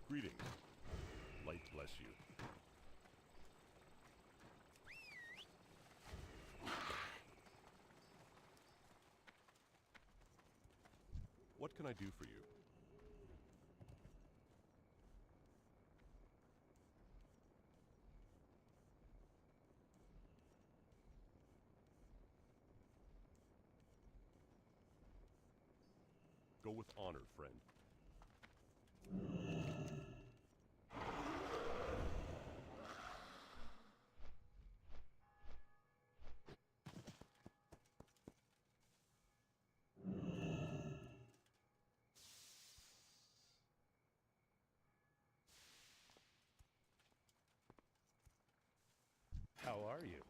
Greetings. Light bless you. What can I do for you? Go with honor, friend. How are you?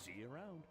See you around.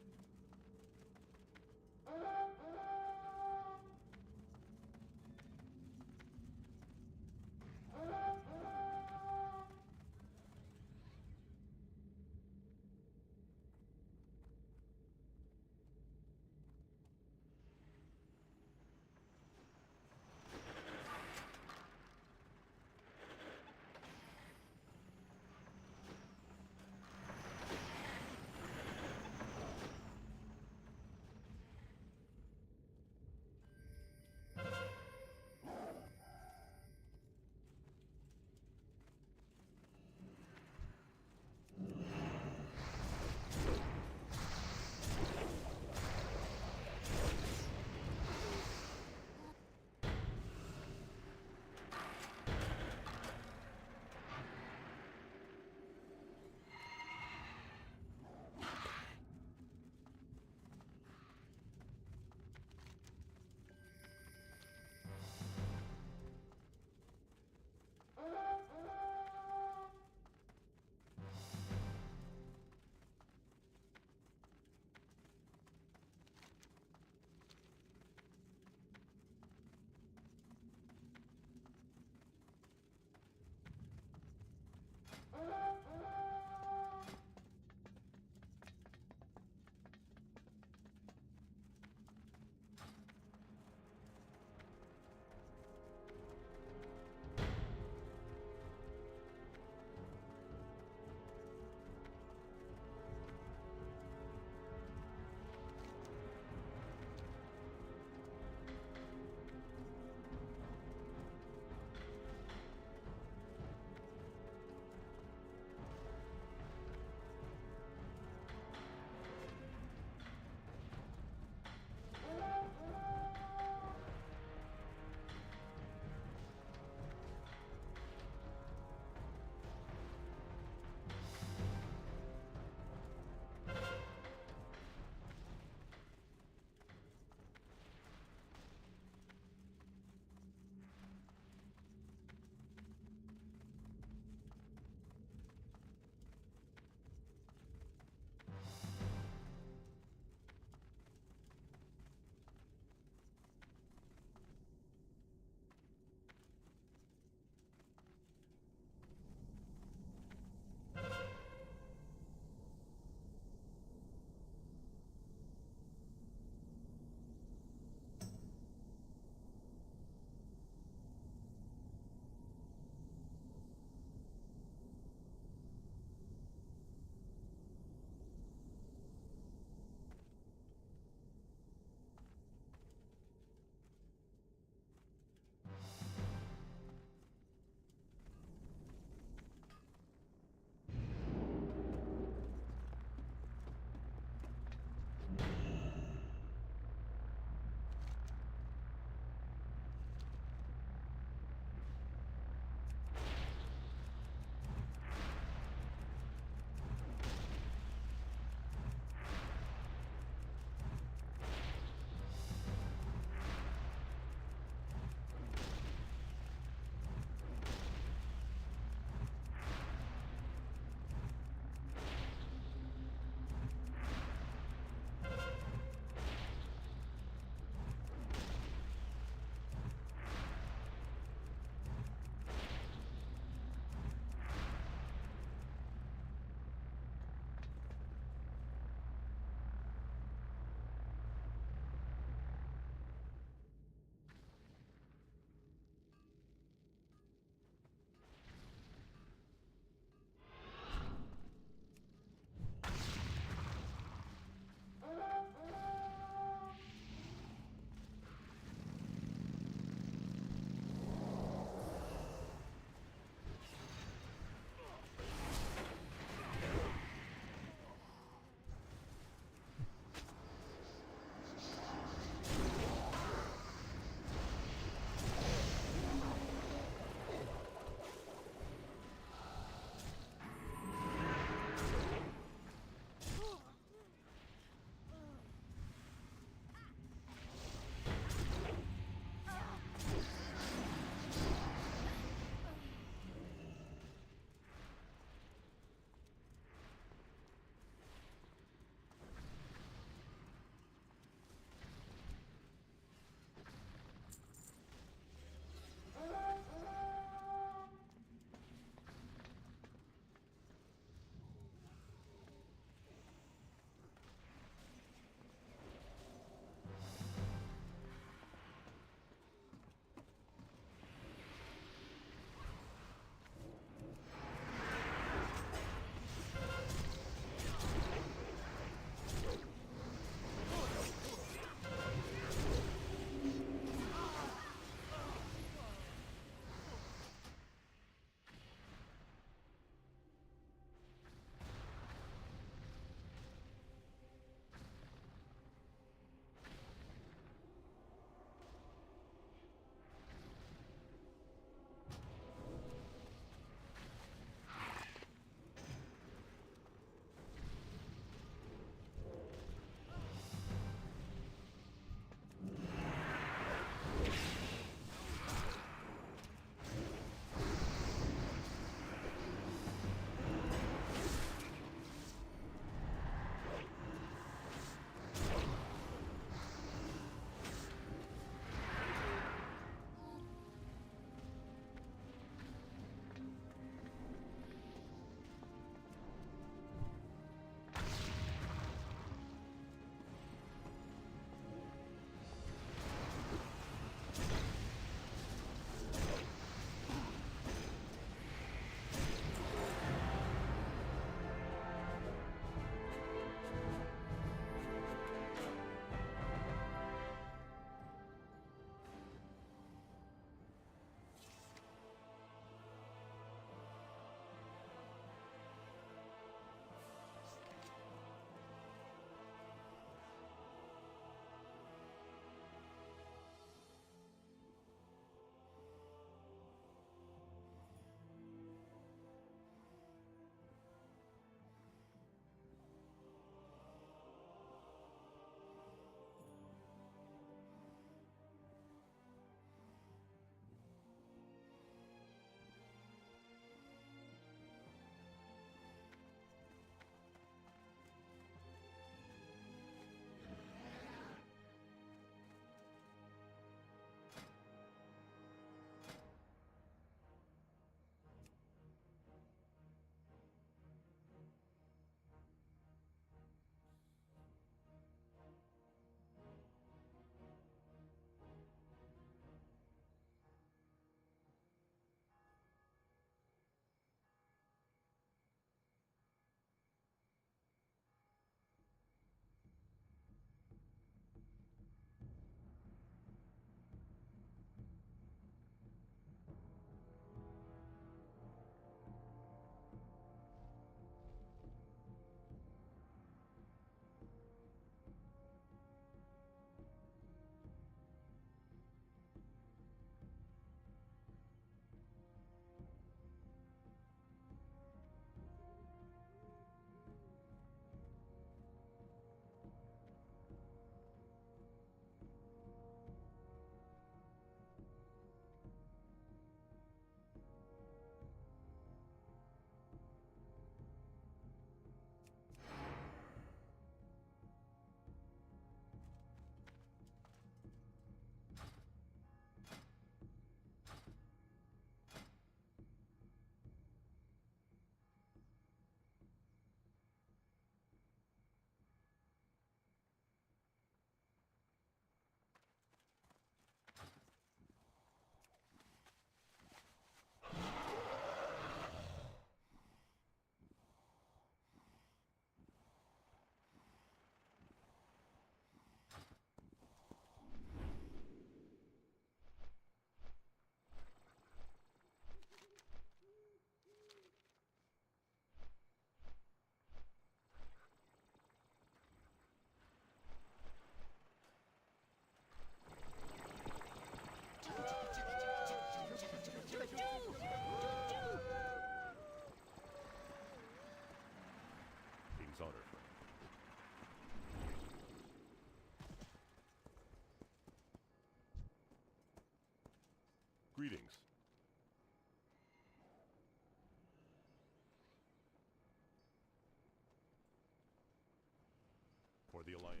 the Alliance.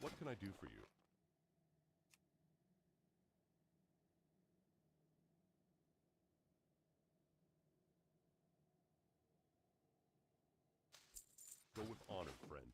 What can I do for you? Go with honor, friend.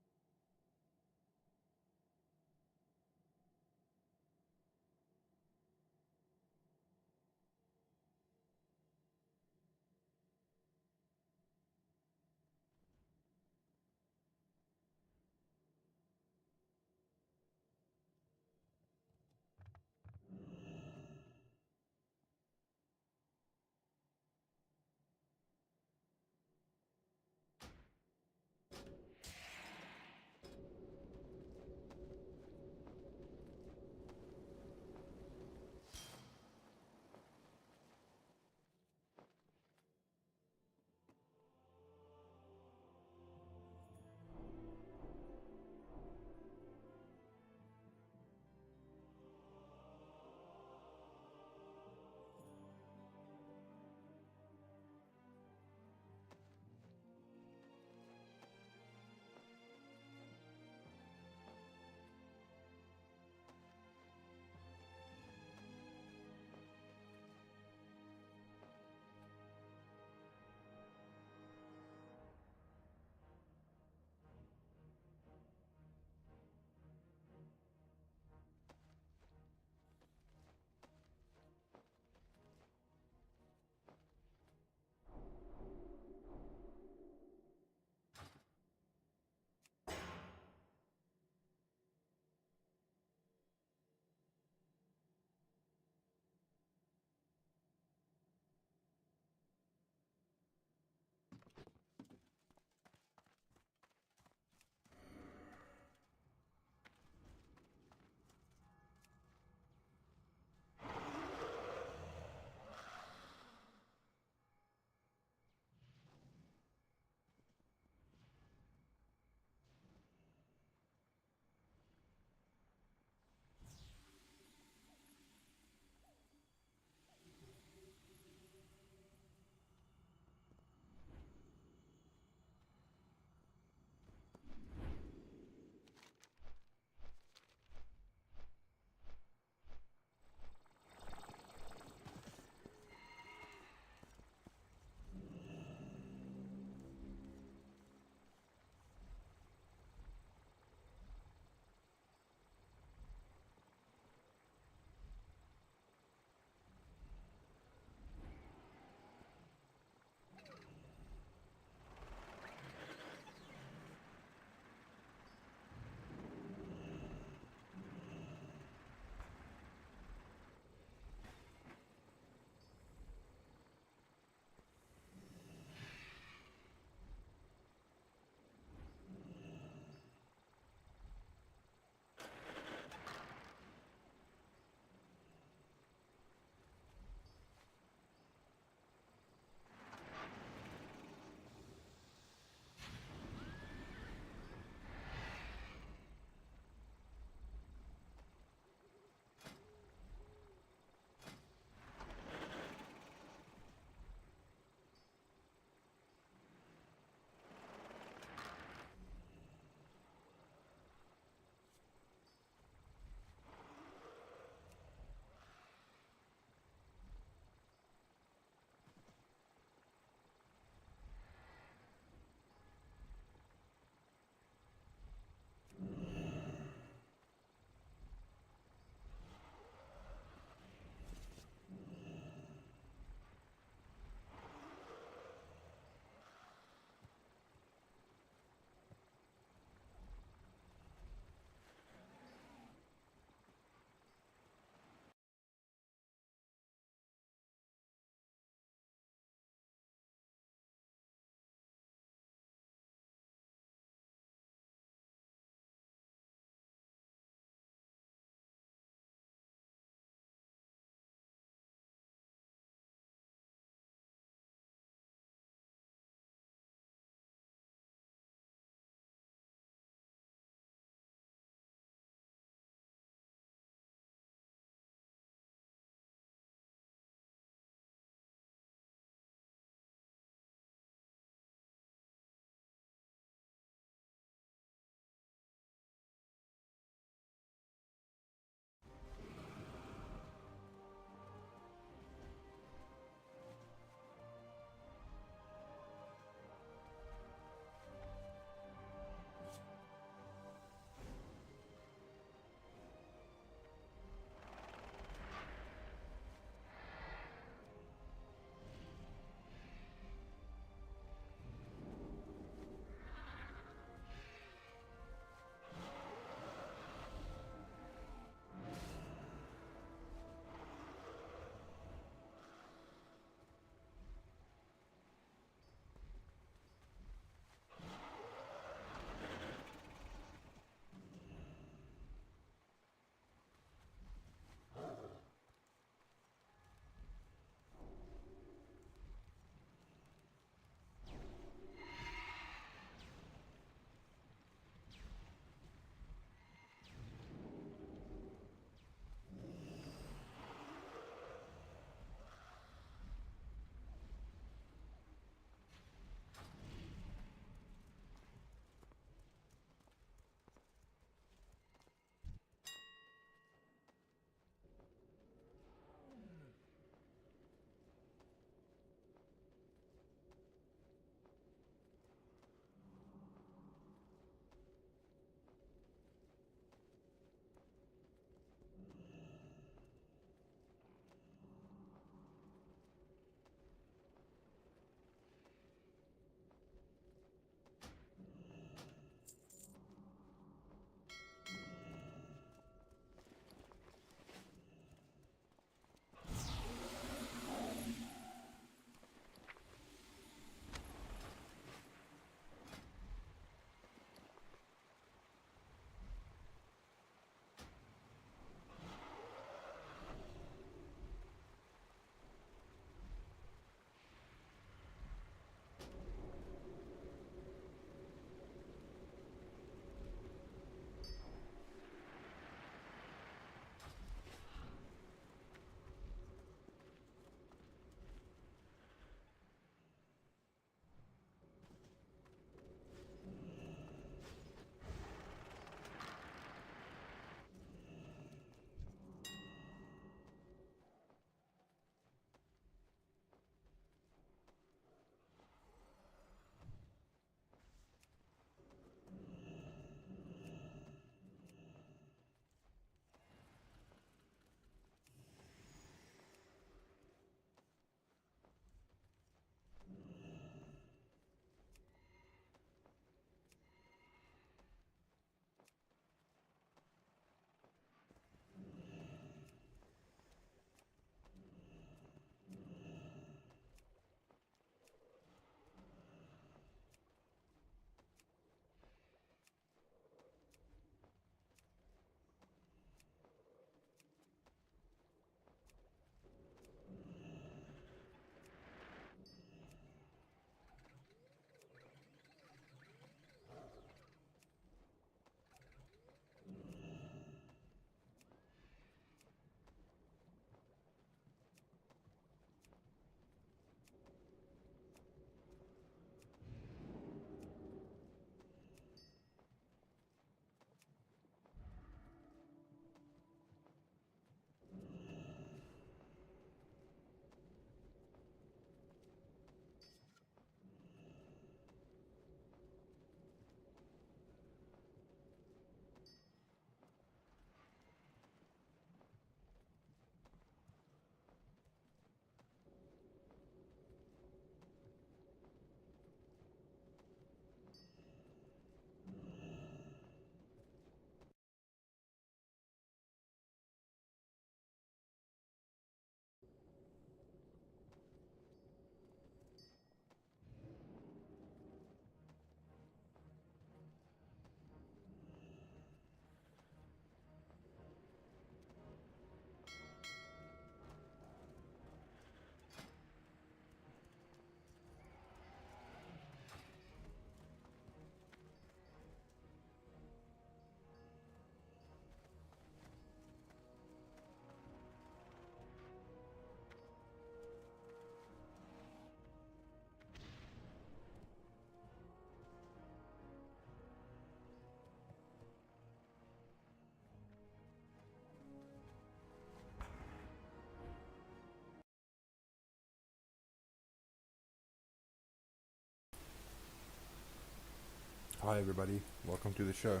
Hi everybody, welcome to the show.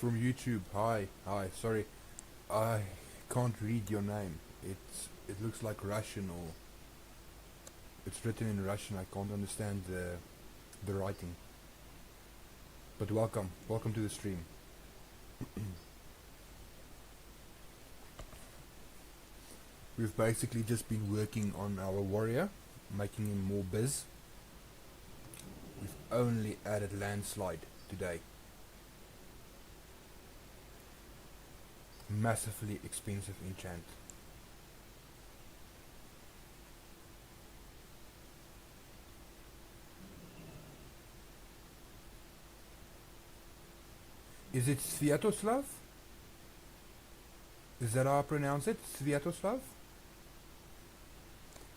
From YouTube, hi, sorry, I can't read your name. It looks like Russian, or it's written in Russian. I can't understand the writing. But welcome to the stream. We've basically just been working on our warrior, making him more biz. We've only added landslide today. Massively expensive enchant. Is it Sviatoslav? Is that how I pronounce it? Sviatoslav?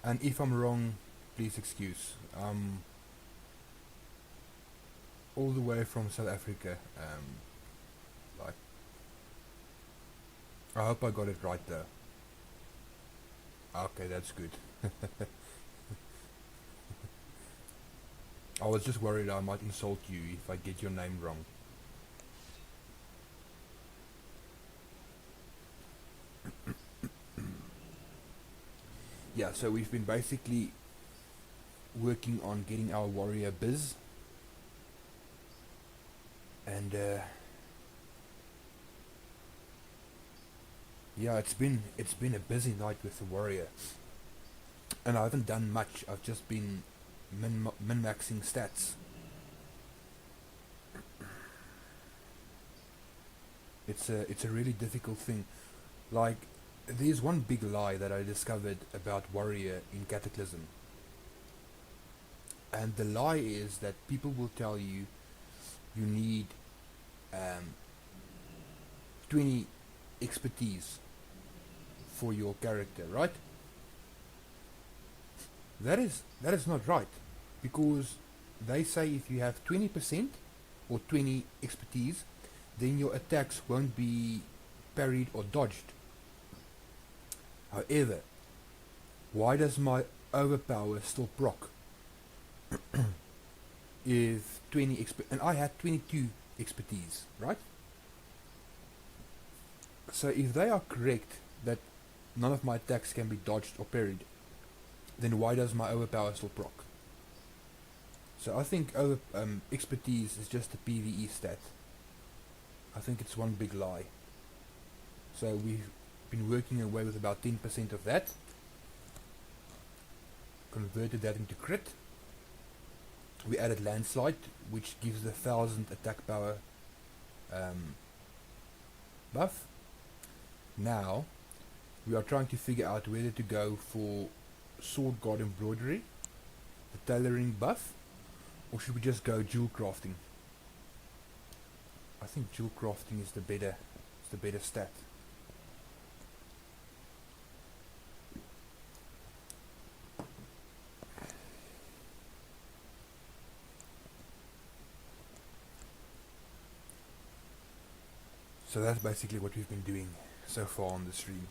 And if I'm wrong, please excuse. All the way from South Africa. Like, I hope I got it right though. Okay, that's good. I was just worried I might insult you if I get your name wrong. Yeah, so we've been basically working on getting our warrior biz. And yeah, it's been a busy night with the warrior. And I haven't done much. I've just been min-maxing stats. It's a really difficult thing. Like, there's one big lie that I discovered about warrior in Cataclysm. And the lie is that people will tell you you need 20 expertise for your character, right? That is not right, because they say if you have 20% or 20 expertise, then your attacks won't be parried or dodged. However, why does my overpower still proc? If 20 and I had 22 expertise, right? So if they are correct that none of my attacks can be dodged or parried, then why does my overpower still proc? So I think expertise is just a PvE stat. I think it's one big lie. So we've been working away with about 10% of that. Converted that into crit. We added landslide, which gives the 1000 attack power buff. Now we are trying to figure out whether to go for sword guard embroidery, the tailoring buff, or should we just go jewel crafting? I think jewel crafting is the better stat. So that's basically what we've been doing so far on the stream.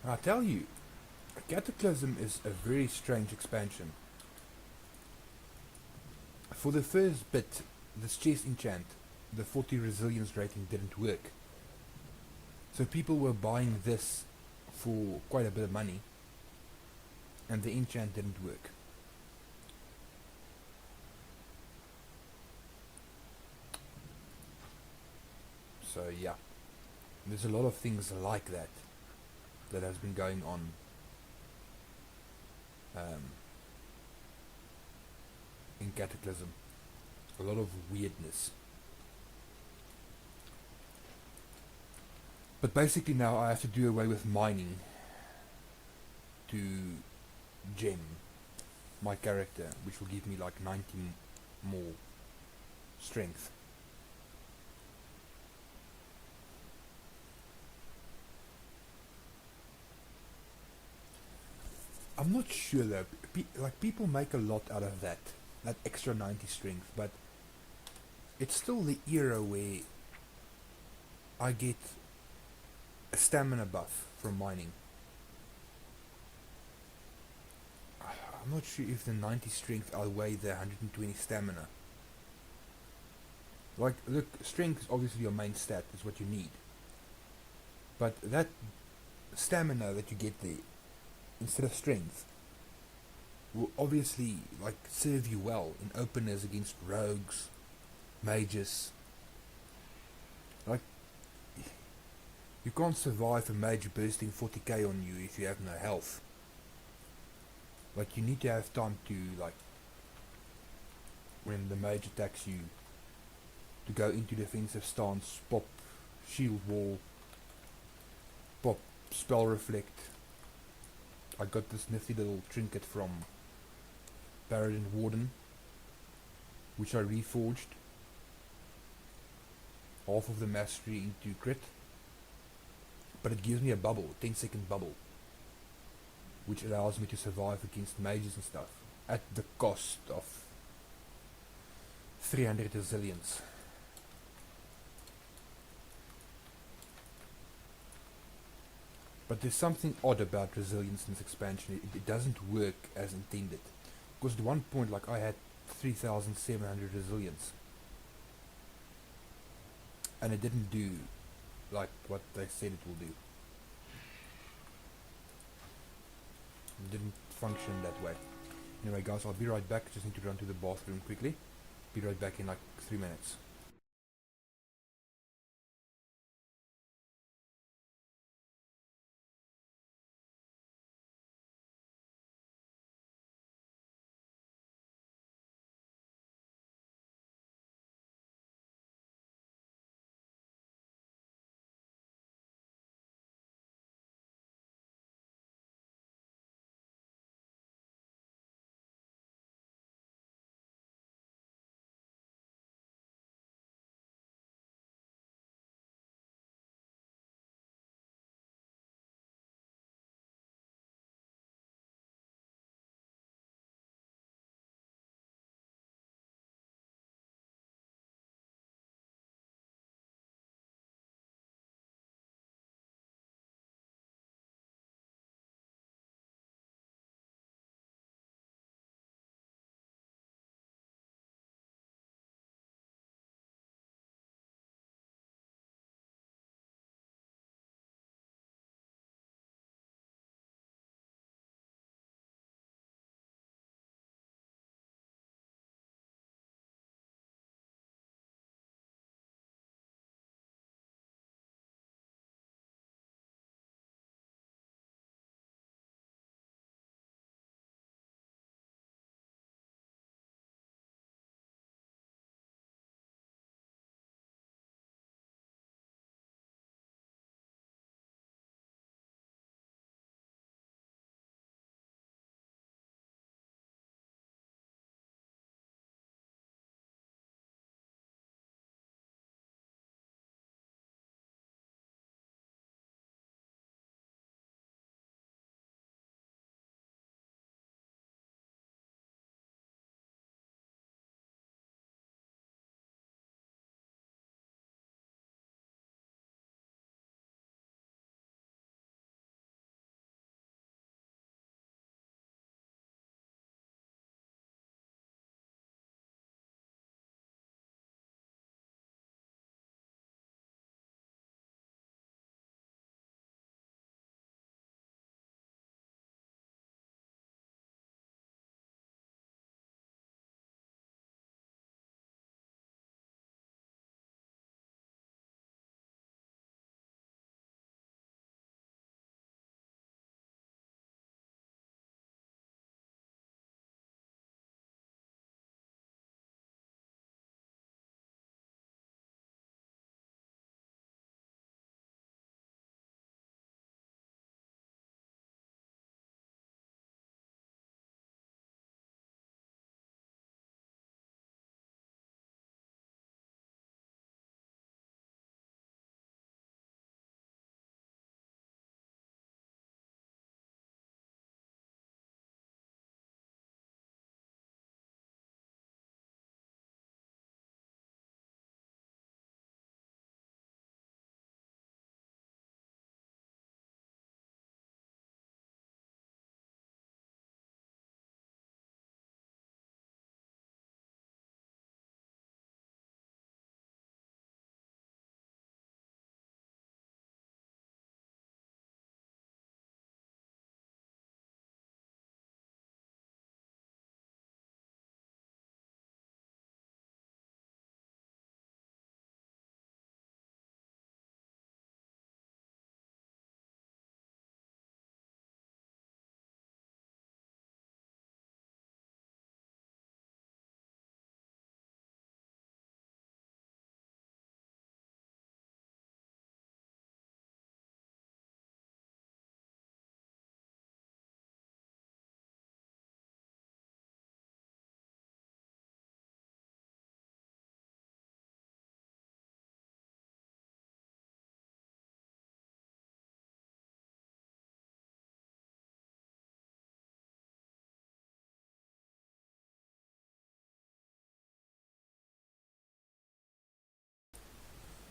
I tell you, Cataclysm is a very strange expansion. For the first bit, this chest enchant, the 40 resilience rating, didn't work. So people were buying this for quite a bit of money, and the enchant didn't work. So yeah, there's a lot of things like that has been going on. um, in Cataclysm. A lot of weirdness. But basically now I have to do away with mining to gem my character, which will give me like 90 more strength. I'm not sure though. Like people make a lot out of that extra 90 strength, but it's still the era where I get a stamina buff from mining. I'm not sure if the 90 strength outweigh the 120 stamina. Like, look, strength is obviously your main stat, is what you need. But that stamina that you get there, instead of strength, will obviously, like, serve you well in openers against rogues, mages. Like, you can't survive a mage bursting 40k on you if you have no health. Like, you need to have time to, like, when the mage attacks you, to go into defensive stance, pop shield wall, pop spell reflect. I got this nifty little trinket from Paladin Warden, which I reforged. Half of the mastery into crit, but it gives me a bubble, 10-second bubble, which allows me to survive against mages and stuff, at the cost of 300 resilience. But there's something odd about resilience in this expansion. It doesn't work as intended. Because at one point, like, I had 3,700 resilience. And it didn't do, like, what they said it will do. It didn't function that way. Anyway, guys, I'll be right back. Just need to run to the bathroom quickly. Be right back in like 3 minutes.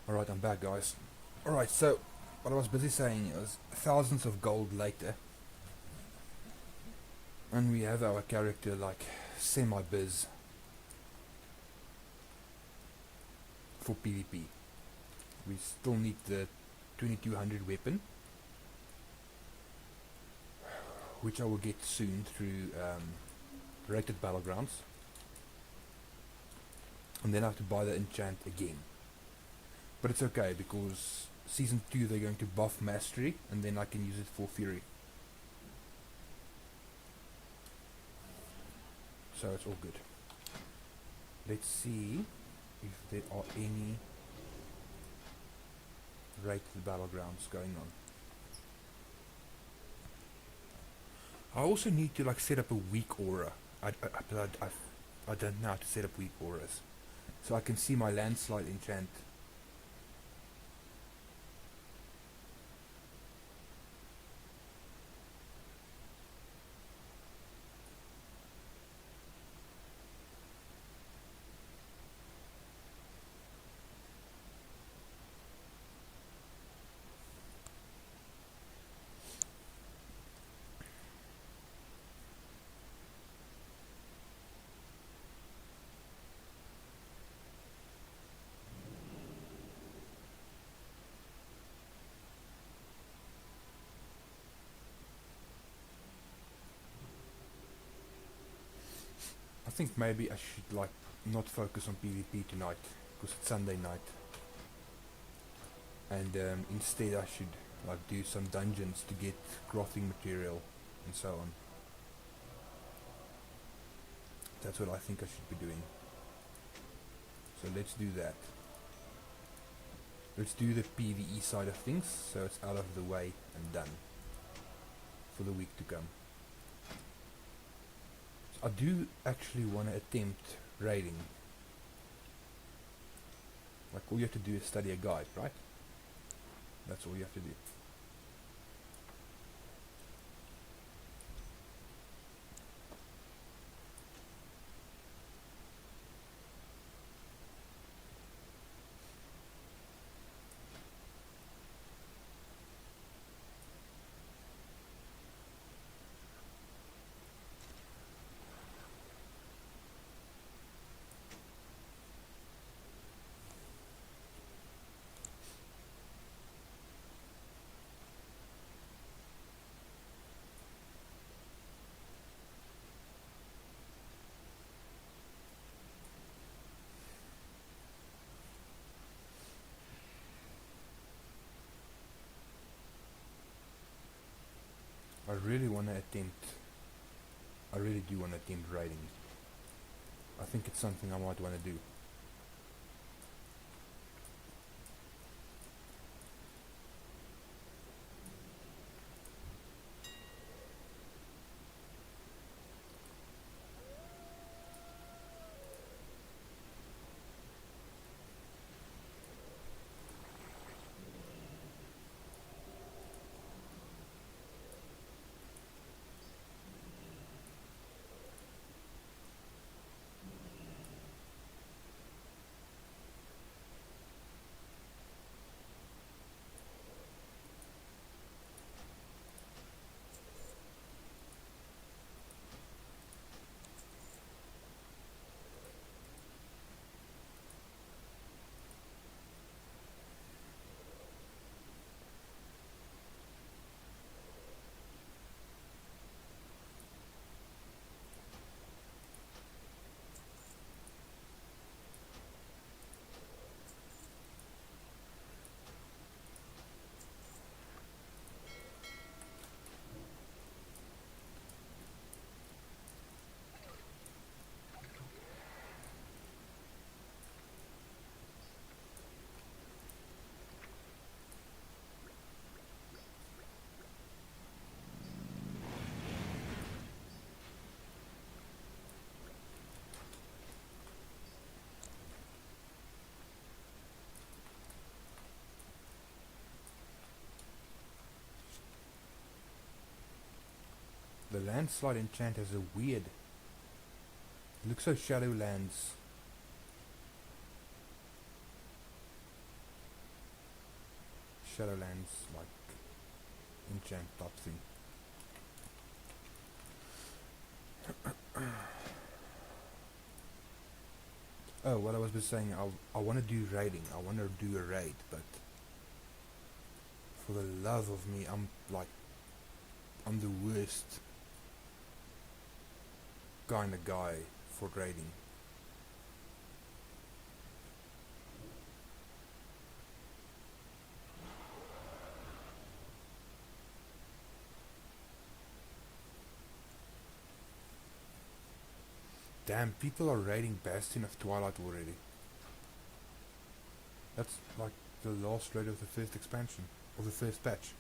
Alright, I'm back, guys. Alright, so what I was busy saying is thousands of gold later, and we have our character like semi-biz for PvP. We still need the 2200 weapon, which I will get soon through rated battlegrounds, and then I have to buy the enchant again. But it's okay because season 2 they're going to buff mastery, and then I can use it for fury. So it's all good. Let's see if there are any rated battlegrounds going on. I also need to like set up a weak aura. I don't know how to set up weak auras, so I can see my landslide enchant. I think maybe I should like not focus on PvP tonight because it's Sunday night, and instead I should like do some dungeons to get clothing material and so on. That's what I think I should be doing. So let's do that. Let's do the PvE side of things so it's out of the way and done for the week to come. I do actually want to attempt raiding. Like all you have to do is study a guide, right? That's all you have to do. I really do want to attempt raiding. I think it's something I might want to do. The landslide enchant has a weird... It looks like Shadowlands. Shadowlands like enchant type thing. Oh, what I was just saying, I want to do raiding. I want to do a raid, but for the love of me, I'm the worst kind of guy for raiding. Damn, people are raiding Bastion of Twilight already. That's like the last raid of the first expansion, of the first patch.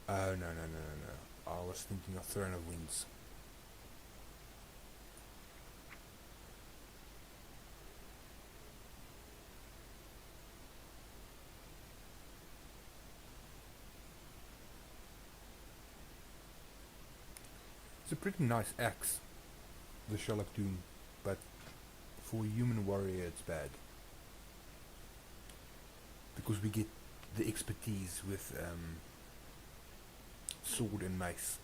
Oh, no. I was thinking of Throne of Winds. It's a pretty nice axe, the Sherlock Doom, but for a human warrior it's bad. Because we get the expertise with sword and mace.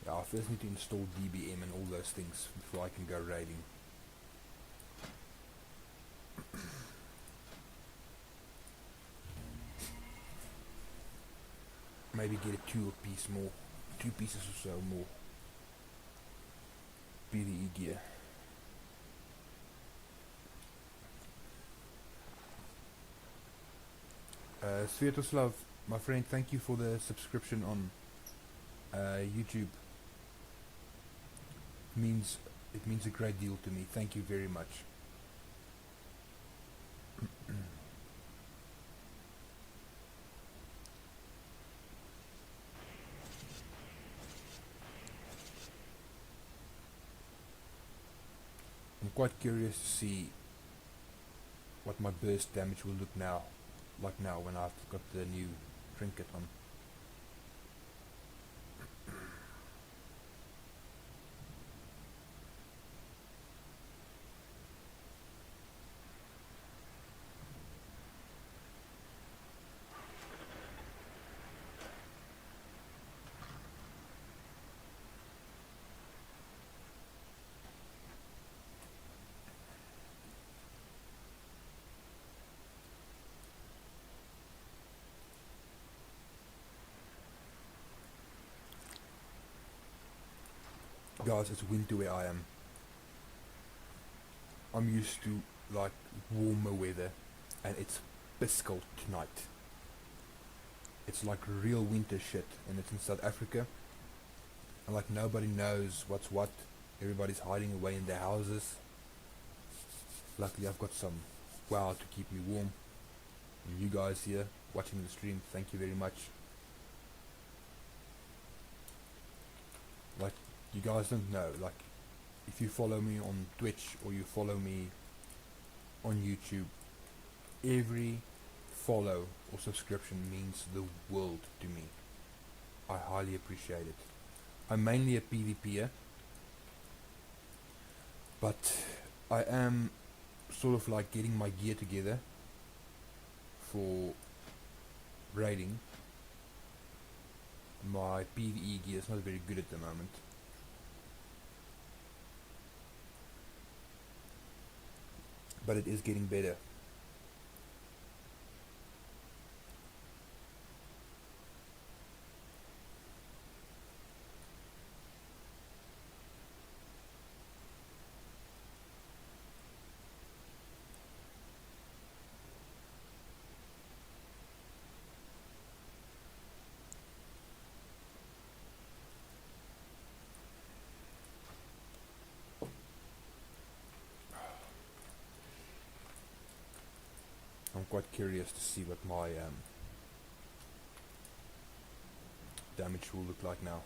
Yeah, I first need to install DBM and all those things before I can go raiding. Maybe get a 2 piece more, 2 pieces or so more PvE gear. Sviatoslav, my friend, thank you for the subscription on YouTube. It means a great deal to me. Thank you very much. I'm quite curious to see what my burst damage will look like now when I've got the new trinket on. Guys, it's winter where I am. I'm used to like warmer weather, and it's piss cold tonight. It's like real winter shit, and it's in South Africa, and like nobody knows what's what. Everybody's hiding away in their houses. Luckily I've got some WoW to keep me warm, and you guys here watching the stream, thank you very much. Like, you guys don't know, like, if you follow me on Twitch or you follow me on YouTube, every follow or subscription means the world to me. I highly appreciate it. I'm mainly a PvPer, but I am sort of like getting my gear together for raiding. My PvE gear is not very good at the moment. But it is getting better. I'm quite curious to see what my damage will look like now.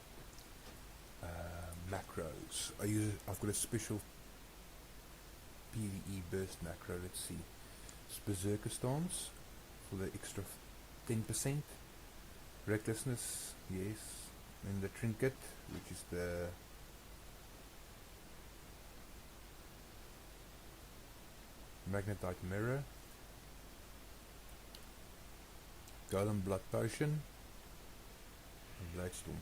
Macros. I've got a special PvE burst macro. Let's see. It's Berserker stance for the extra 10%. Recklessness, yes. And the trinket, which is the magnetite mirror. Golden blood potion. And bladestorm.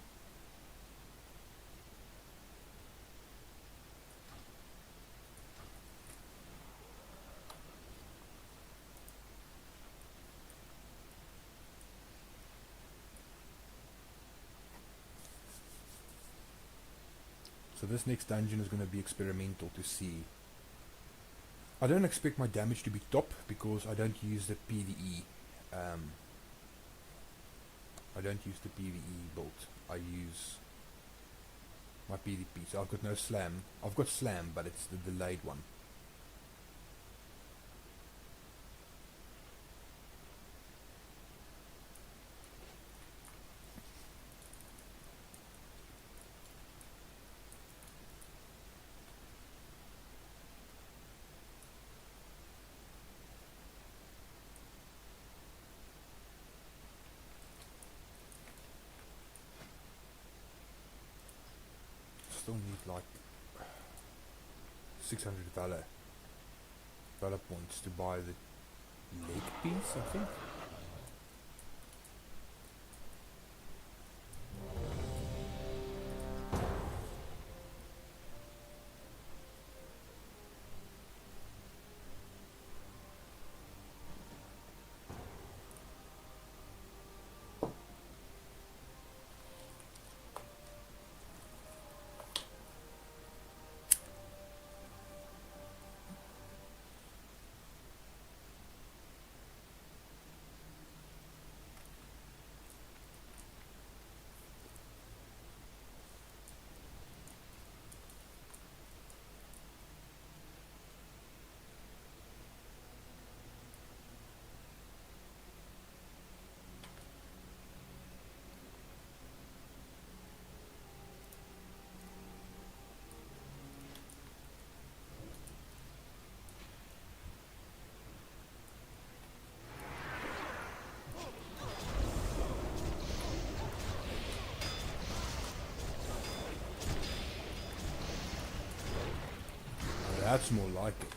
So this next dungeon is going to be experimental to see. I don't expect my damage to be top because I don't use the PvE. I don't use the PvE build. I use my PvP. So I've got no slam. I've got slam, but it's the delayed one. Still need like 600 valor points to buy the leg piece, I think. That's more like it.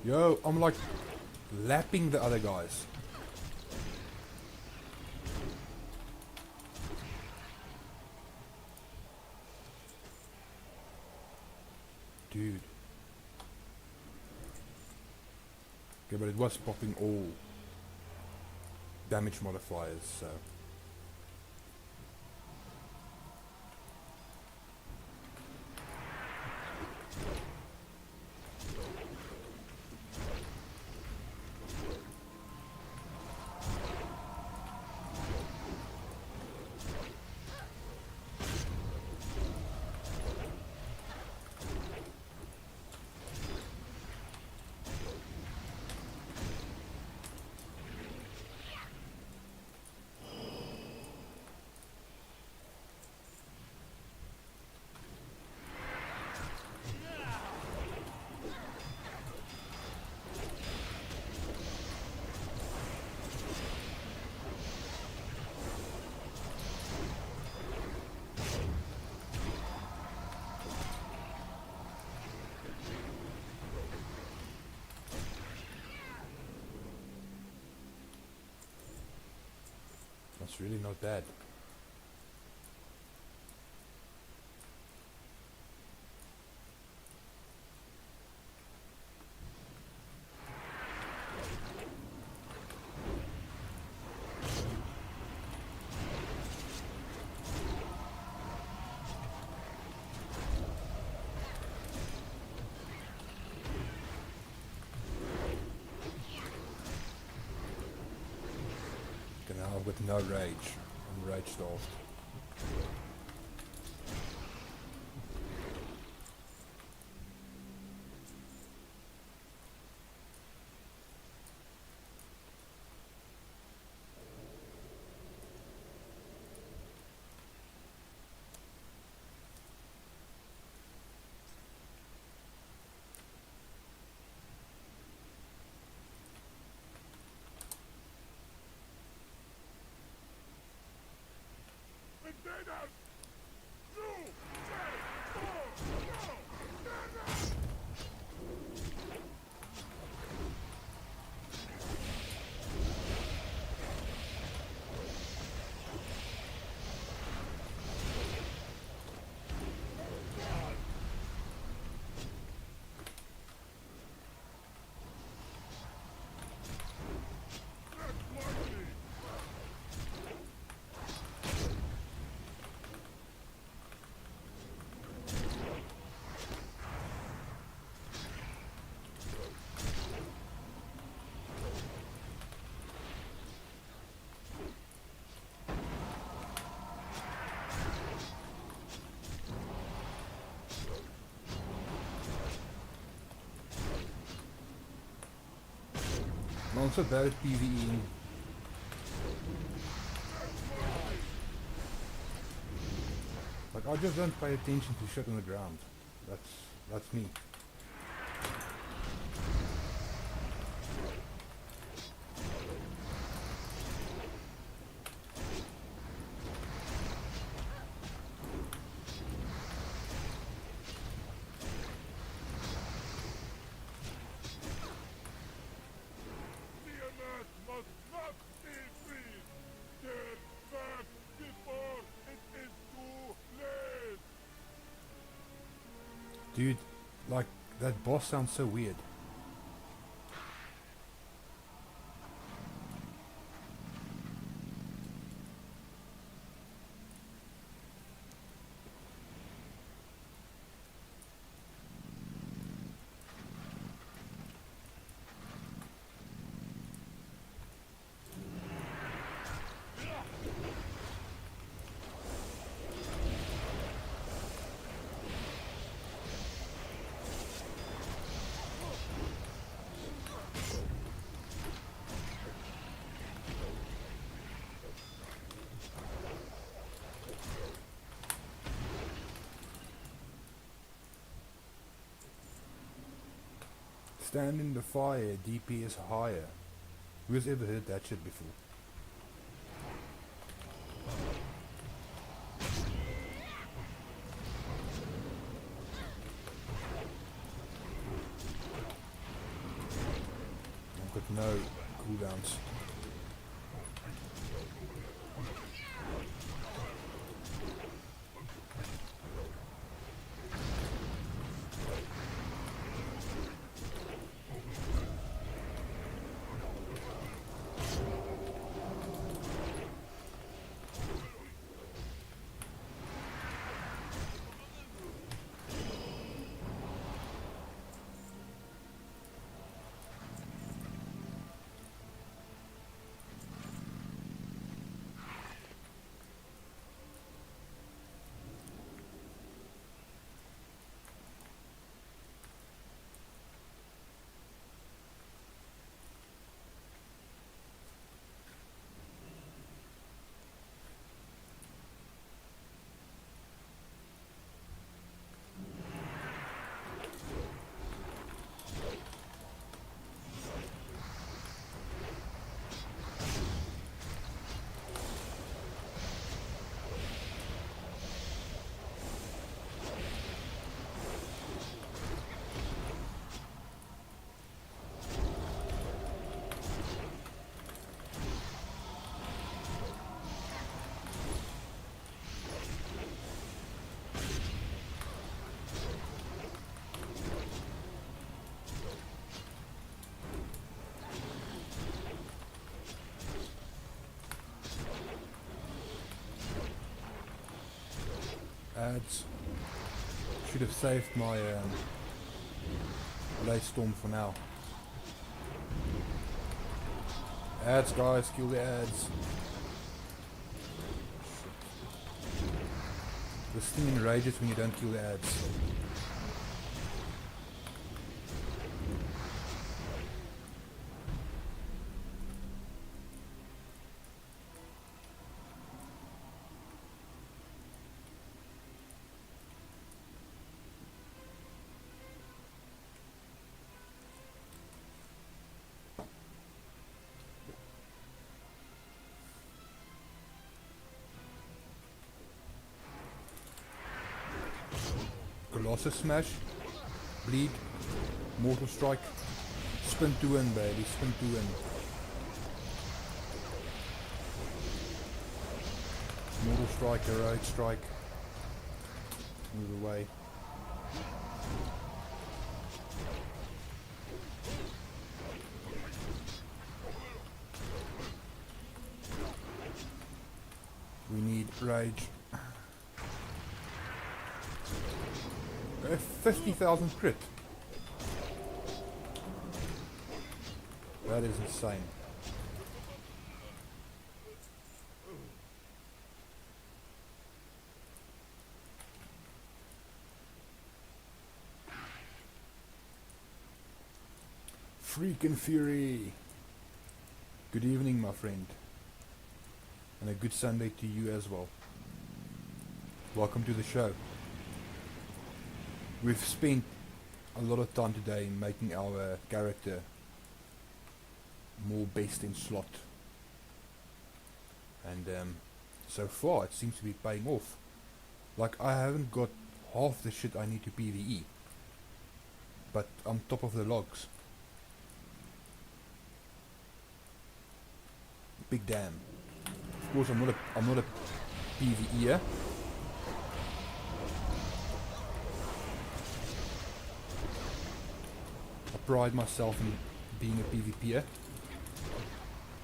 Yo, I'm like lapping the other guys. Dude. Okay, but it was popping all damage modifiers, so... That's really not bad. Okay, now I've got no rage. I'm rage starved. also bad at PvEing. Like, I just don't pay attention to shit on the ground. That's me. Dude, like, that boss sounds so weird. Stand in the fire, DP is higher. Who's ever heard that shit before? I've got no cooldowns. Ads. Should have saved my late storm for now. Ads, guys, kill the ads. This thing enrages when you don't kill the ads. Colossus Smash, Bleed, Mortal Strike, Spin to win, baby, spin to win. Mortal Strike, Heroic Strike, move away. We need Rage. 50,000 crit. That is insane. Freaking Fury. Good evening, my friend. And a good Sunday to you as well. Welcome to the show. We've spent a lot of time today making our character more best in slot. And so far it seems to be paying off. Like, I haven't got half the shit I need to PvE. But I'm top of the logs. Big damn. Of course I'm not a PvEer. I pride myself in being a PvPer.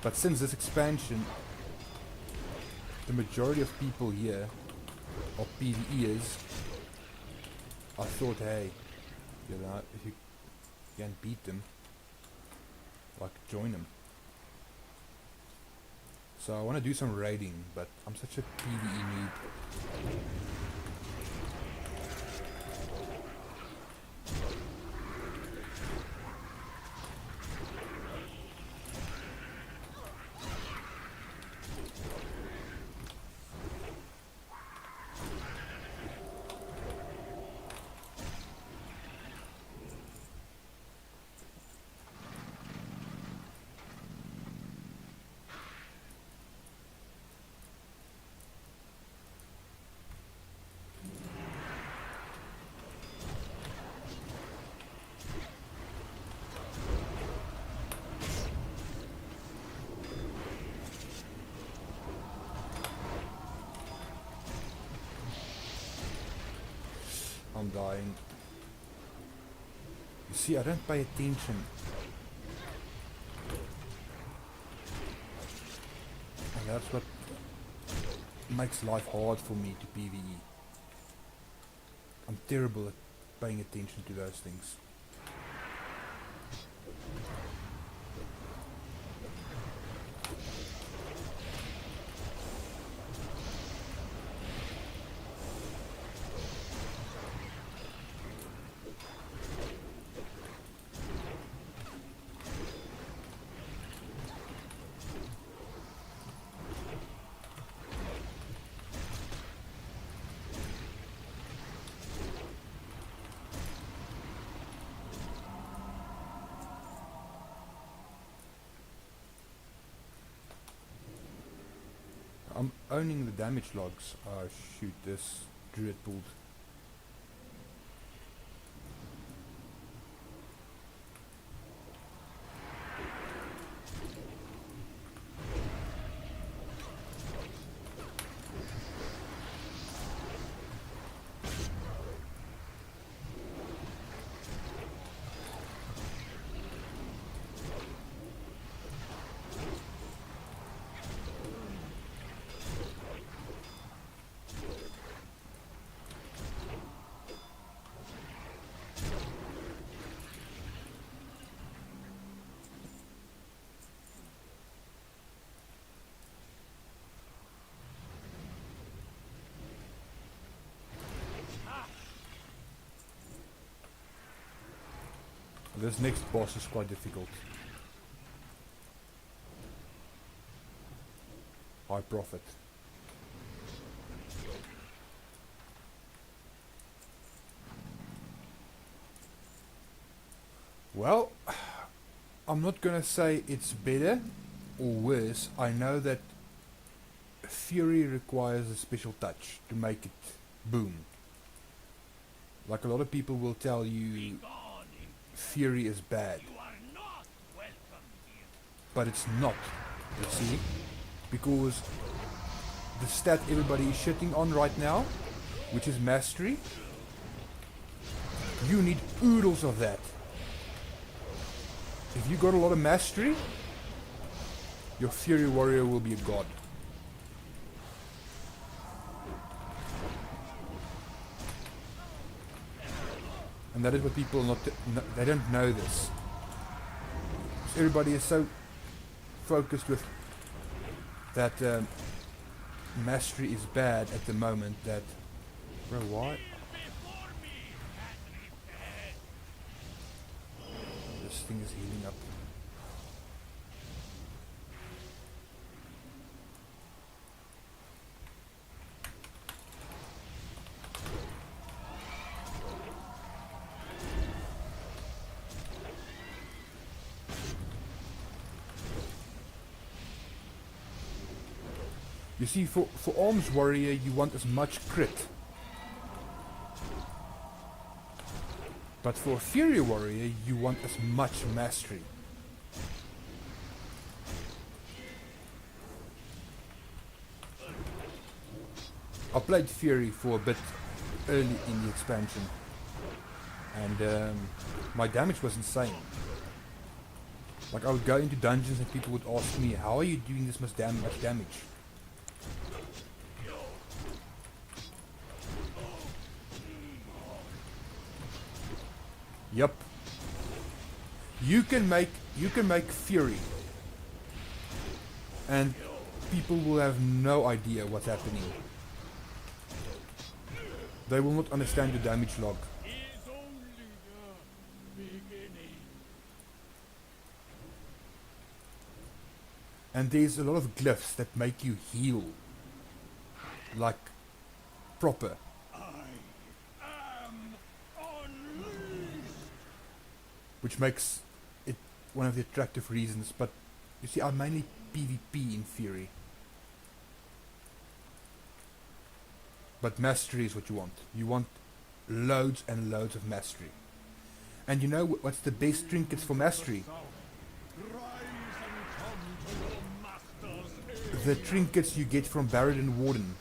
But since this expansion, the majority of people here are PvEers. I thought, hey, you know, if you can't beat them, like, join them. So I want to do some raiding, but I'm such a PvE noob. I'm dying. You see, I don't pay attention. And that's what makes life hard for me to PvE. I'm terrible at paying attention to those things. I'm owning the damage logs. Oh shoot, this druid pulled. This next boss is quite difficult. High Prophet. Well, I'm not gonna say it's better or worse. I know that Fury requires a special touch to make it boom. Like, a lot of people will tell you Fury is bad, but it's not, you see, because the stat everybody is shitting on right now, which is mastery, you need oodles of that. If you got a lot of mastery, your Fury warrior will be a god. And that is what people they don't know this. So everybody is so focused with that mastery is bad at the moment that... Bro, why? This thing is healing up. You see, for Arms Warrior, you want as much crit. But for Fury Warrior, you want as much mastery. I played Fury for a bit early in the expansion, and my damage was insane. Like, I would go into dungeons and people would ask me, how are you doing this much damage? Yep. You can make Fury, and people will have no idea what's happening. They will not understand the damage log. And there's a lot of glyphs that make you heal. Like, proper. Which makes it one of the attractive reasons, but you see, I mainly PvP in Fury. But mastery is what you want. You want loads and loads of mastery. And you know what's the best trinkets for mastery? The trinkets you get from Baradin Warden.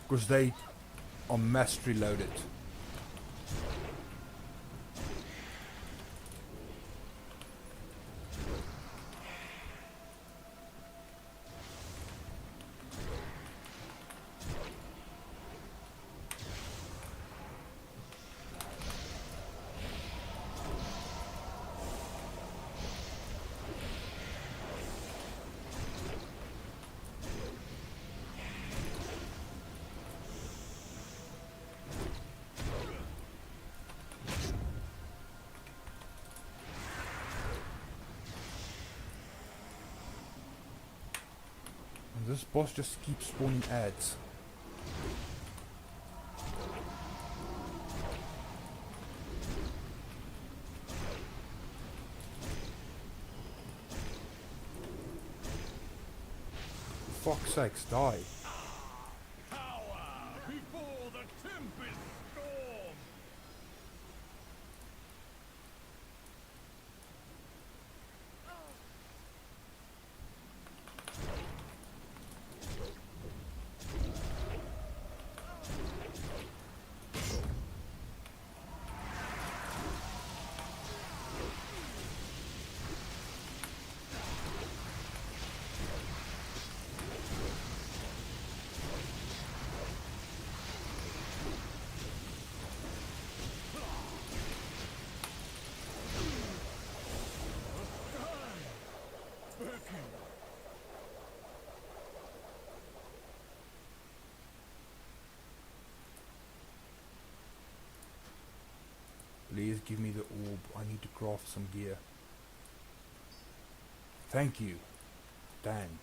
Because they are mastery loaded. This boss just keeps spawning ads. For fuck's sakes, die. Before the tempest storm. Please give me the orb. I need to craft some gear. Thank you. Dan.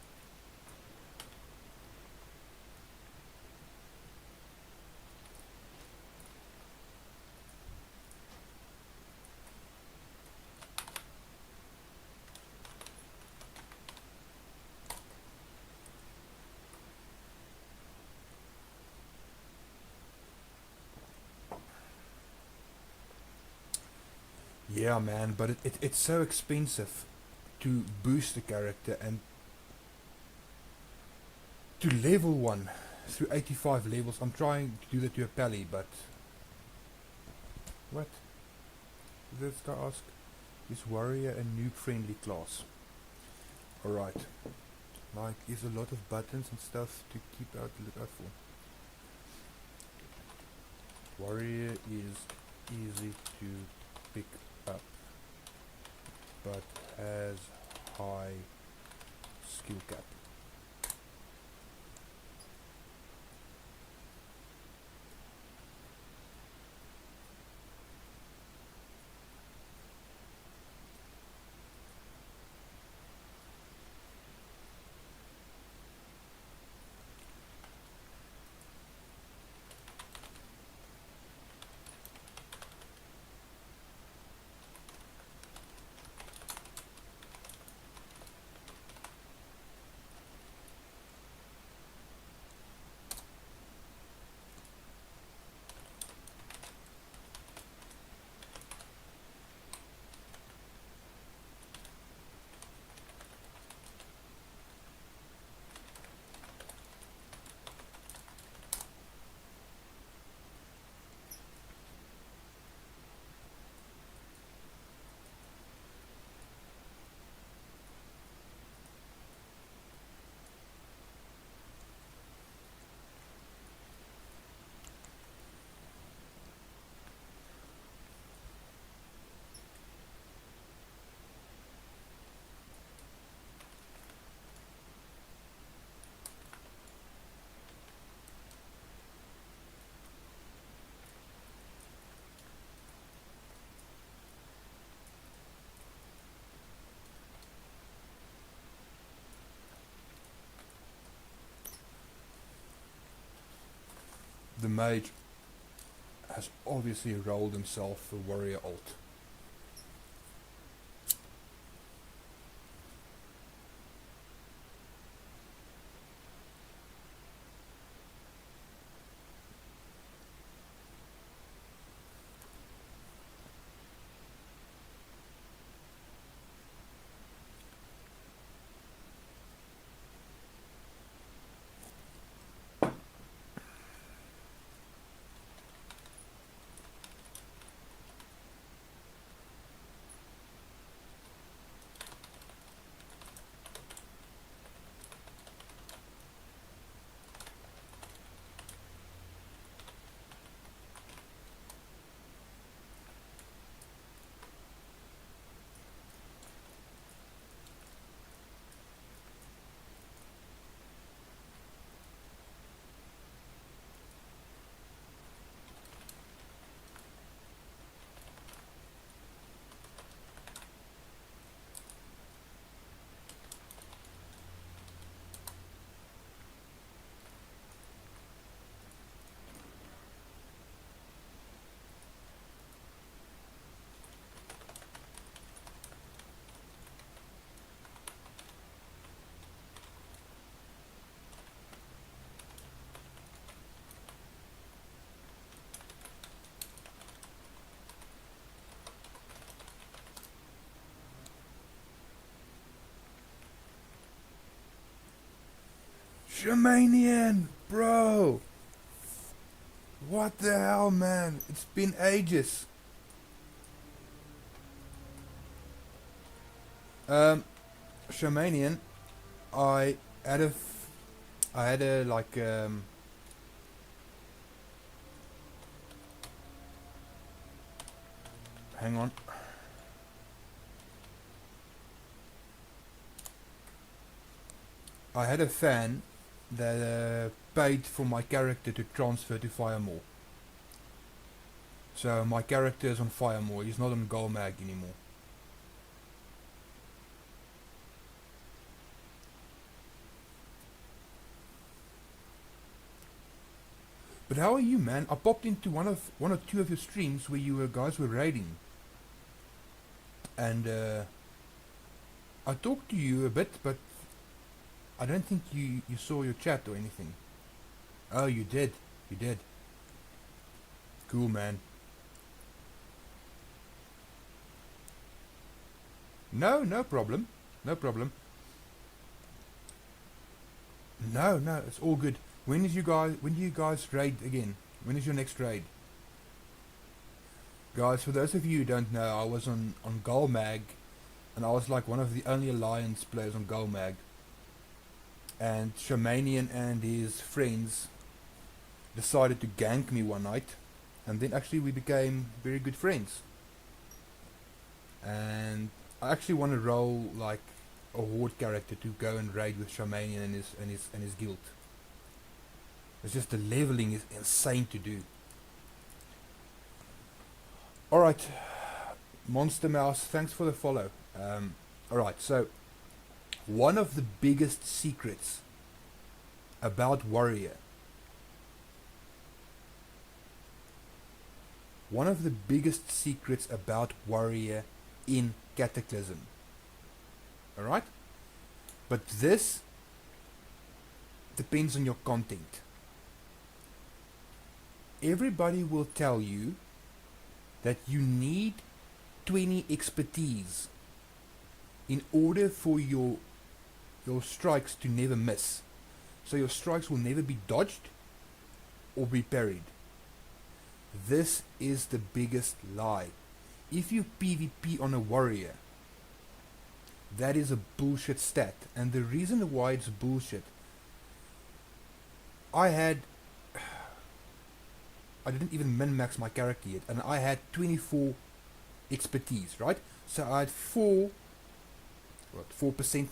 Yeah, man, but it's so expensive to boost the character and to level one through 85 levels. I'm trying to do that to a pally, but what? This guy ask, is warrior a noob friendly class? Alright. Like, there's a lot of buttons and stuff to look out for. Warrior is easy to pick up, but has high skill cap. the mage has obviously rolled himself a warrior ult. Shamanian, bro! What the hell, man? It's been ages. Shamanian, I had a like hang on. I had a fan that paid for my character to transfer to Firemore. So my character is on Firemore, he's not on Golmag anymore. But how are you, man? I popped into one or two of your streams where you guys were raiding. And I talked to you a bit, but I don't think you saw your chat or anything. Oh, you did. You did. Cool, man. No problem. No problem. No, it's all good. When do you guys raid again? When is your next raid? Guys, for those of you who don't know, I was on Golmag, and I was like one of the only Alliance players on Golmag. And Shamanian and his friends decided to gank me one night, and then actually we became very good friends. And I actually want to roll like a horde character to go and raid with Shamanian and his guild. It's just the leveling is insane to do. Alright, Monster Mouse, thanks for the follow. Alright, so one of the biggest secrets about Warrior, in Cataclysm. Alright? But this depends on your content. Everybody will tell you that you need 20 expertise in order for your strikes to never miss. So your strikes will never be dodged or be parried. This is the biggest lie. If you PvP on a warrior, that is a bullshit stat. And the reason why it's bullshit, I didn't even min-max my character yet, and I had 24 expertise, right? So I had 4%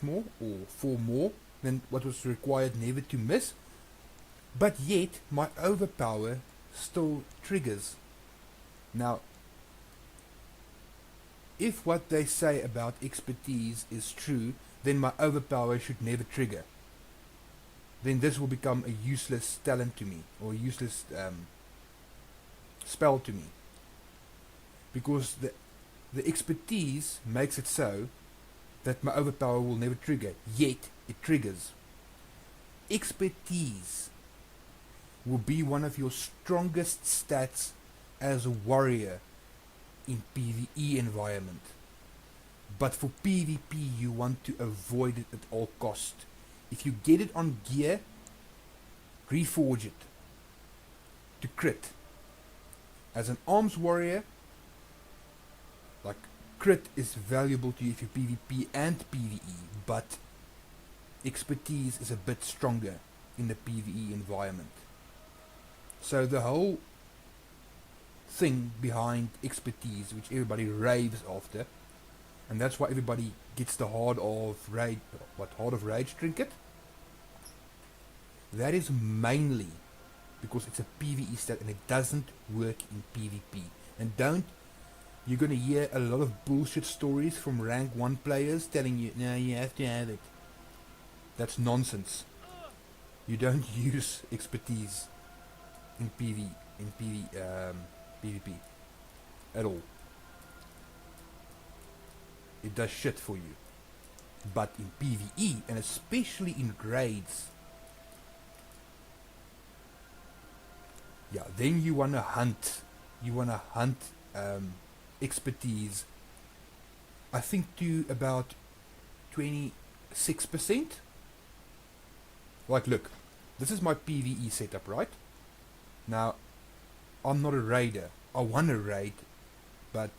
more, or 4 more than what was required never to miss, but yet my overpower still triggers. Now, if what they say about expertise is true, then my overpower should never trigger. then this will become a useless talent to me, or a useless spell to me. Because the expertise makes it so that my overpower will never trigger, yet it triggers. Expertise will be one of your strongest stats as a warrior in PvE environment. But for PvP you want to avoid it at all cost. If you get it on gear, reforge it to crit. As an arms warrior, like, crit is valuable to you if you PvP and PvE, but expertise is a bit stronger in the PvE environment. So the whole thing behind expertise, which everybody raves after, and that's why everybody gets the Heart of Rage trinket, that is mainly because it's a PvE stat and it doesn't work in PvP. And you're gonna hear a lot of bullshit stories from rank 1 players telling you, no, you have to have it. That's nonsense. You don't use expertise in PvP at all. It does shit for you. But in PvE, and especially in raids, yeah, then you wanna hunt. You wanna hunt expertise, I think, to about 26%. Like, look, this is my PvE setup, right? Now, I'm not a raider. I want to raid, but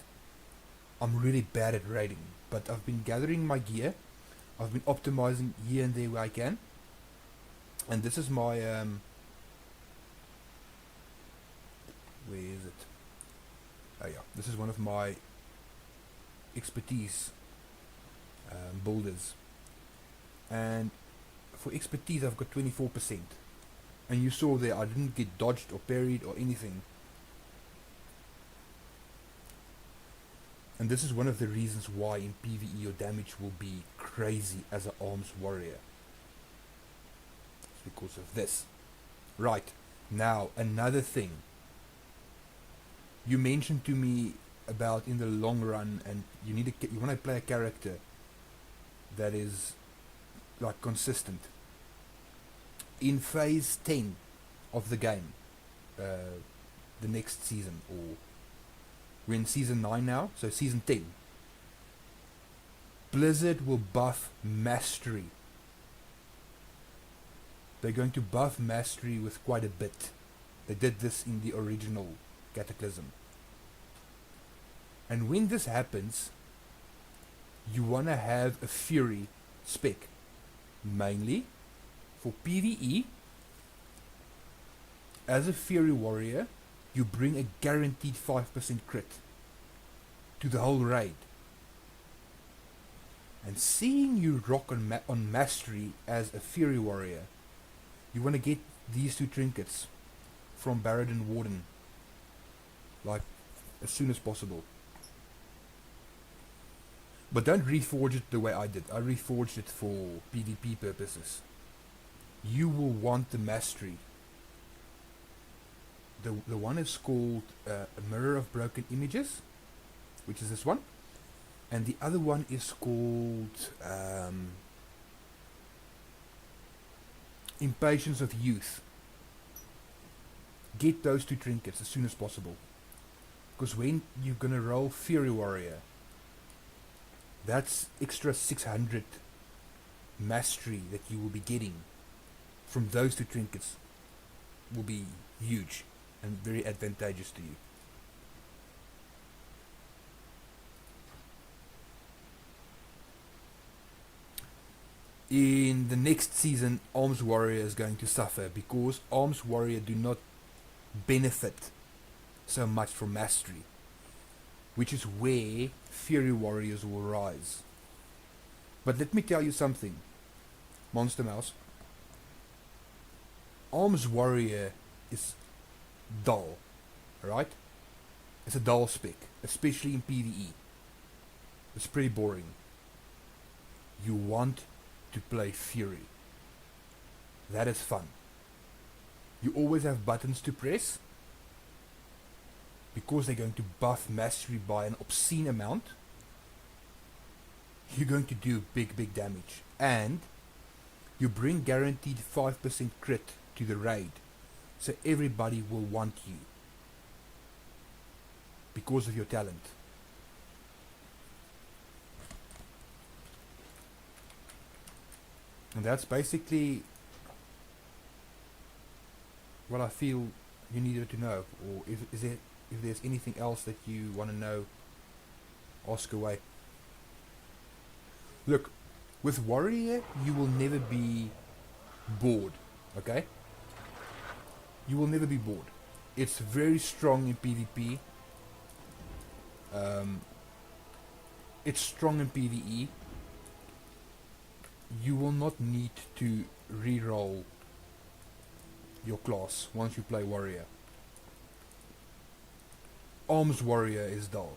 I'm really bad at raiding. But I've been gathering my gear. I've been optimizing here and there where I can. And this is my where is it? Oh yeah, this is one of my expertise builders. And for expertise I've got 24%. And you saw there I didn't get dodged or parried or anything. And this is one of the reasons why in PvE your damage will be crazy as an arms warrior. It's because of this. Right, now another thing. You mentioned to me about in the long run, and you want to play a character that is like consistent. In phase 10 of the game, the next season, or we're in season 9 now, so season 10, Blizzard will buff mastery. They're going to buff mastery with quite a bit. They did this in the original Cataclysm. And when this happens, you want to have a Fury spec, mainly for PvE. As a Fury warrior, you bring a guaranteed 5% crit to the whole raid. And seeing you rock on mastery as a Fury warrior, you want to get these two trinkets from Baradin Warden, like, as soon as possible. But don't reforge it the way I did. I reforged it for PvP purposes. You will want the mastery. The one is called a Mirror of Broken Images, which is this one. And the other one is called Impatience of Youth. Get those two trinkets as soon as possible. Because when you're going to roll Fury Warrior, that's extra 600 mastery that you will be getting from those two trinkets will be huge and very advantageous to you. In the next season, Arms Warrior is going to suffer because Arms Warrior do not benefit so much from mastery, which is where Fury Warriors will rise. But let me tell you something, Monster Mouse. Arms Warrior is dull, right? It's a dull spec, especially in PvE. It's pretty boring. You want to play Fury. that is fun. You always have buttons to press because they're going to buff mastery by an obscene amount. You're going to do big damage, and you bring guaranteed 5% crit to the raid, so everybody will want you because of your talent. And that's basically what I feel you needed to know. Or if there's anything else that you want to know, ask away. Look, with Warrior, you will never be bored, okay? You will never be bored. It's very strong in PvP. It's strong in PvE. You will not need to reroll your class once you play Warrior. Arms Warrior is dull,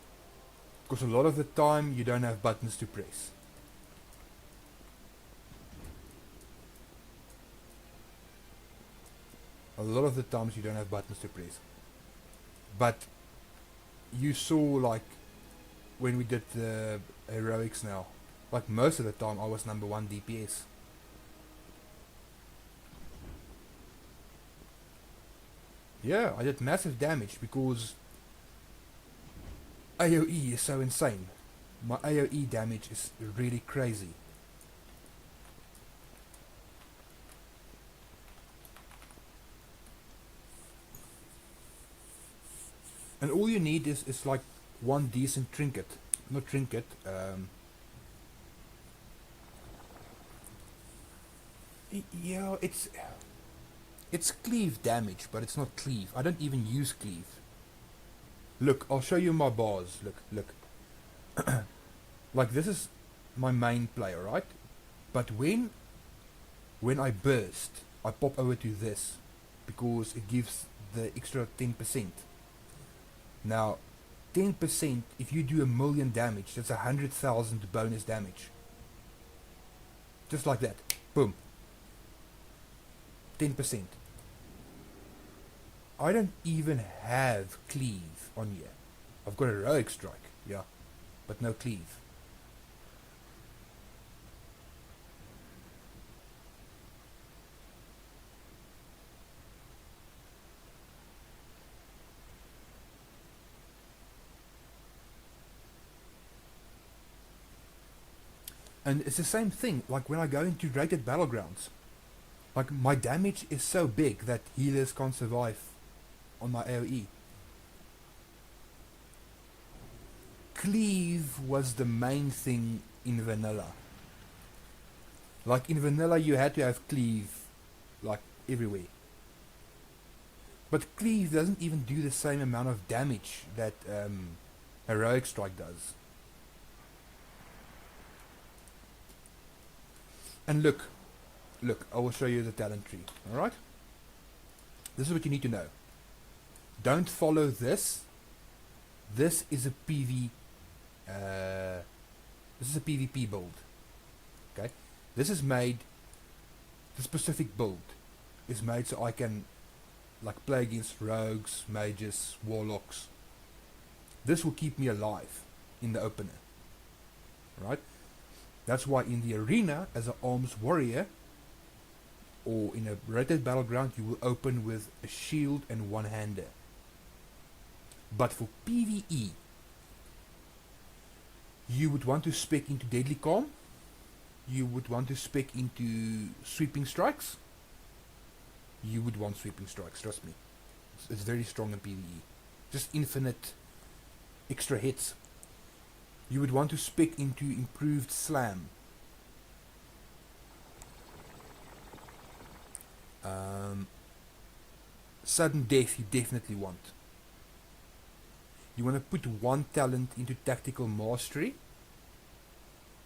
because a lot of the time you don't have buttons to press. A lot of the times you don't have buttons to press. But you saw, like, when we did the heroics now, like most of the time I was number 1 DPS. Yeah, I did massive damage because AoE is so insane. My AoE damage is really crazy. And all you need is like one decent trinket. Not trinket, yeah, it's cleave damage, but it's not cleave. I don't even use cleave. Look, I'll show you my bars. Look. Like, this is my main play, alright? But when I burst, I pop over to this because it gives the extra 10%. Now, 10%, if you do 1,000,000 damage, that's 100,000 bonus damage. Just like that. Boom. 10%. I don't even have cleave on here. I've got a heroic strike, yeah, but no cleave. And it's the same thing, like when I go into rated battlegrounds. Like, my damage is so big that healers can't survive on my AoE. Cleave was the main thing in vanilla. Like, in vanilla you had to have cleave, like, everywhere. But cleave doesn't even do the same amount of damage that heroic strike does. And look, I will show you the talent tree, alright? This is what you need to know. Don't follow this. This is a PvP build. Okay? This is made, the specific build is made so I can, like, play against rogues, mages, warlocks. This will keep me alive in the opener. Right? That's why in the arena, as an arms warrior, or in a rated battleground, you will open with a shield and one-hander. But for PvE, you would want to spec into Deadly Calm, you would want to spec into Sweeping Strikes, you would want Sweeping Strikes, trust me. It's very strong in PvE. Just infinite extra hits. You would want to spec into Improved Slam. Sudden Death you definitely want. You want to put one talent into Tactical Mastery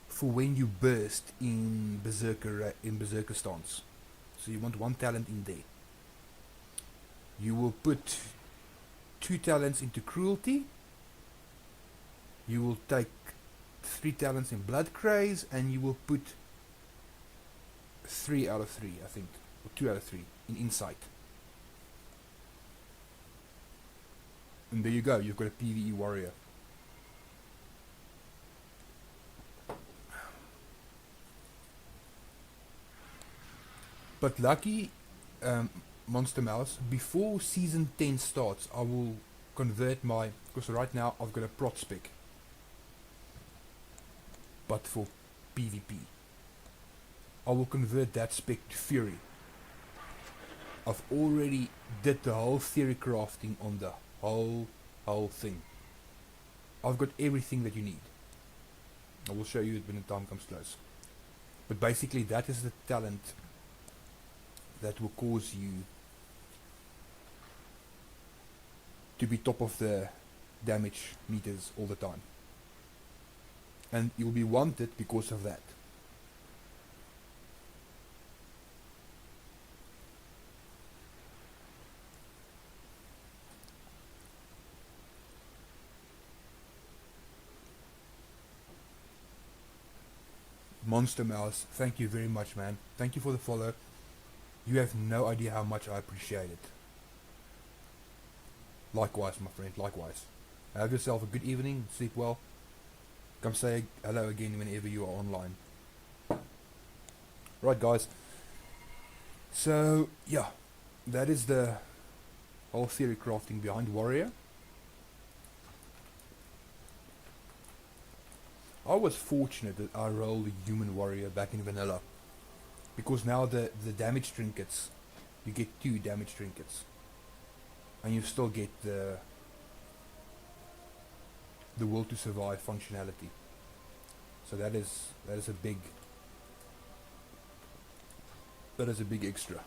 for when you burst in Berserker stance. So you want one talent in there. You will put 2 talents into Cruelty. You will take 3 talents in Blood Craze, and you will put 3 out of 3, I think, or 2 out of 3 in insight. And there you go, you've got a PvE warrior. But lucky, Monster Mouse, before season 10 starts, I will convert my, because right now I've got a prot spec, but for PvP. I will convert that spec to Fury. I've already did the whole theory crafting on the whole thing. I've got everything that you need. I will show you it when the time comes close. But basically that is the talent that will cause you to be top of the damage meters all the time. And you'll be wanted because of that. Monster Mouse, thank you very much, man. Thank you for the follow. You have no idea how much I appreciate it. Likewise, my friend, likewise. Have yourself a good evening, sleep well. Come say hello again whenever you are online. Right, guys. So, yeah, that is the whole theory crafting behind Warrior. I was fortunate that I rolled a human warrior back in vanilla, because now the damage trinkets, you get 2 damage trinkets, and you still get the will to survive functionality. So that is a big extra.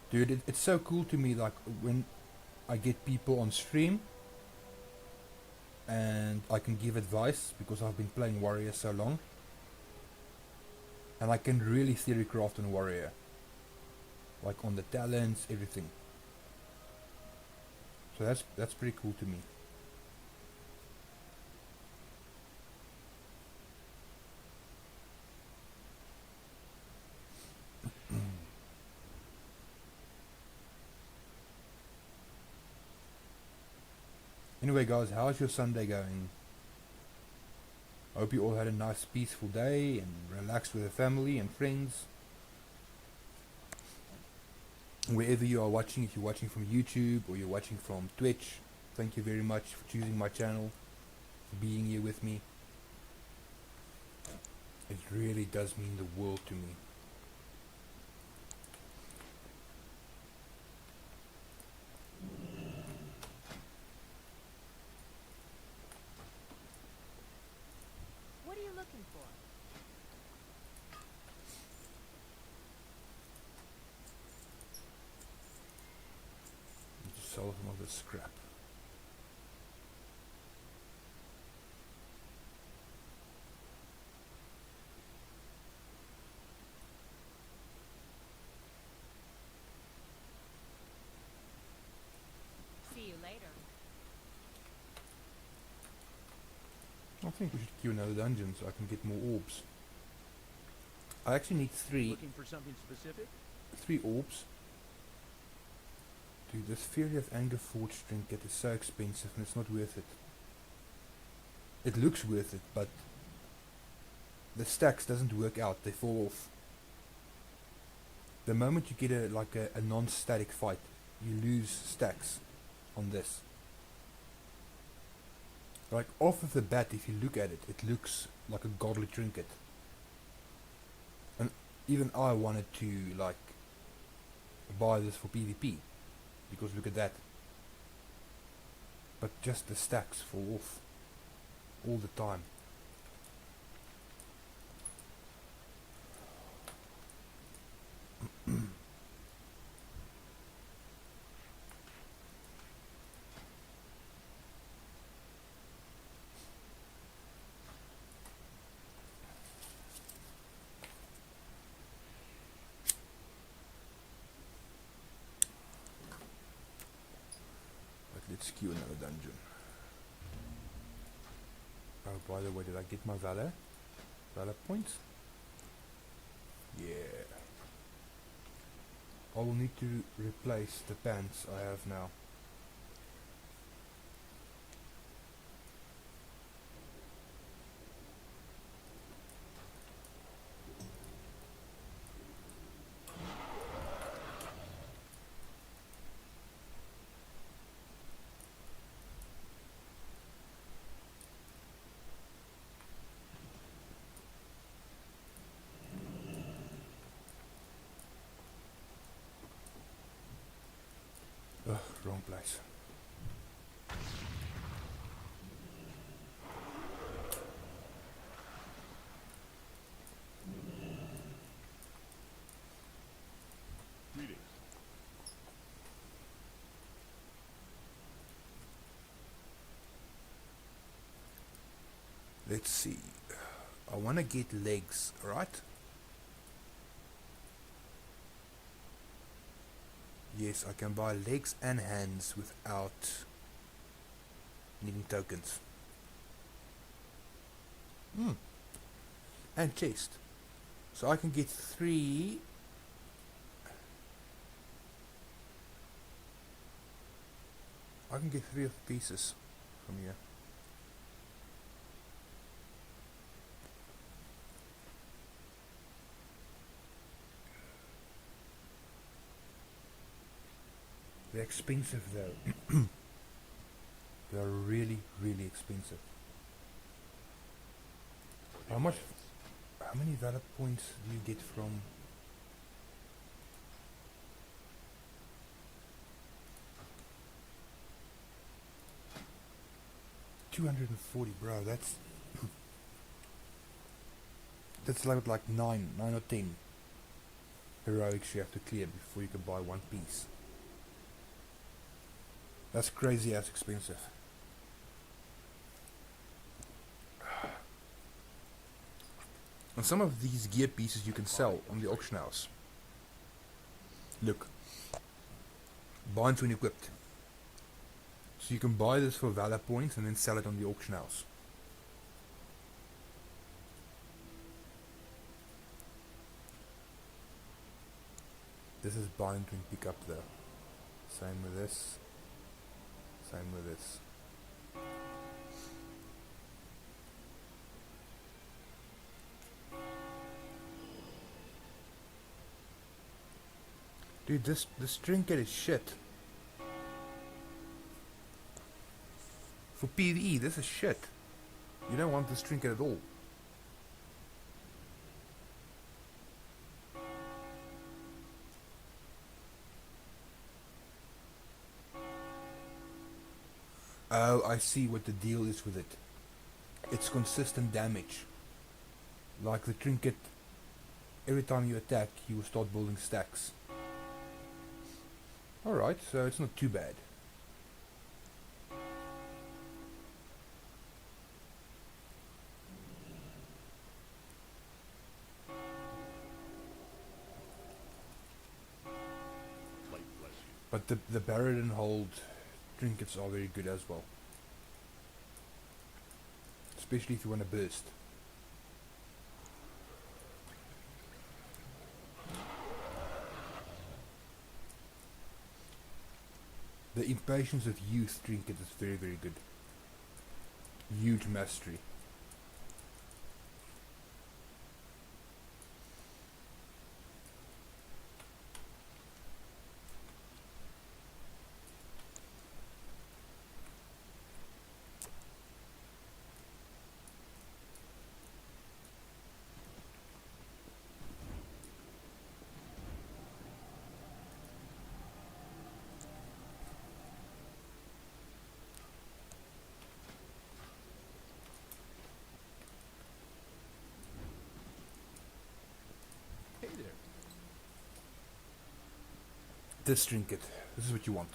Dude, it's so cool to me, like when I get people on stream and I can give advice because I've been playing Warrior so long, and I can really theory craft on Warrior, like on the talents, everything. So that's pretty cool to me. Anyway, guys, how's your Sunday going? I hope you all had a nice peaceful day and relaxed with the family and friends. Wherever you are watching, if you're watching from YouTube or you're watching from Twitch, thank you very much for choosing my channel, for being here with me. It really does mean the world to me. What are you looking for? Just sell some of the scrap. See you later. I think we should queue another dungeon so I can get more orbs. I actually need 3 Looking for something specific? 3 orbs. Dude, this Fury of Anger Forge trinket is so expensive and it's not worth it. It looks worth it, but the stacks doesn't work out, they fall off. The moment you get a non-static fight, you lose stacks on this. Like off of the bat, if you look at it, it looks like a godly trinket. And even I wanted to like buy this for PvP, because look at that. But just the stacks fall off all the time. Let's Let's queue another dungeon. Oh, by the way, did I get my valor? Valor points? Yeah. I will need to replace the pants I have now. Ugh, wrong place. Greetings. Let's see. I want to get legs, right? Yes, I can buy legs and hands without needing tokens. And chest. So I can get 3. I can get 3 of the pieces from here. They're expensive though. They're really, really expensive. How many valor points do you get from? $240, bro. That's like 9 or 10 heroics you have to clear before you can buy one piece. That's crazy ass expensive. And some of these gear pieces you can sell on the auction house. Look. Binds when equipped. So you can buy this for valor points and then sell it on the auction house. This is bind when pick up though. Same with this. Same with this. Dude, this trinket is shit. For PvE, this is shit. You don't want this trinket at all. Oh, I see what the deal is with it. It's consistent damage. Like the trinket, every time you attack, you will start building stacks. Alright, so it's not too bad. Light bless you. But the Barrett and Hold trinkets are very good as well. Especially if you want to burst. The Impatience of Youth trinket is very, very good. Huge mastery. Hey there. This trinket. This is what you want.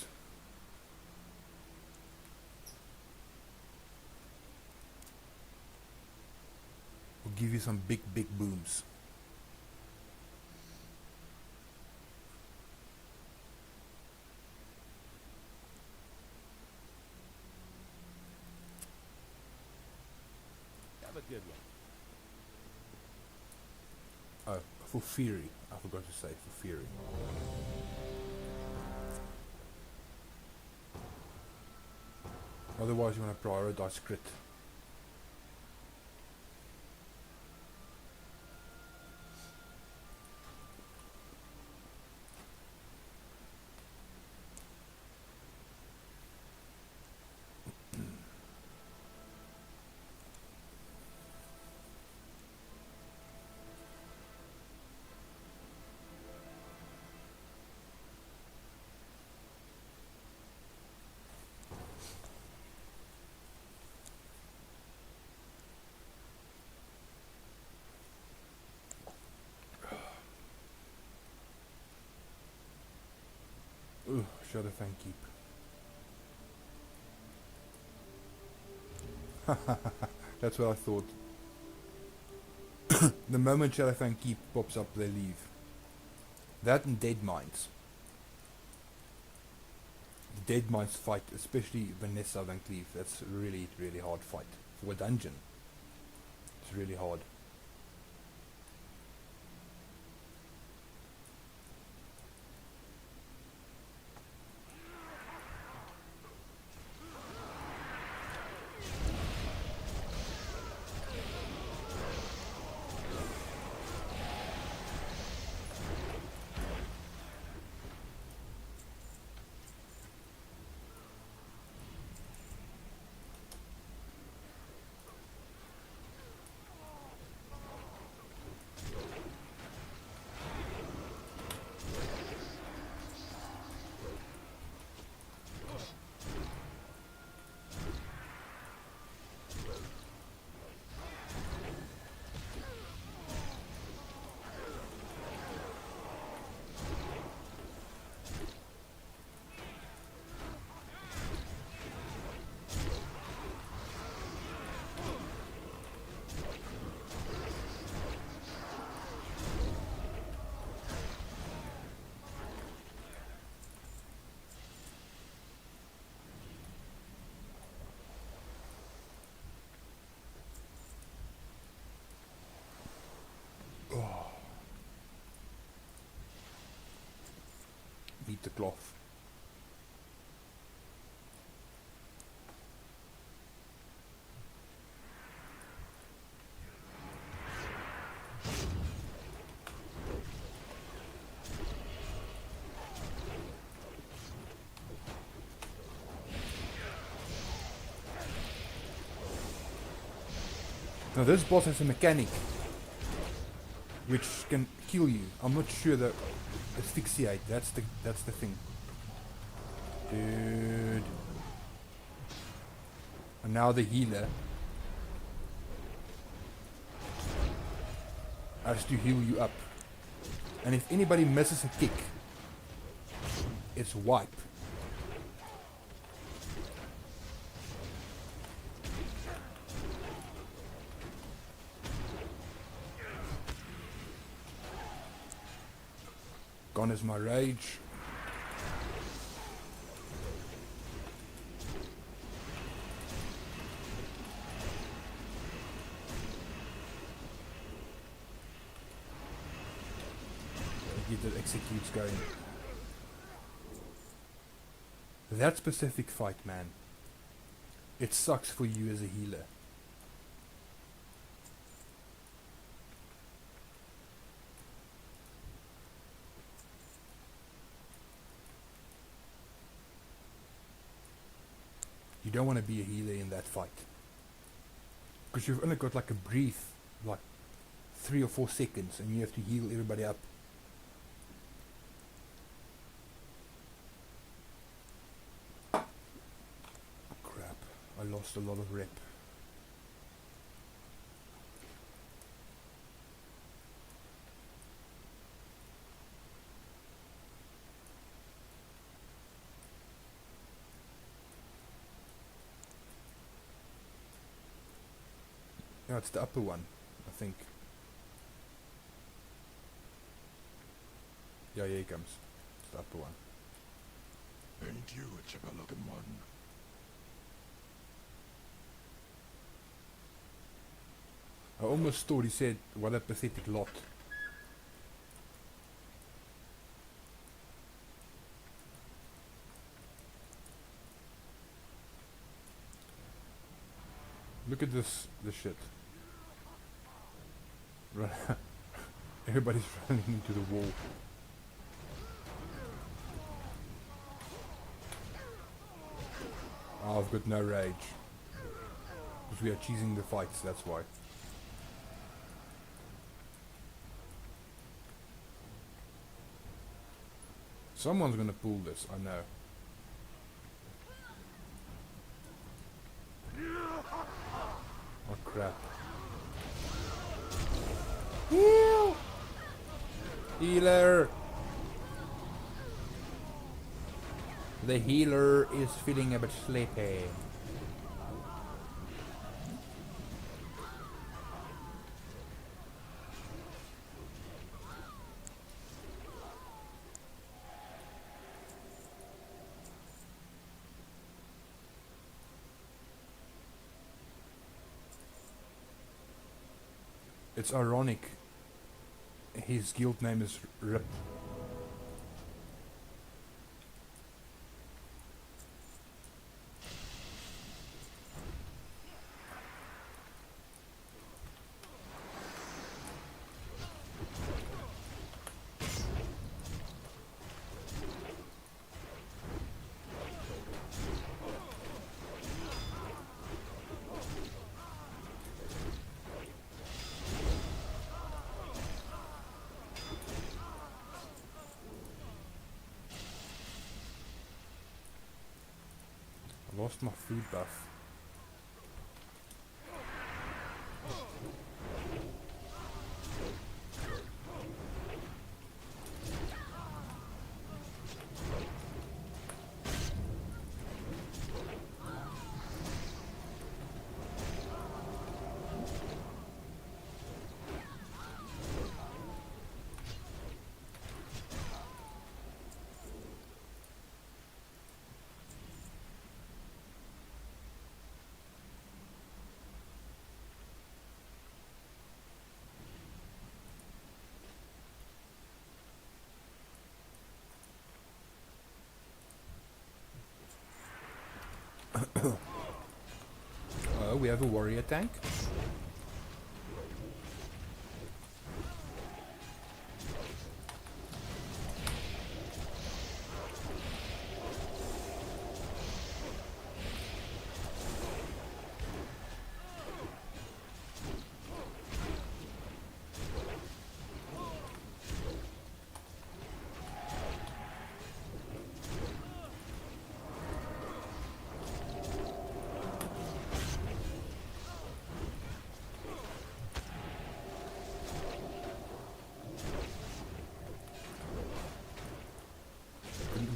Will give you some big booms. get one. Oh, for Fury. I forgot to say for Fury. Otherwise you want to prioritize crit. Ugh, Shadowfang Keep. That's what I thought. The moment Shadowfang Keep pops up, they leave. That and Dead Mines. The Dead Mines fight, especially Vanessa Van Cleef, that's a really, really hard fight. For a dungeon. It's really hard. Beat the cloth. Now this boss has a mechanic which can kill you. I'm not sure that asphyxiate, that's the thing. Dude. And now the healer has to heal you up. And if anybody misses a kick, it's wipe. Gone is my rage. Get the executes going. That specific fight, man. It sucks for you as a healer. You don't want to be a healer in that fight. Because you've only got like a brief, like 3 or 4 seconds, and you have to heal everybody up. Crap, I lost a lot of rep. No, it's the upper one, I think. Yeah, here he comes. It's the upper one. Ain't you a chipper-looking one? I almost thought he said, what a pathetic lot. Look at this shit. Everybody's running into the wall. Oh, I've got no rage. Because we are cheesing the fights, that's why. Someone's gonna pull this, I know. Oh crap. Heal! Healer! The healer is feeling a bit sleepy. It's ironic. His guild name is Rip. I lost my food buff. Oh, we have a warrior tank.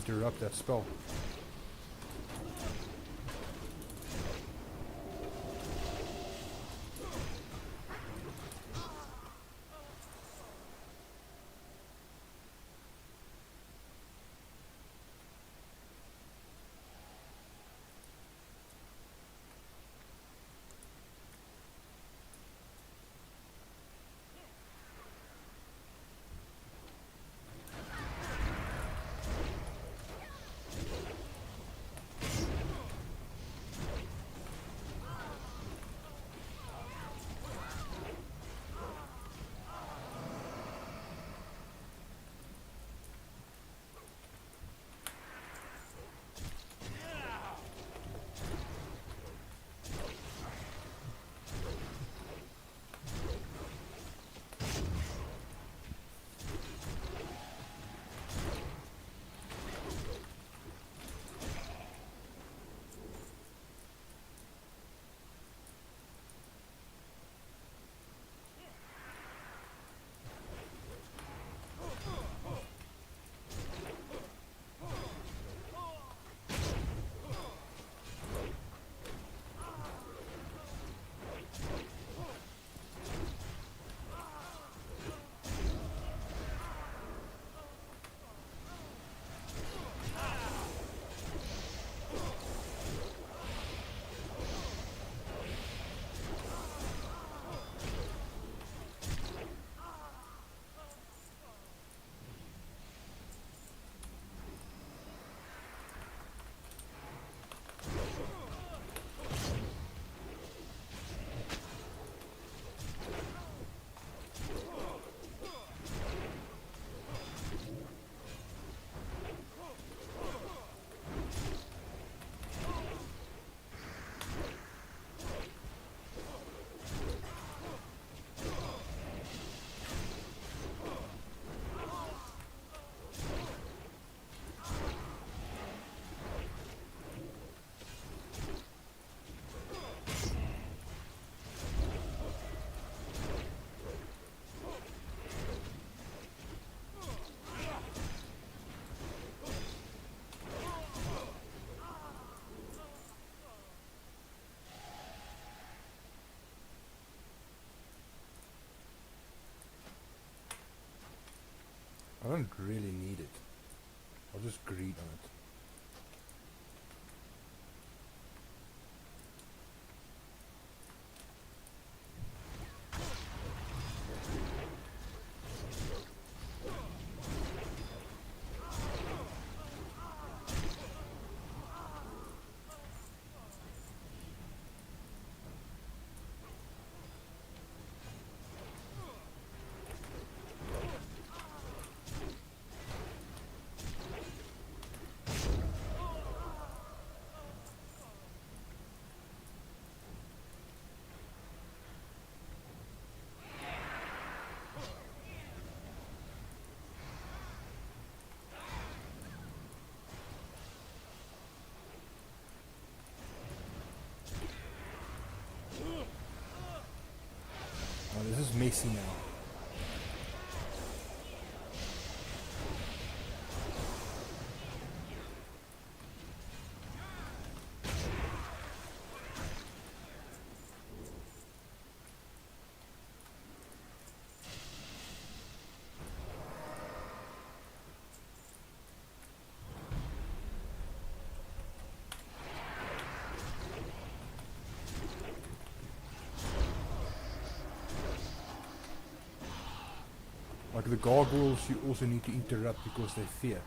Interrupt that spell. I don't really need it. I'll just greed on it. Oh, this is messy now. Like the gargoyles, you also need to interrupt because they fear.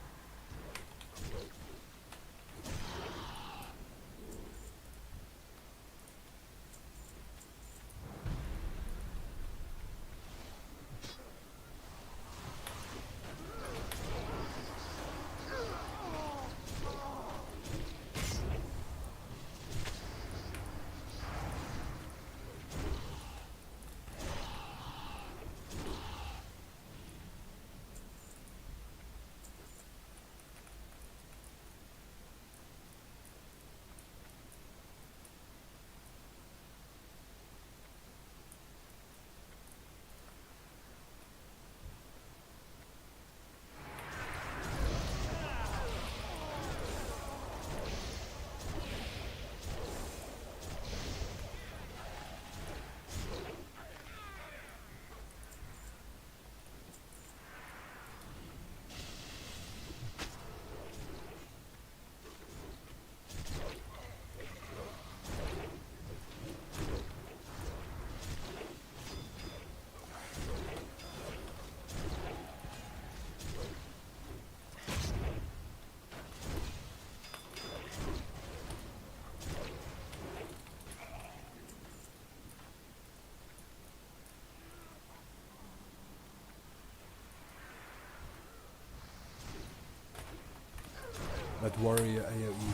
That warrior AoE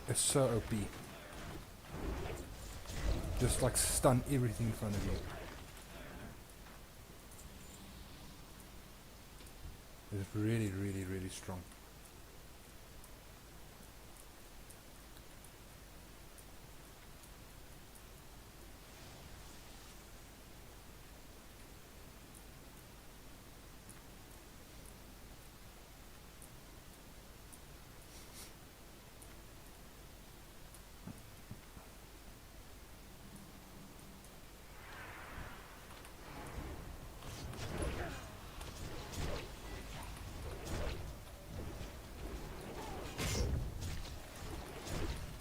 is so OP. Just like stun everything in front of you. It's really, really, really strong.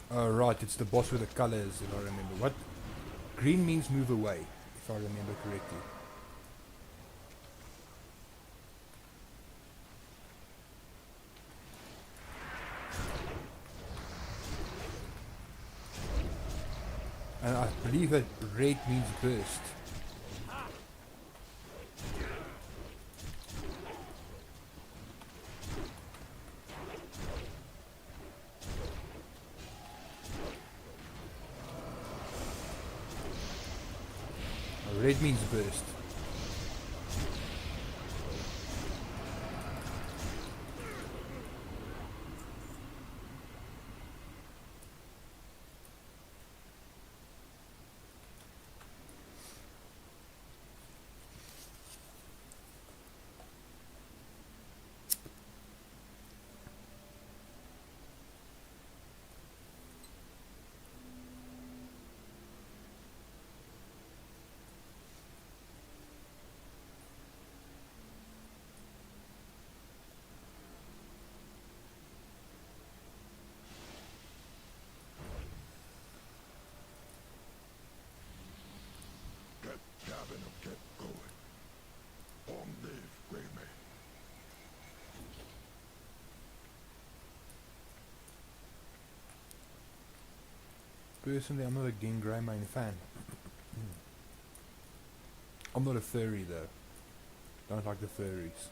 Oh right, it's the boss with the colors, if I remember. What? Green means move away, if I remember correctly. And I believe that red means burst. Red means burst. Personally, I'm not a Gen Greymane fan. I'm not a furry though. Don't like the furries.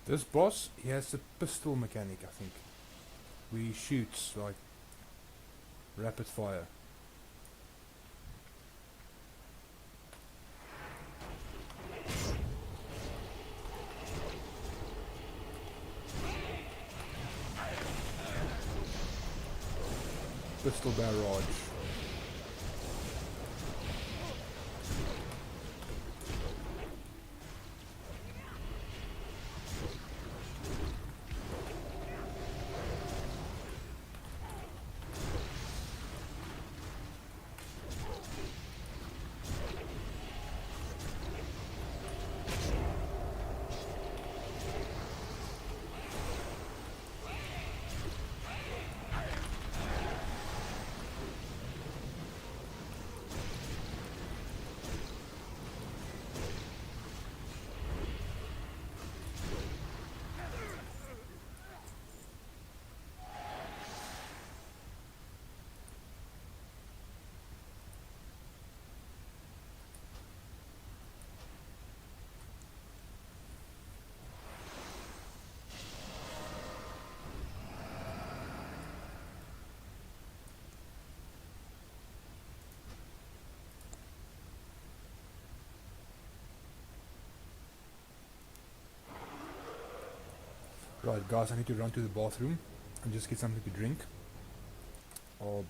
This boss, he has a pistol mechanic, I think. Where he shoots like rapid fire. Pistol barrage. Right, guys, I need to run to the bathroom and just get something to drink. I'll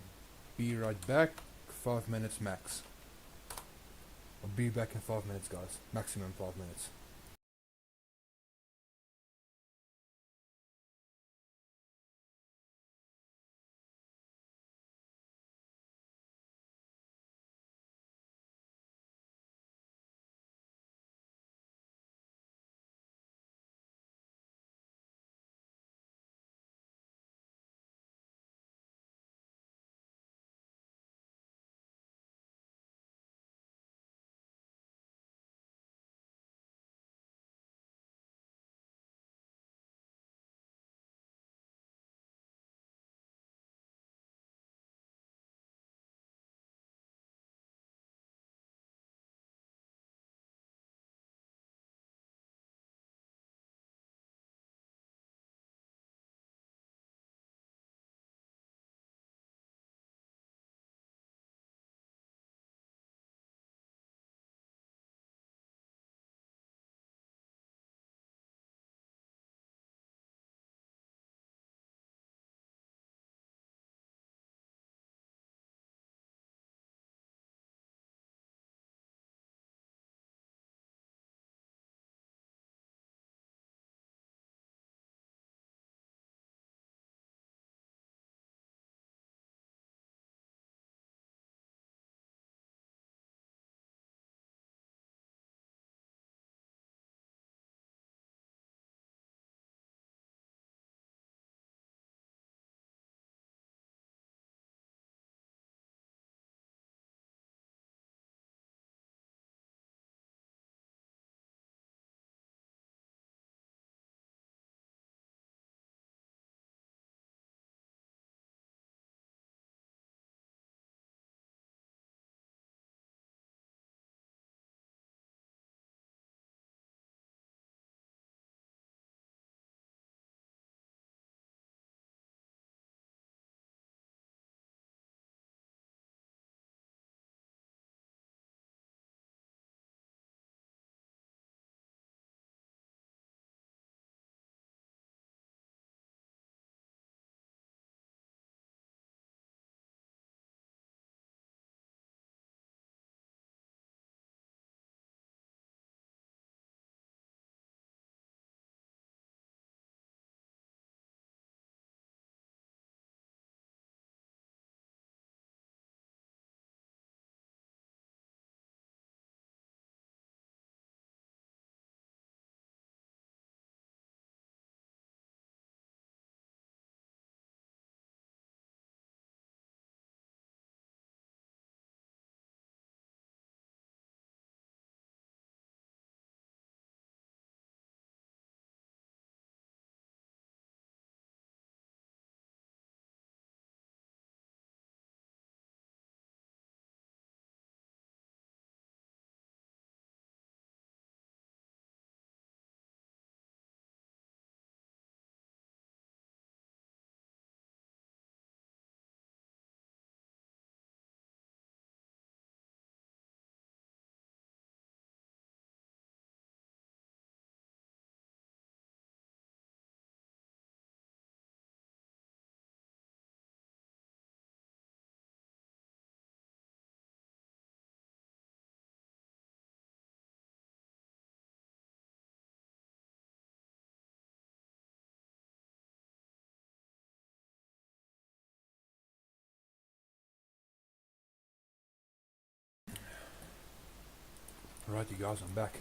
be right back. 5 minutes max. I'll be back in 5 minutes, guys. Maximum 5 minutes. Alright you guys, I'm back.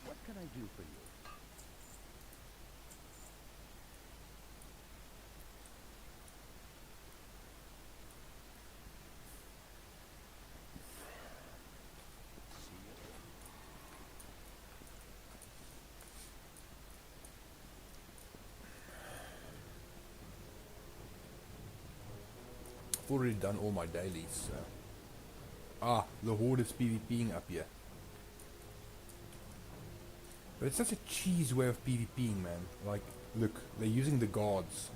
What can I do for you? See ya. I've already done all my dailies, so. Ah, the horde is PvPing up here. But it's such a cheese way of PvPing, man. Like, look, they're using the guards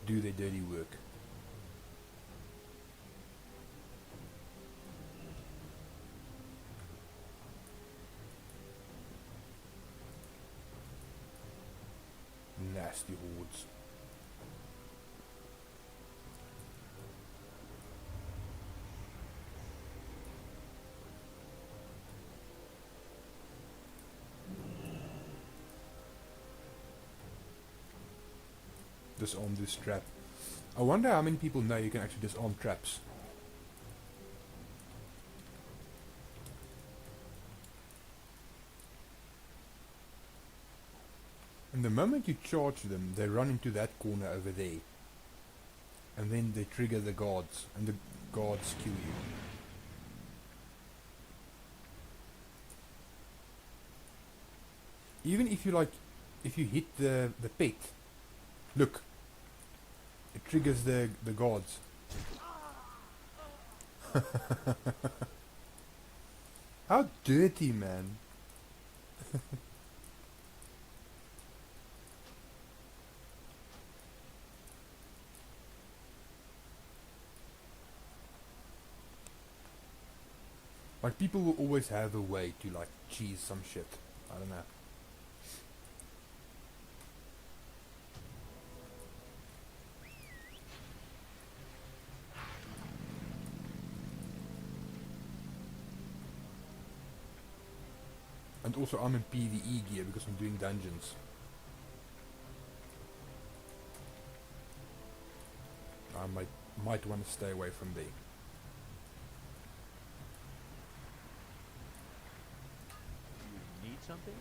to do their dirty work. Nasty hordes. Disarm this trap. I wonder how many people know you can actually disarm traps. And the moment you charge them, they run into that corner over there. And then they trigger the guards, and the guards kill you. Even if you if you hit the pet, look, it triggers the guards. How dirty, man. Like, people will always have a way to, like, cheese some shit. I don't know. And also I'm in PvE gear because I'm doing dungeons. I might want to stay away from there. You need something?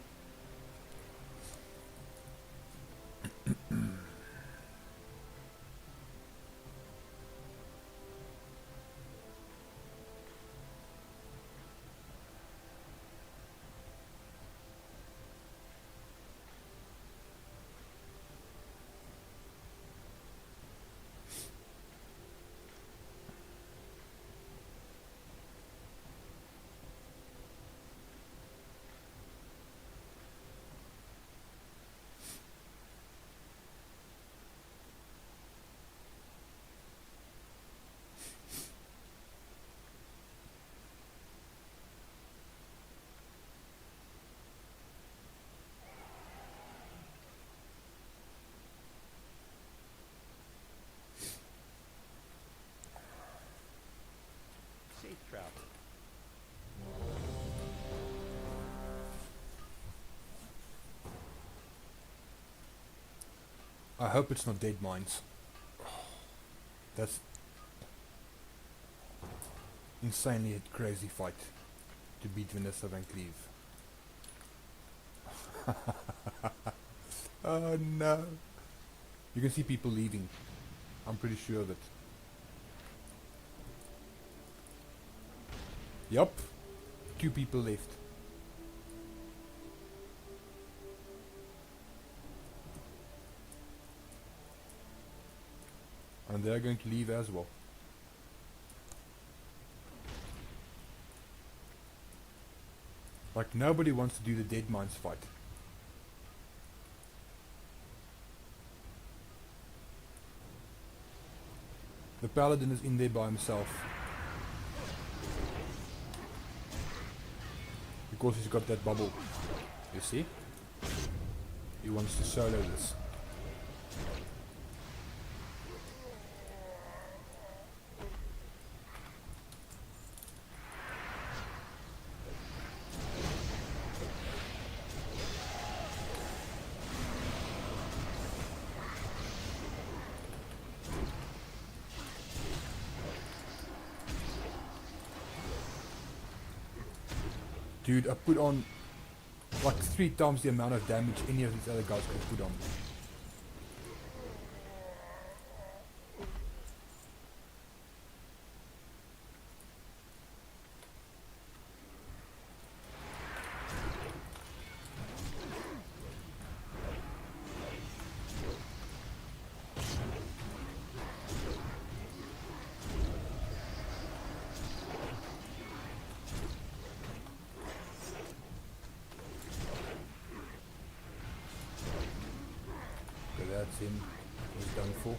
Safe travel. I hope it's not dead mines. That's insanely crazy fight to beat Vanessa Van Cleave. Oh no. You can see people leaving. I'm pretty sure of it. Yup. 2 people left. And they're going to leave as well. Like nobody wants to do the Dead Mines fight. The paladin is in there by himself. Because he's got that bubble. You see? He wants to solo this. Dude, I put on like 3 times the amount of damage any of these other guys could put on. That's him. He's done for.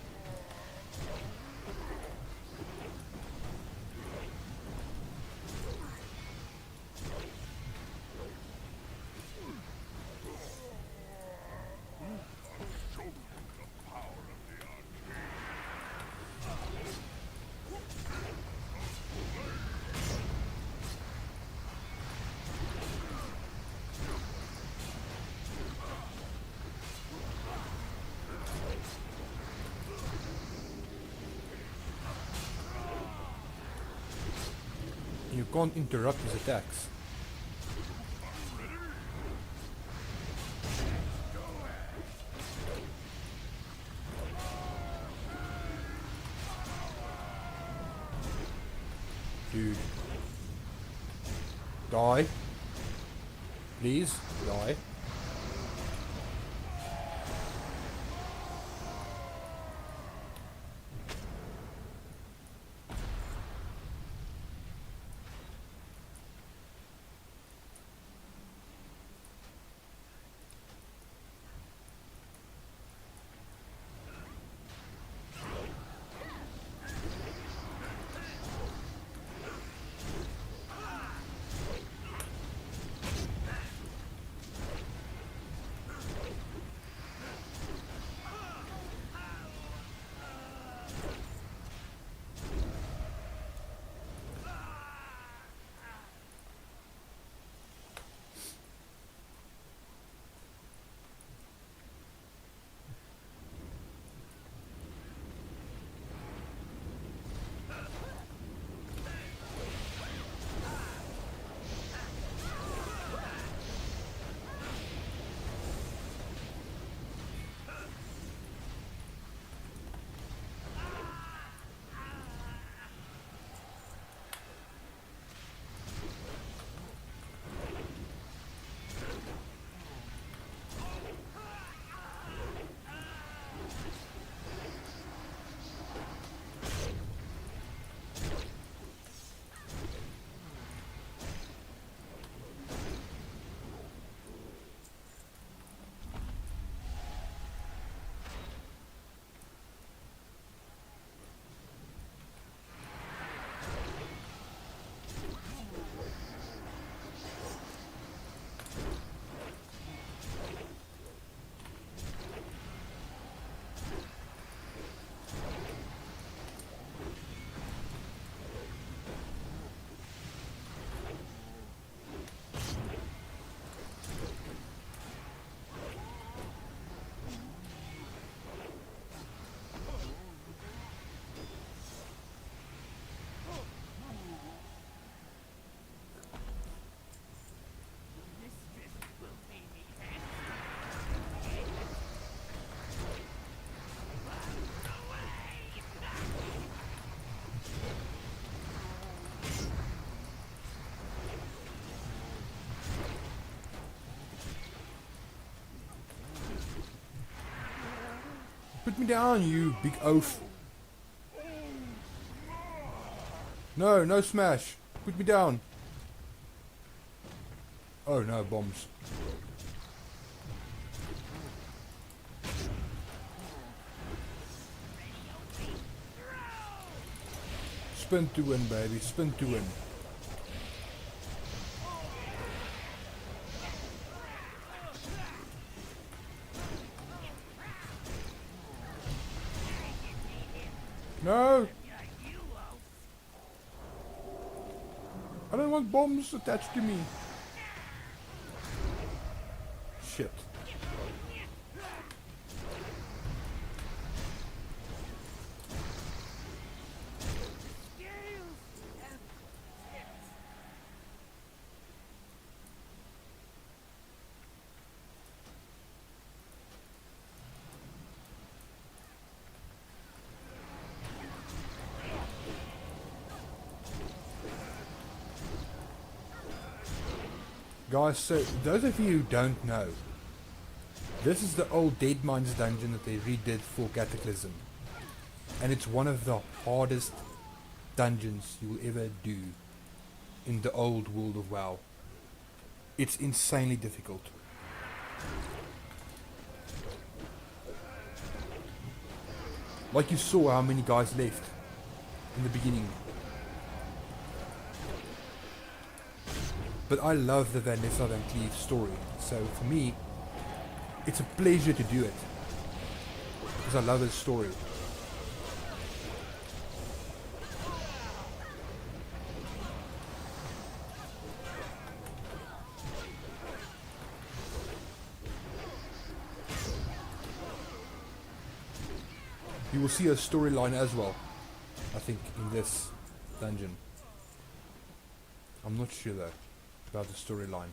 You can't interrupt his attacks. Dude. Die. Please, die. Put me down, you big oaf. No, no smash. Put me down. Oh no, bombs. Spin to win, baby. Spin to win. No! I don't want bombs attached to me. Shit. Guys, so those of you who don't know, this is the old Dead Mines dungeon that they redid for Cataclysm. And it's one of the hardest dungeons you will ever do in the old world of WoW. It's insanely difficult. Like you saw how many guys left in the beginning. But I love the Vanessa Van Cleef story, so for me, it's a pleasure to do it. Because I love his story. You will see a storyline as well, I think, in this dungeon. I'm not sure though about the storyline.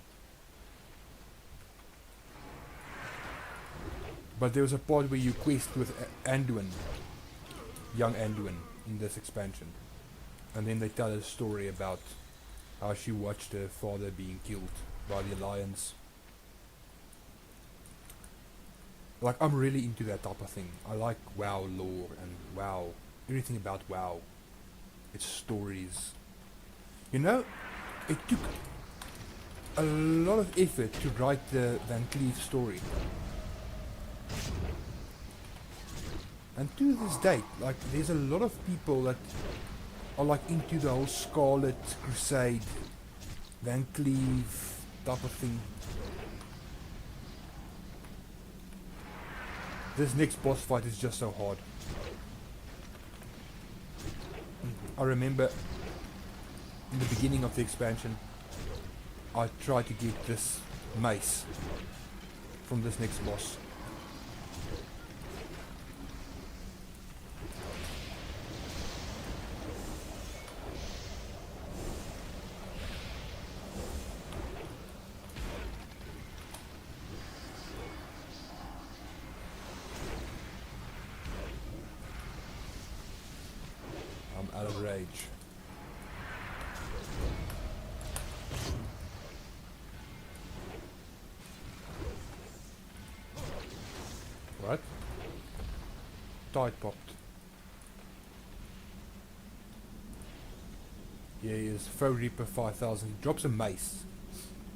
But there was a part where you quest with Anduin, young Anduin, in this expansion. And then they tell a story about how she watched her father being killed by the Alliance. Like, I'm really into that type of thing. I like WoW lore and WoW, everything about WoW. Its stories. You know, it took a lot of effort to write the Van Cleef story. And to this date, like, there's a lot of people that are like into the whole Scarlet Crusade, Van Cleef type of thing. This next boss fight is just so hard. I remember in the beginning of the expansion, I tried to get this mace from this next boss. I'm out of rage. What? Tide popped. Yeah, he is Foe Reaper 5000. He drops a mace,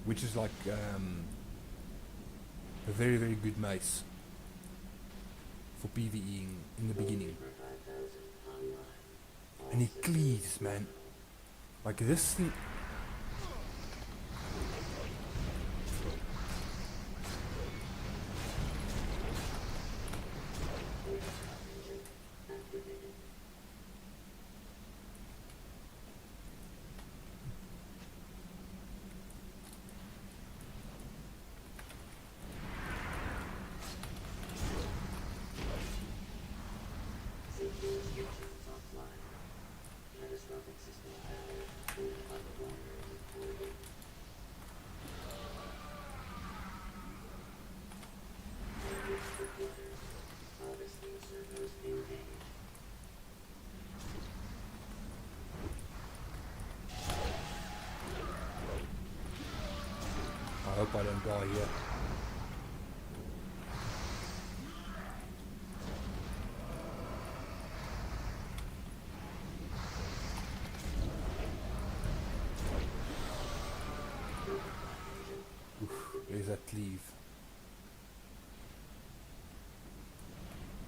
which is like a very, very good mace for PvEing in the beginning. And he cleaves, man. Like this thing. I hope I don't die here. cleave.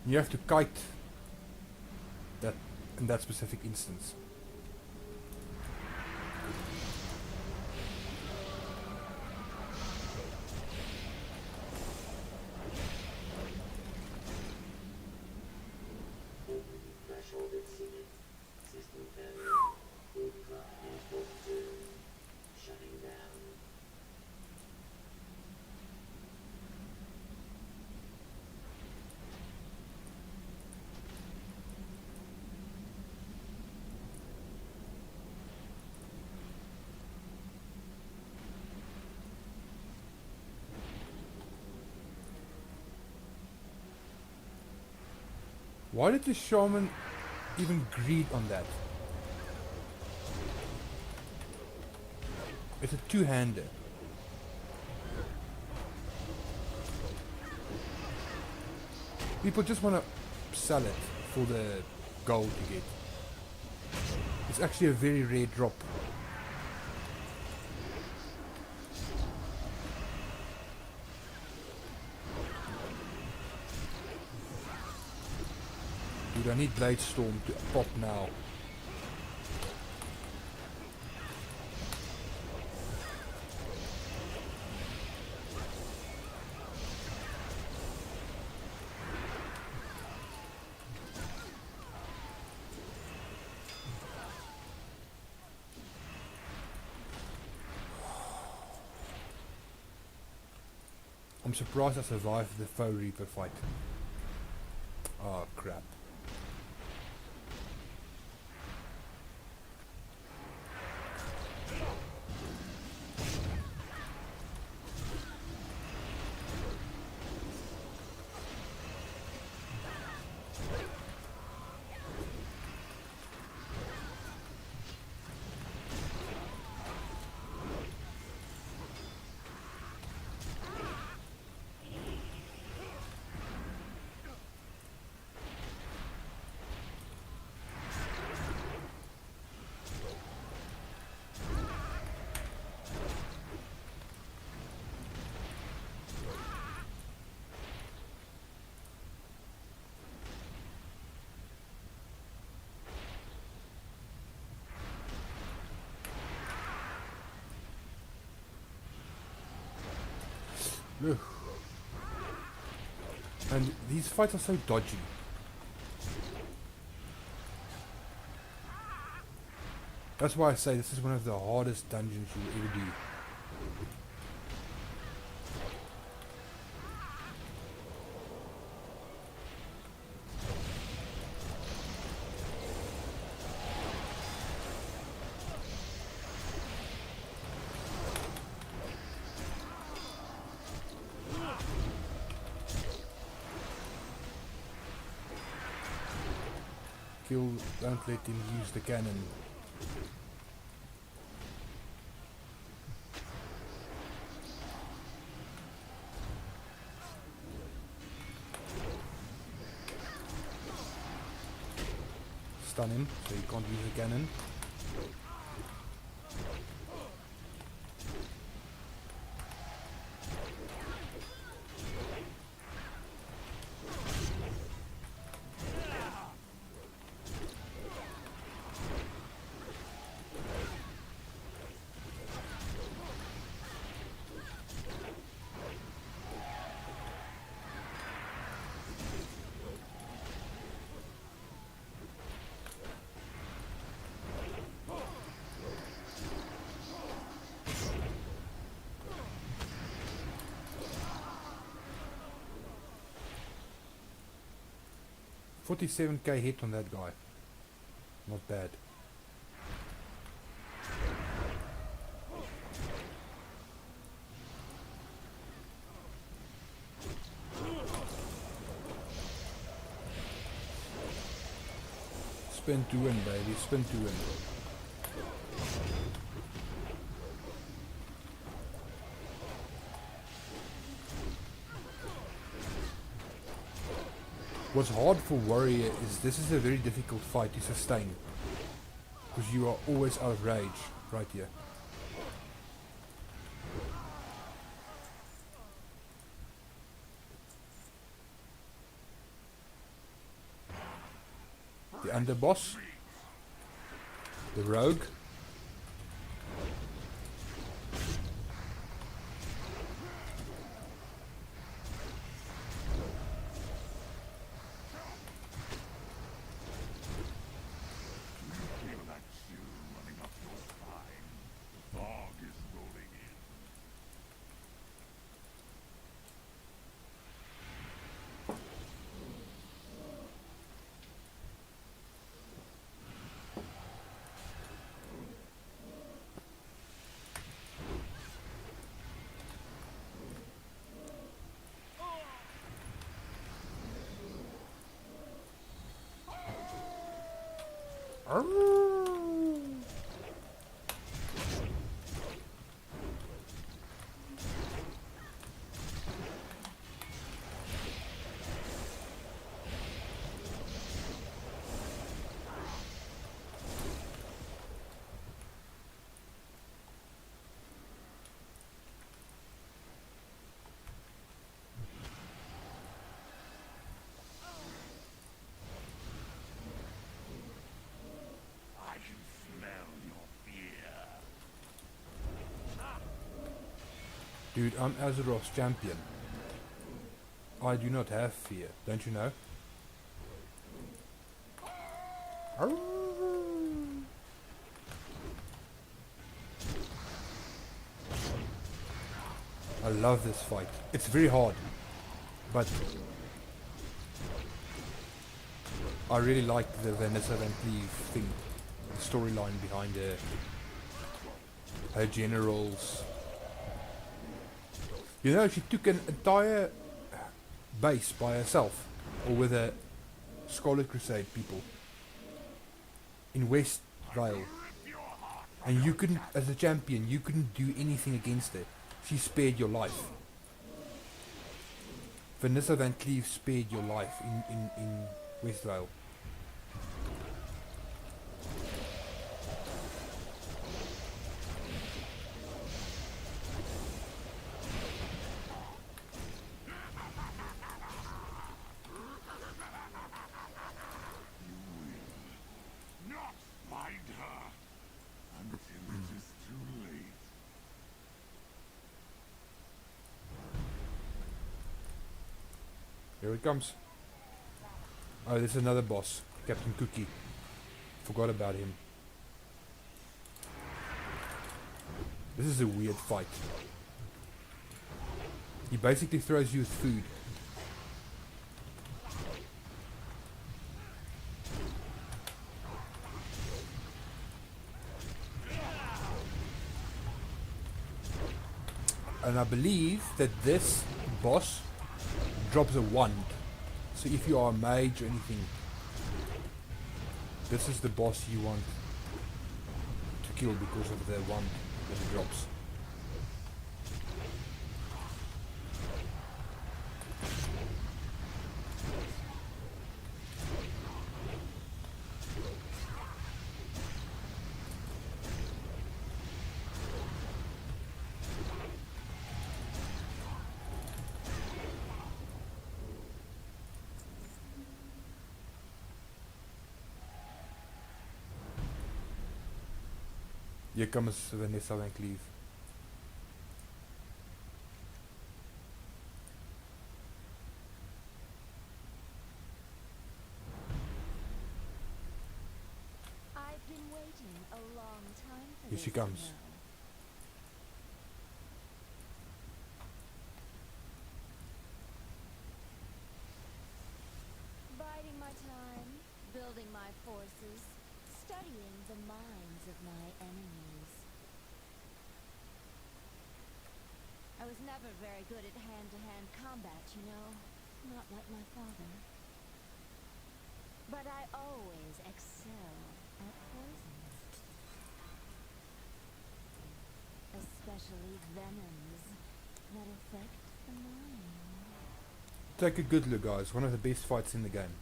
You have to kite that in that specific instance. Threshold exceeded. System failure. Boot drive input 2. Shutting down. Why did the shaman even greed on that? It's a two-hander. People just want to sell it for the gold to get. It's actually a very rare drop. Dude, I need Blade Storm to pop now. I'm surprised I survived the Foe Reaper fight. Oh crap. Ugh. And these fights are so dodgy. That's why I say this is one of the hardest dungeons you will ever do. Don't let him use the cannon. Stun him so he can't use the cannon. $47k hit on that guy. Not bad. Spin to win, baby. Spin to win. What's hard for Warrior is this is a very difficult fight to sustain. Because you are always out of rage right here. the underboss, the rogue. Feel that chill running up your spine. The fog is rolling in. I can smell your fear. Dude, I'm Azeroth's champion. I do not have fear, don't you know? I love this fight. It's very hard, but I really like the Vanessa Van Cleave thing, the storyline behind her generals. You know, she took an entire base by herself, or with a Scarlet Crusade people in West Vale, and you couldn't, as a champion, you couldn't do anything against her. She spared your life. Vanessa Van Cleave spared your life in West Vale. Not find her until it is too late. Here it comes. Oh, there's another boss, Captain Cookie. Forgot about him. This is a weird fight. He basically throws you with food. And I believe that this boss drops a wand. So if you are a mage or anything, this is the boss you want to kill because of the wand that it drops. Hier comes Vanessa Van Cleave. I've been waiting a long time for Here this. she comes. to know. Biding my time, building my forces, studying the minds of my enemies. I was never very good at hand-to-hand combat, you know. Not like my father. But I always excel at poisons. Especially venoms that affect the mind. Take a good look, guys. One of the best fights in the game.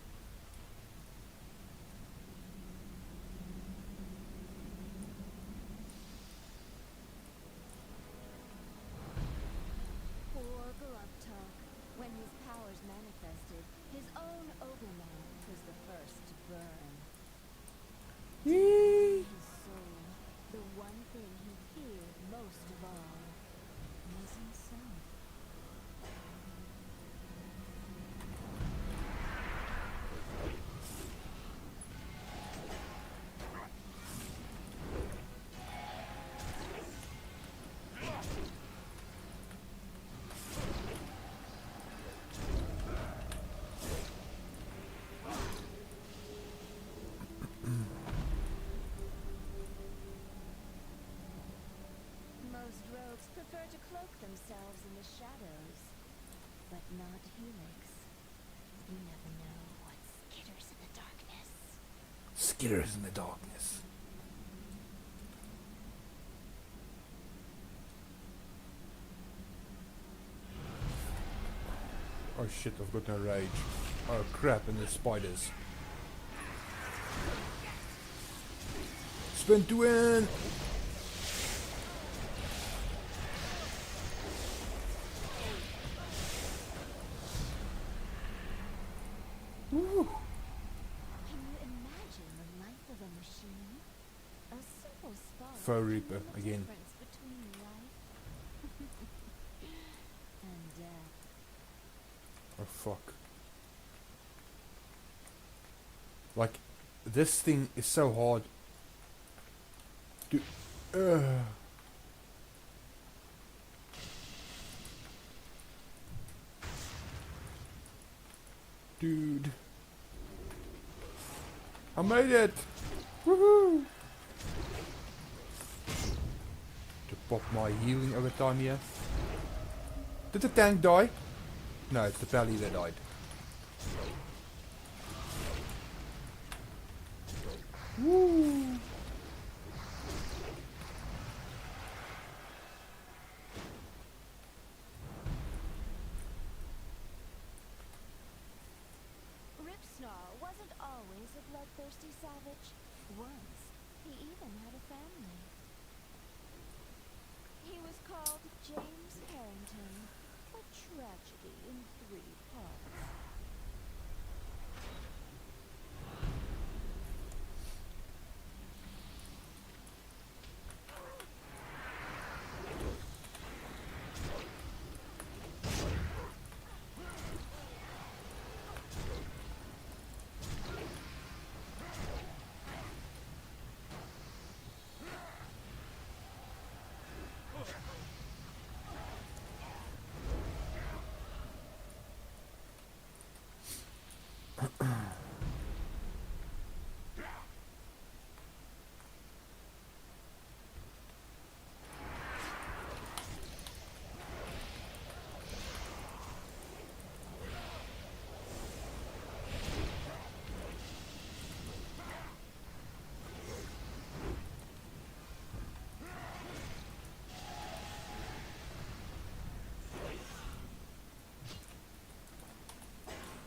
Poor Gluptalk. When his powers manifested, his own Ogreman was the first to burn. Yee. His soul, the one thing he feared most of all, was himself. Most rogues prefer to cloak themselves in the shadows, but not Helix. You never know what skitters in the darkness. Skitters in the darkness. Oh shit, I've got no rage. Oh crap, and the spiders. Spin to win! Woo! Can you imagine the life of a machine? A simple spark Foe can Reaper, mean the again. difference between life and death. Oh fuck. Like, this thing is so hard to... Dude. I made it! Woohoo! To pop my healing over time here. Did the tank die? No, it's the pally that died. Woo! Ripsnarl wasn't always a bloodthirsty savage. Once, he even had a family. He was called James Harrington, a tragedy in 3 parts.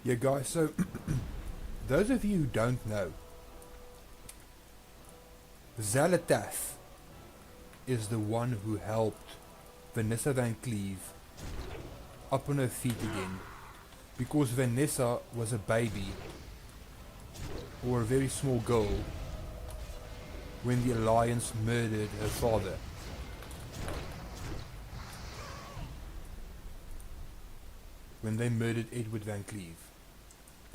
Yeah guys, so those of you who don't know, Xalatath is the one who helped Vanessa Van Cleve up on her feet again, because Vanessa was a baby or a very small girl when the Alliance murdered her father. When they murdered Edward Van Cleve.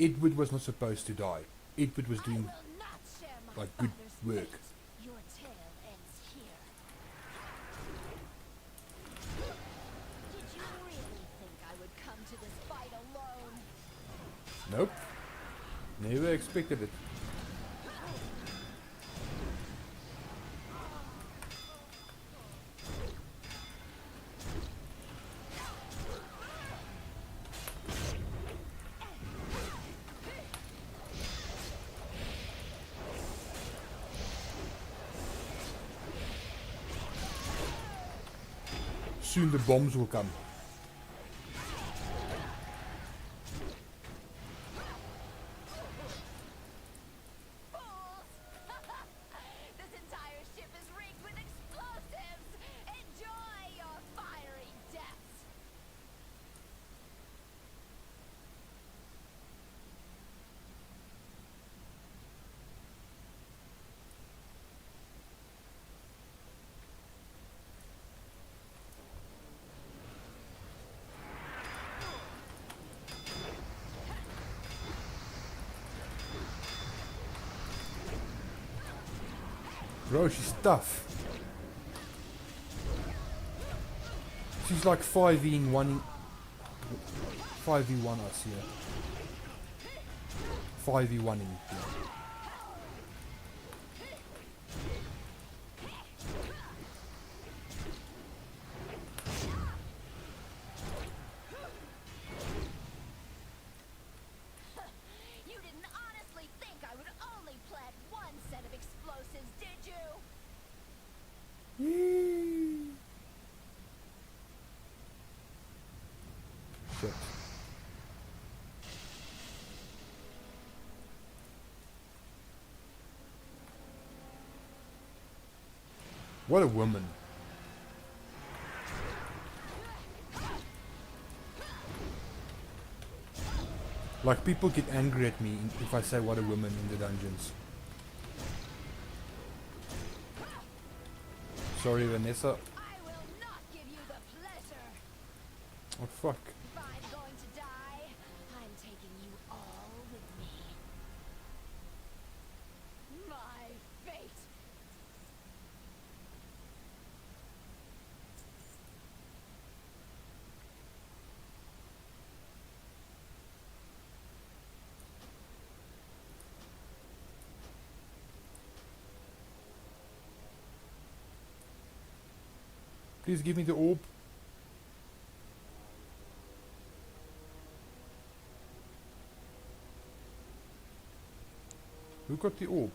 Edward was not supposed to die. Edward was doing I will not share my like good father's work. fate. Your tale ends here. Did you really think I would come to this fight alone? Nope. Never expected it. Soon the bombs will come. Fools! This entire ship is rigged with explosives! Enjoy your fiery deaths! Bro, she's tough. She's like 5v1 us here. 5v1 here. You didn't honestly think I would only plant one set of explosives, did you? Shit. What a woman. Like, people get angry at me if I say what a woman in the dungeons. Sorry, Vanessa. I will not give you the pleasure. Oh, fuck. If I'm going to die, I'm taking you all with me. My fate. Please give me the orb. Who got the orb?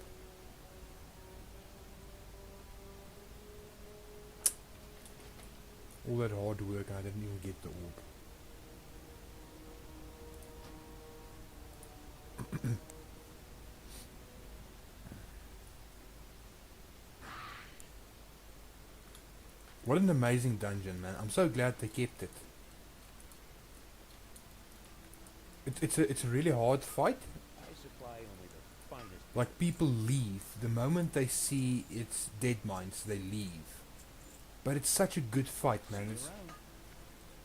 All that hard work, I didn't even get the orb. What an amazing dungeon, man. I'm so glad they kept it. It's a really hard fight. I supply only the finest. Like, people leave. The moment they see it's dead mines, they leave. But it's such a good fight, man. See you It's, around.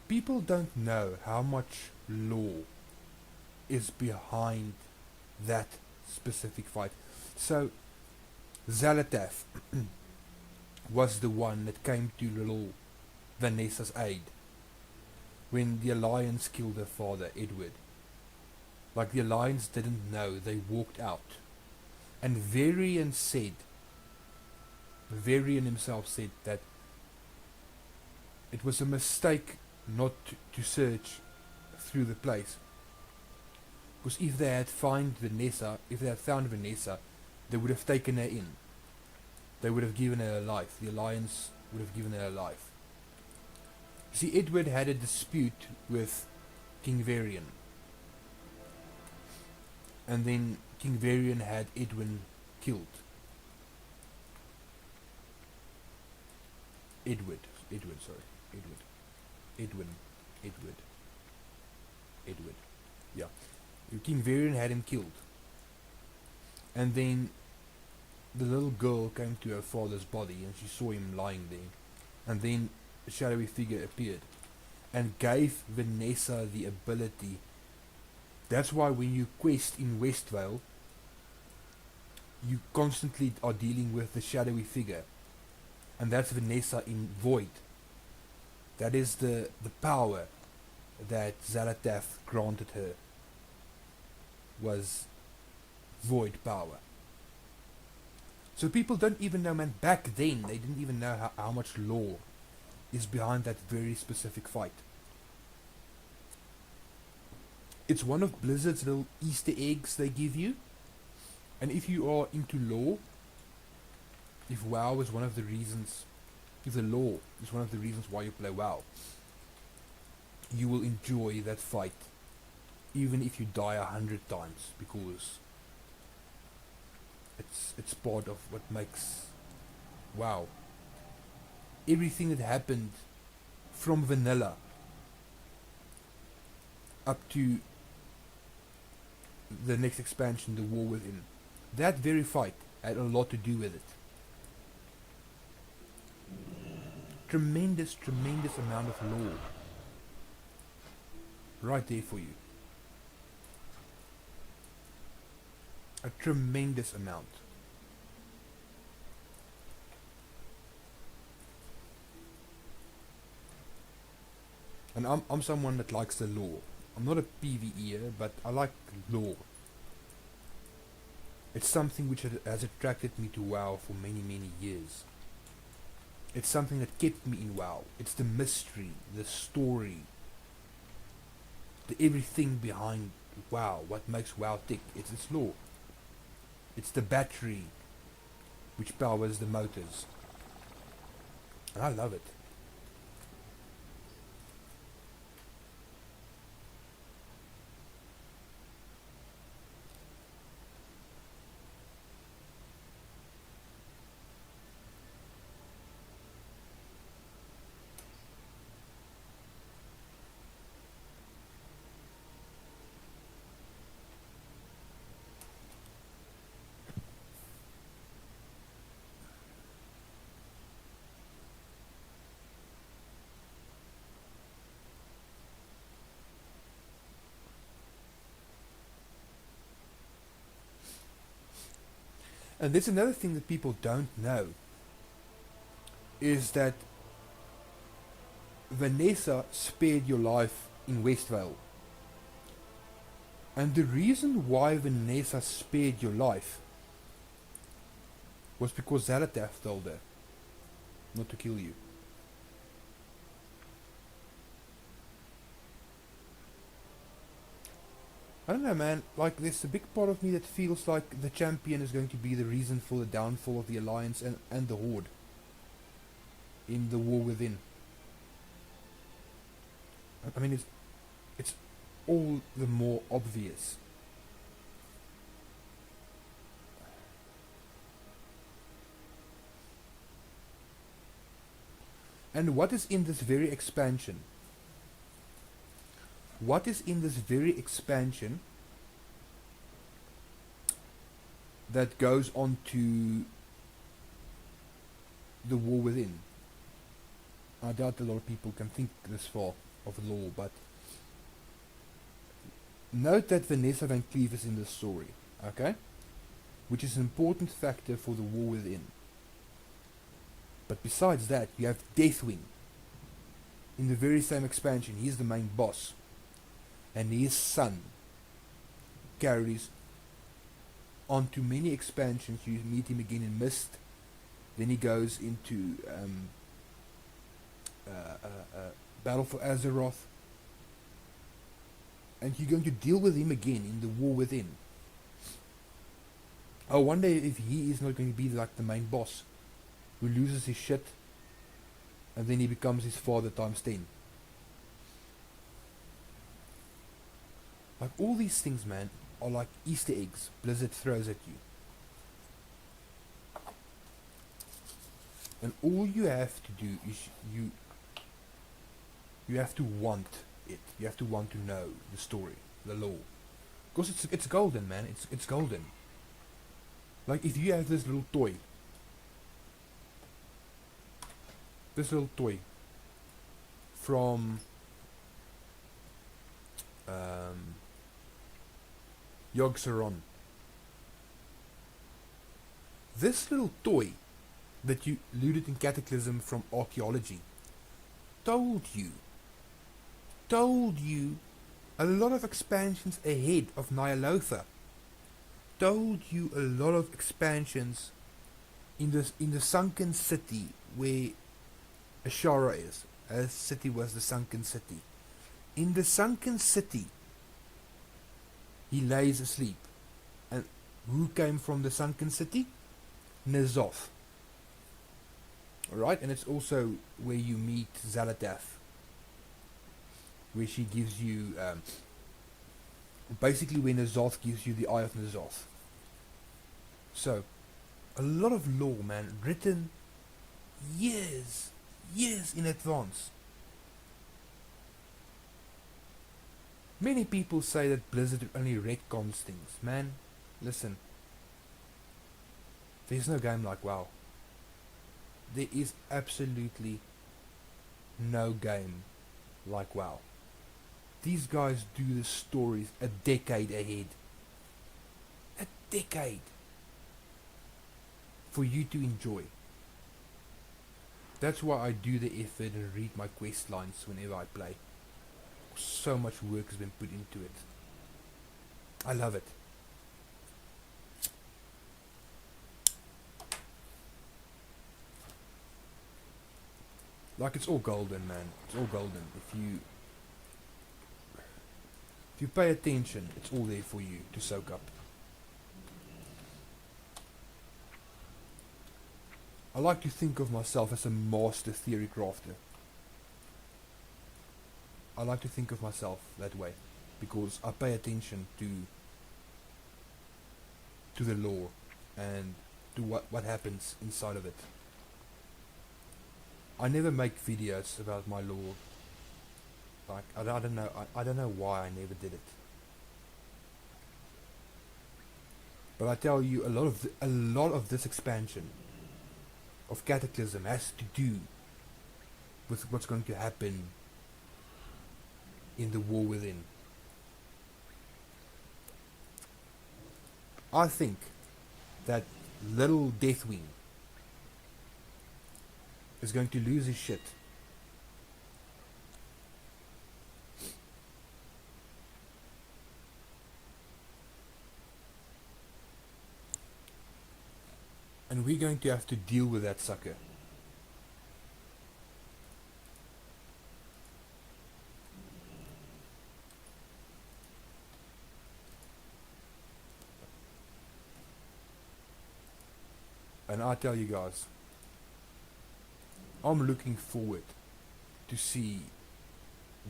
people don't know how much lore is behind that specific fight. So, Zalatath was the one that came to little Vanessa's aid when the Alliance killed her father, Edward. Like, the Alliance didn't know, they walked out. And Varian himself said that it was a mistake not to search through the place. Because if they had found Vanessa, they would have taken her in. They would have given her a life. The Alliance would have given her a life. You see, Edward had a dispute with King Varian. And then King Varian had Edwin killed. Edward, yeah. King Varian had him killed. And then the little girl came to her father's body and she saw him lying there. And then a shadowy figure appeared and gave Vanessa the ability. That's why when you quest in Westvale, you constantly are dealing with the shadowy figure. And that's Vanessa in Void. That is the power that Zalatath granted her, was Void power. So people don't even know, man, back then they didn't even know how much lore is behind that very specific fight. It's one of Blizzard's little Easter eggs they give you. And if you are into lore, if WoW is one of the reasons, if the lore is one of the reasons why you play WoW, you will enjoy that fight, even if you die 100 times, because it's part of what makes WoW. Everything that happened from vanilla up to the next expansion, the War Within, that very fight had a lot to do with it. Tremendous amount of lore right there for you. A tremendous amount. And I'm someone that likes the lore. I'm not a PvEer, but I like lore. It's something which has attracted me to WoW for many, many years. It's something that kept me in WoW. It's the mystery, the story, the everything behind WoW, what makes WoW tick. It's its lore. It's the battery which powers the motors. And I love it. And there's another thing that people don't know, is that Vanessa spared your life in Westvale. And the reason why Vanessa spared your life was because Zalatath told her not to kill you. I don't know, man. Like, there's a big part of me that feels like the champion is going to be the reason for the downfall of the Alliance and the Horde in the War Within. I mean, it's all the more obvious. And what is in this very expansion? What is in this very expansion that goes on to the War Within? I doubt a lot of people can think this far of lore, but note that Vanessa Van Cleef is in the story, okay? Which is an important factor for the War Within. But besides that, you have Deathwing. In the very same expansion, he's the main boss. And his son carries on to many expansions. You meet him again in Mist. Then he goes into Battle for Azeroth. And you're going to deal with him again in the War Within. I wonder if he is not going to be like the main boss, who loses his shit, and then he becomes his father times 10. Like, all these things, man, are like Easter eggs Blizzard throws at you. And all you have to do is you have to want it. You have to want to know the story, the lore. Because it's golden, man. It's golden. Like, if you have this little toy. From Yogg-Saron. This little toy that you looted in Cataclysm from archaeology told you a lot of expansions ahead of Nyalotha. Told you a lot of expansions in the sunken city where Ashara is. As city was the sunken city. In the sunken city, he lays asleep. And who came from the sunken city? N'Zoth. Alright, and it's also where you meet Zalatath, where she gives you, basically when N'Zoth gives you the Eye of N'Zoth. So, a lot of lore, man, written years in advance. Many people say that Blizzard only retcons things. Man, listen. There's no game like WoW. There is absolutely no game like WoW. These guys do the stories a decade ahead. A decade. For you to enjoy. That's why I do the effort and read my quest lines whenever I play. so much work has been put into it. I love it. Like, it's all golden, man. It's all golden. If you pay attention, it's all there for you to soak up. I like to think of myself as a master theory crafter. I like to think of myself that way because I pay attention to the lore and to what happens inside of it. I never make videos about my lore. Like, I don't know. I don't know why I never did it. But I tell you, a lot of this expansion of Cataclysm has to do with what's going to happen in the War Within. I think that little Deathwing is going to lose his shit. And we're going to have to deal with that sucker. And I tell you guys, I'm looking forward to see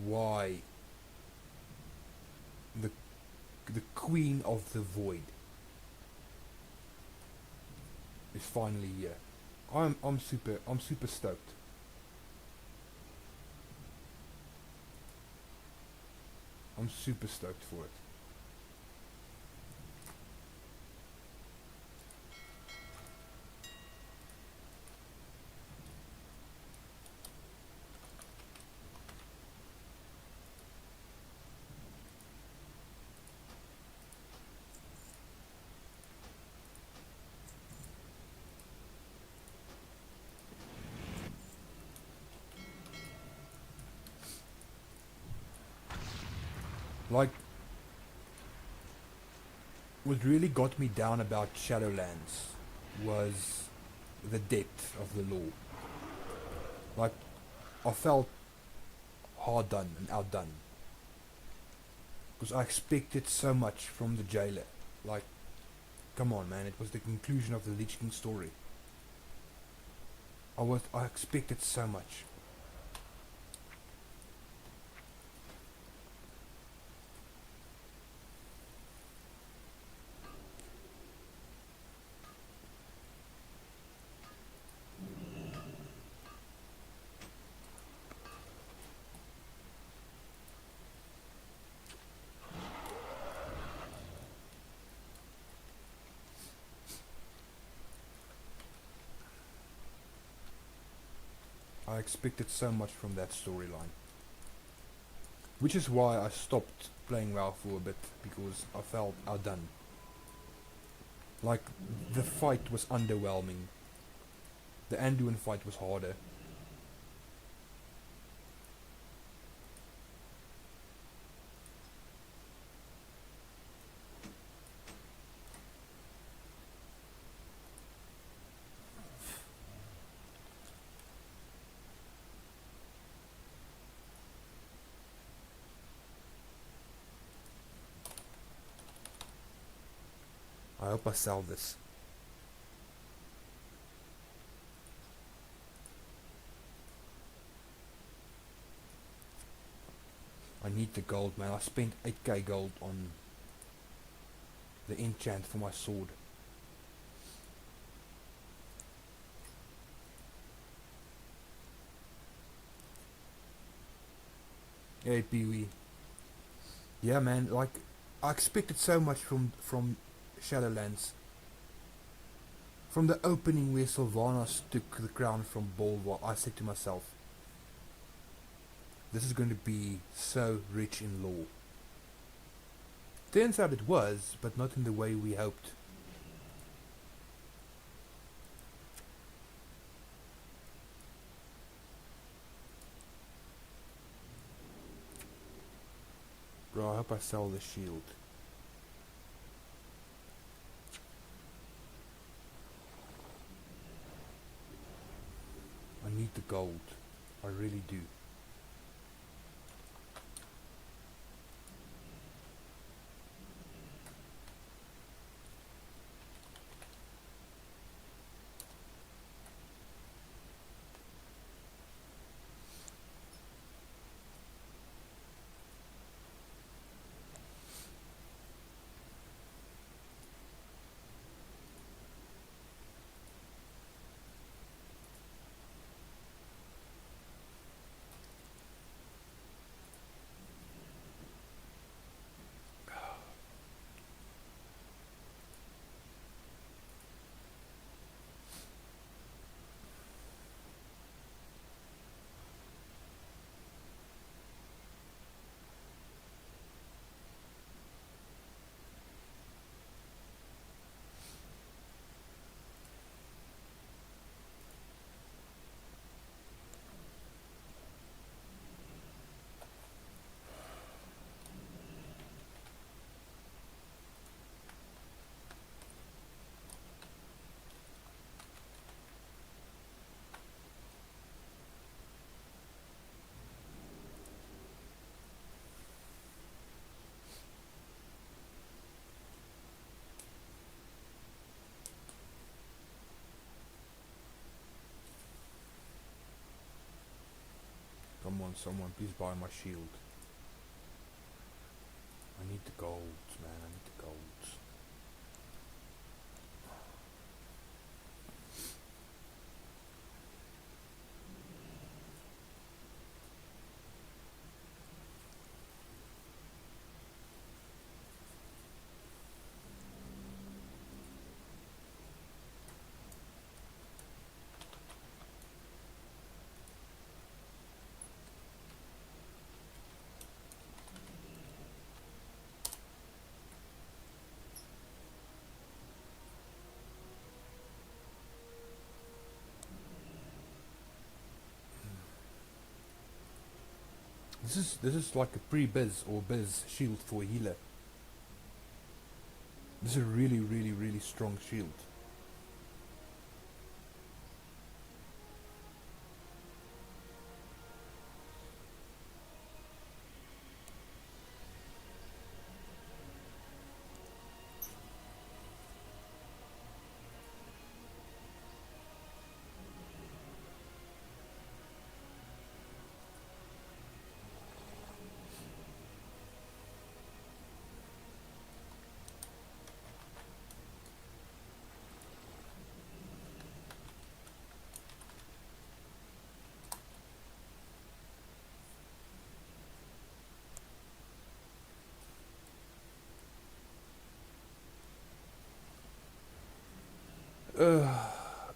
why the Queen of the Void is finally here. I'm super stoked. I'm super stoked for it. Like, what really got me down about Shadowlands was the depth of the lore. Like, I felt hard done and outdone. Because I expected so much from the jailer. Like, come on, man, it was the conclusion of the Lich King story. I expected so much. I expected so much from that storyline. Which is why I stopped playing WoW for a bit, because I felt outdone. Like, the fight was underwhelming. The Anduin fight was harder. I hope I sell this. I need the gold, man. I spent 8k gold on the enchant for my sword. Hey, Pee-wee. Yeah, man, like, I expected so much from Shadowlands. From the opening where Sylvanas took the crown from Bolvar, I said to myself, this is going to be so rich in lore. Turns out it was, but not in the way we hoped. God, I hope I sell the shield. I need the gold. I really do. Come on, someone, please buy my shield. I need the gold, man. I need the gold. This is like a pre-biz or biz shield for a healer. This is a really, really, really strong shield.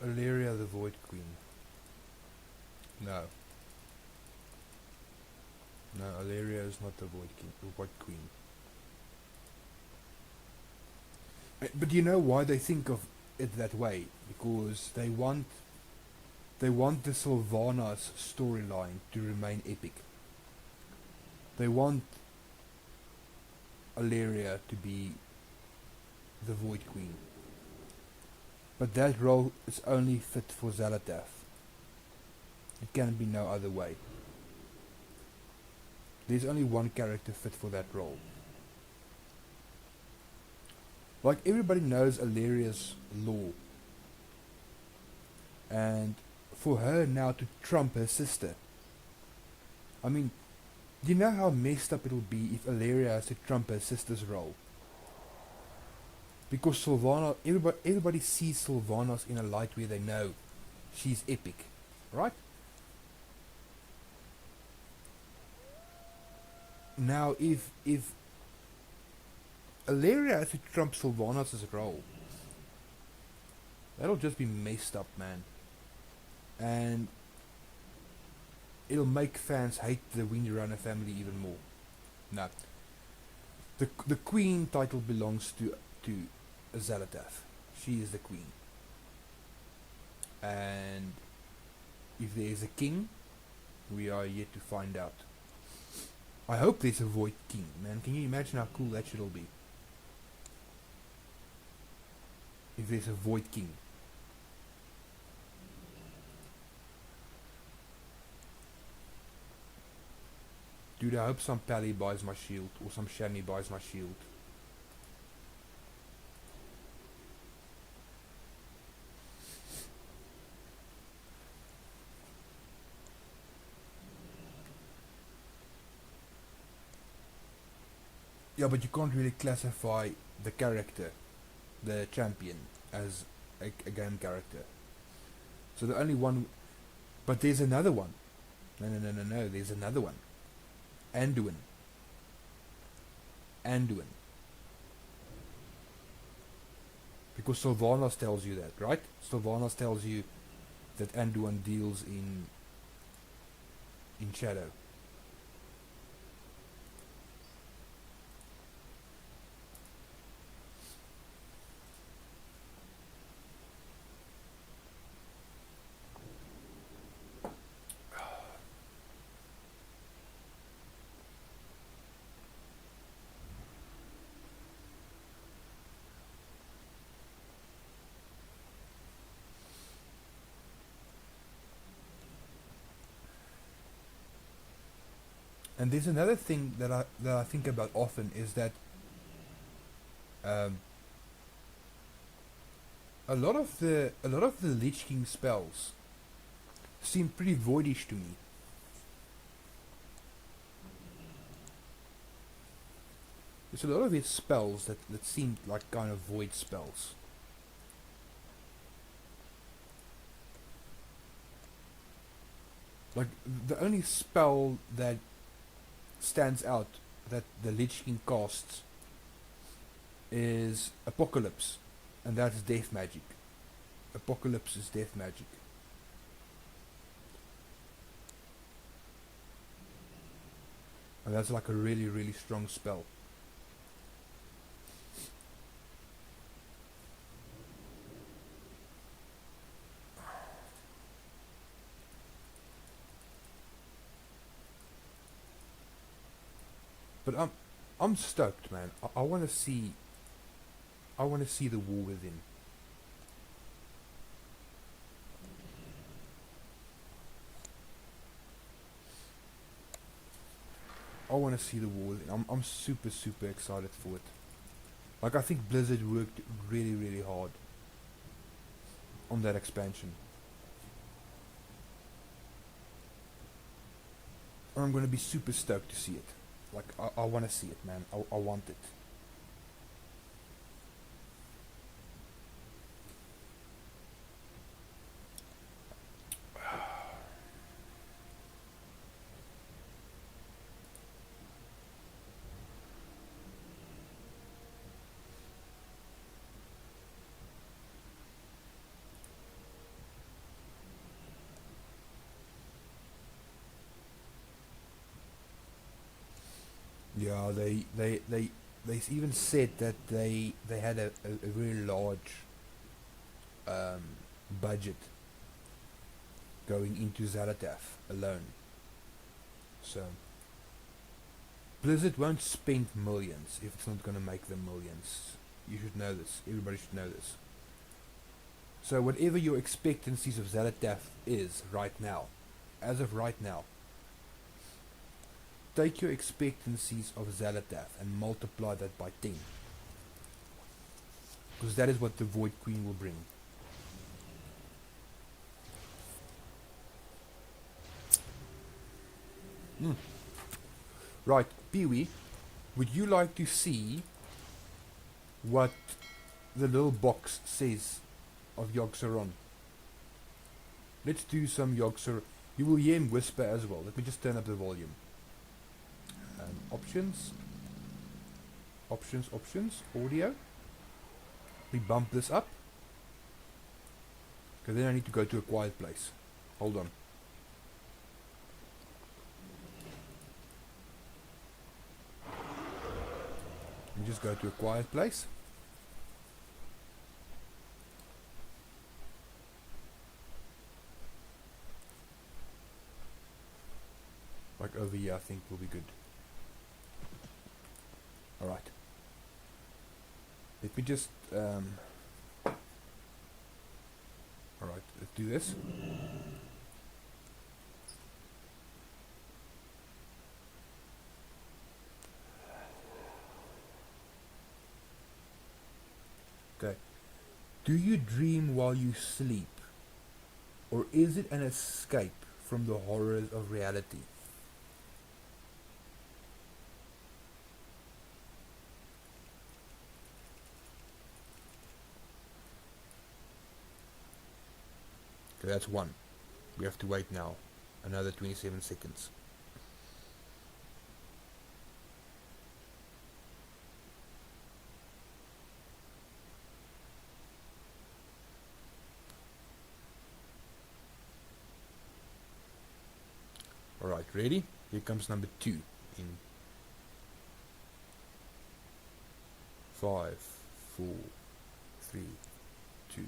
Illyria the Void Queen. No. No, Illyria is not the Void Queen. But you know why they think of it that way? Because they want the Sylvanas storyline to remain epic. They want Illyria to be the Void Queen. But that role is only fit for Xaladath. It can be no other way. There's only one character fit for that role. Like, everybody knows Illyria's lore. And for her now to trump her sister. I mean, do you know how messed up it'll be if Illyria has to trump her sister's role? Because everybody sees Sylvanas in a light where they know she's epic, right? Now, if Illyria has to trump Sylvanas' role, that'll just be messed up, man. And it'll make fans hate the Windrunner family even more. No. The queen title belongs to Xaladath. She is the queen. And if there is a king, we are yet to find out. I hope there's a Void King, man. Can you imagine how cool that shit'll be? If there's a Void King. Dude, I hope some Pally buys my shield, or some Shani buys my shield. Yeah, but you can't really classify the character, the champion, as a game character. So the only one... But there's another one. No, there's another one. Anduin. Because Sylvanas tells you that, right? Sylvanas tells you that Anduin deals in shadow. And there's another thing that I think about often is that a lot of the Lich King spells seem pretty voidish to me. There's a lot of his spells that seem like kind of void spells. Like the only spell that stands out that the Lich King casts is Apocalypse, and that's death magic. Apocalypse is death magic. And that's like a really, really strong spell. But I'm stoked, man. I want to see the war within. I want to see the war within. I'm super excited for it. Like, I think Blizzard worked really, really hard on that expansion. And I'm gonna be super stoked to see it. Like, I want to see it, man. I want it. Yeah, they even said that they had a very large budget going into Zaratath alone. So Blizzard won't spend millions if it's not going to make them millions. You should know this. Everybody should know this. So whatever your expectancies of Zaratath is right now, as of right now, take your expectancies of Zaratath and multiply that by 10. Because that is what the Void Queen will bring. Right, Pee-wee, would you like to see what the little box says of Yogg-Saron? Let's do some Yogg-Saron. You will hear him whisper as well. Let me just turn up the volume. Options, audio. We bump this up. Okay, then I need to go to a quiet place. Hold on. Let me just go to a quiet place. Like over here, I think will be good. Let me just alright, let's do this. Okay. Do you dream while you sleep? Or is it an escape from the horrors of reality? Okay, that's one. We have to wait now. Another 27 seconds. Alright, ready? Here comes number 2 in 5, 4, 3, 2,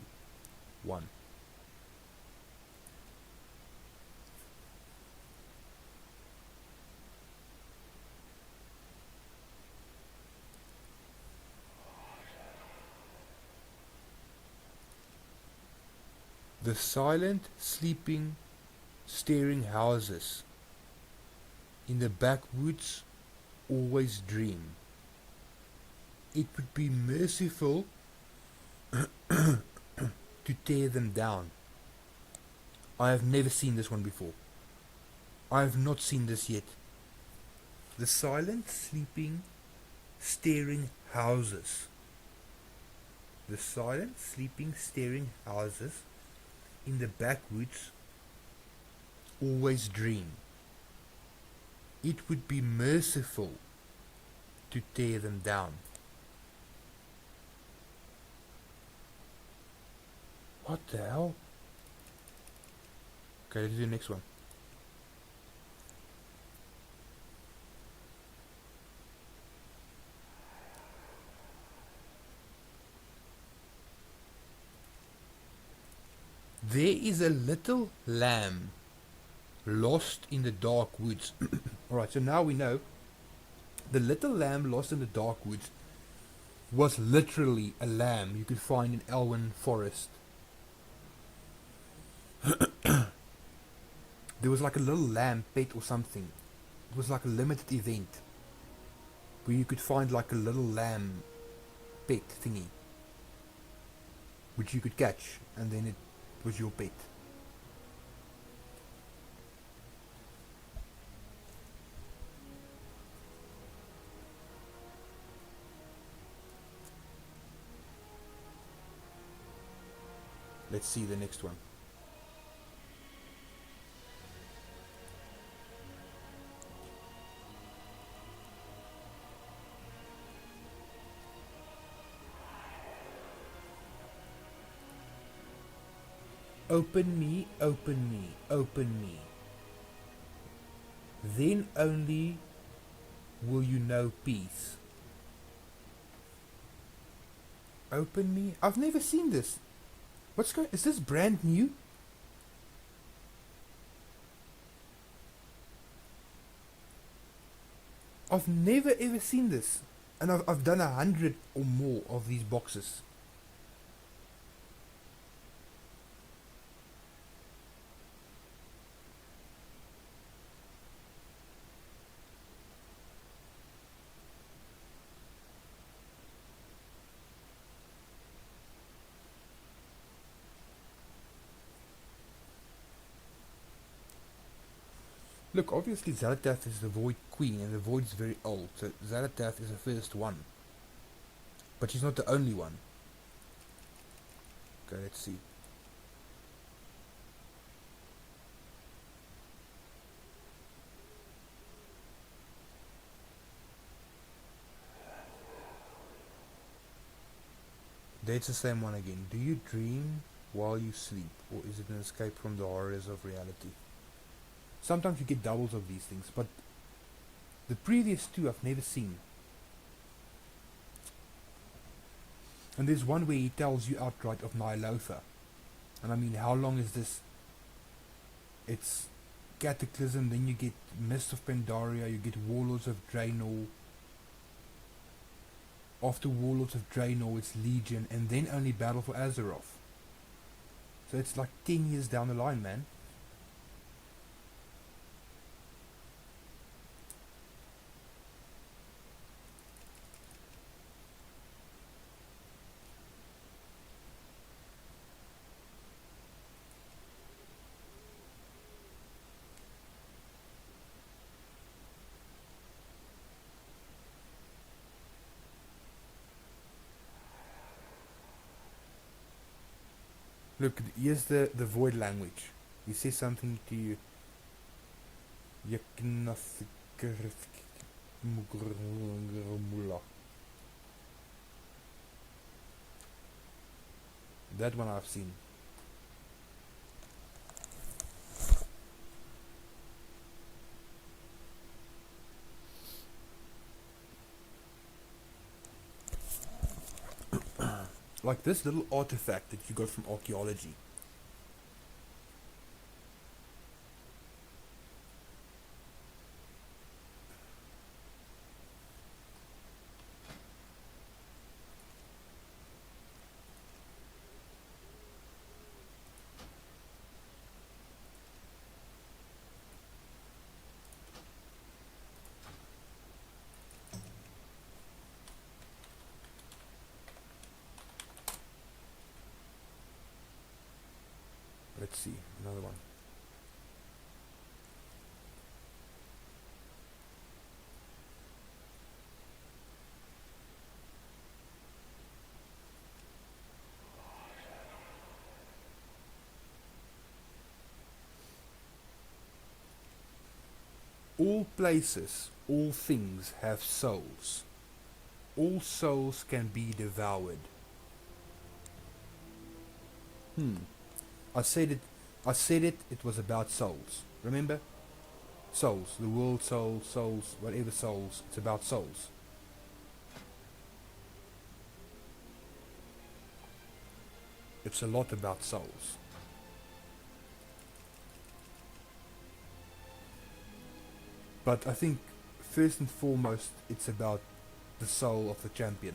1. The silent, sleeping, staring houses in the backwoods always dream. It would be merciful to tear them down. I have never seen this one before. I have not seen this yet. The silent, sleeping, staring houses. The silent, sleeping, staring houses in the backwoods always dream. It would be merciful to tear them down. What the hell? Okay, let's do the next one. There is a little lamb lost in the dark woods. Alright, so now we know the little lamb lost in the dark woods was literally a lamb you could find in Elwyn Forest. There was like a little lamb pet or something. It was like a limited event where you could find like a little lamb pet thingy which you could catch, and then it was your pet. Let's see the next one. Open me, open me, open me. Then only will you know peace. Open me? I've never seen this. What's going? Is this brand new? I've never ever seen this, and I've done 100 or more of these boxes. Look, obviously Xalatath is the Void Queen, and the Void is very old, so Xalatath is the first one. But she's not the only one. Okay, let's see. That's the same one again. Do you dream while you sleep, or is it an escape from the horrors of reality? Sometimes you get doubles of these things, but the previous two I've never seen. And there's one where he tells you outright of Nyalotha. And I mean, how long is this? It's Cataclysm, then you get Mist of Pandaria, you get Warlords of Draenor. after Warlords of Draenor it's Legion, and then only Battle for Azeroth. So it's like 10 years down the line, man. Look, here's the void language. He says something to you. That one I've seen. Like this little artifact that you got from archaeology. Let's see, another one. All places, all things have souls. All souls can be devoured. I said it was about souls. Remember? Souls, the world soul, souls, whatever souls, it's about souls. It's a lot about souls. But I think first and foremost it's about the soul of the champion.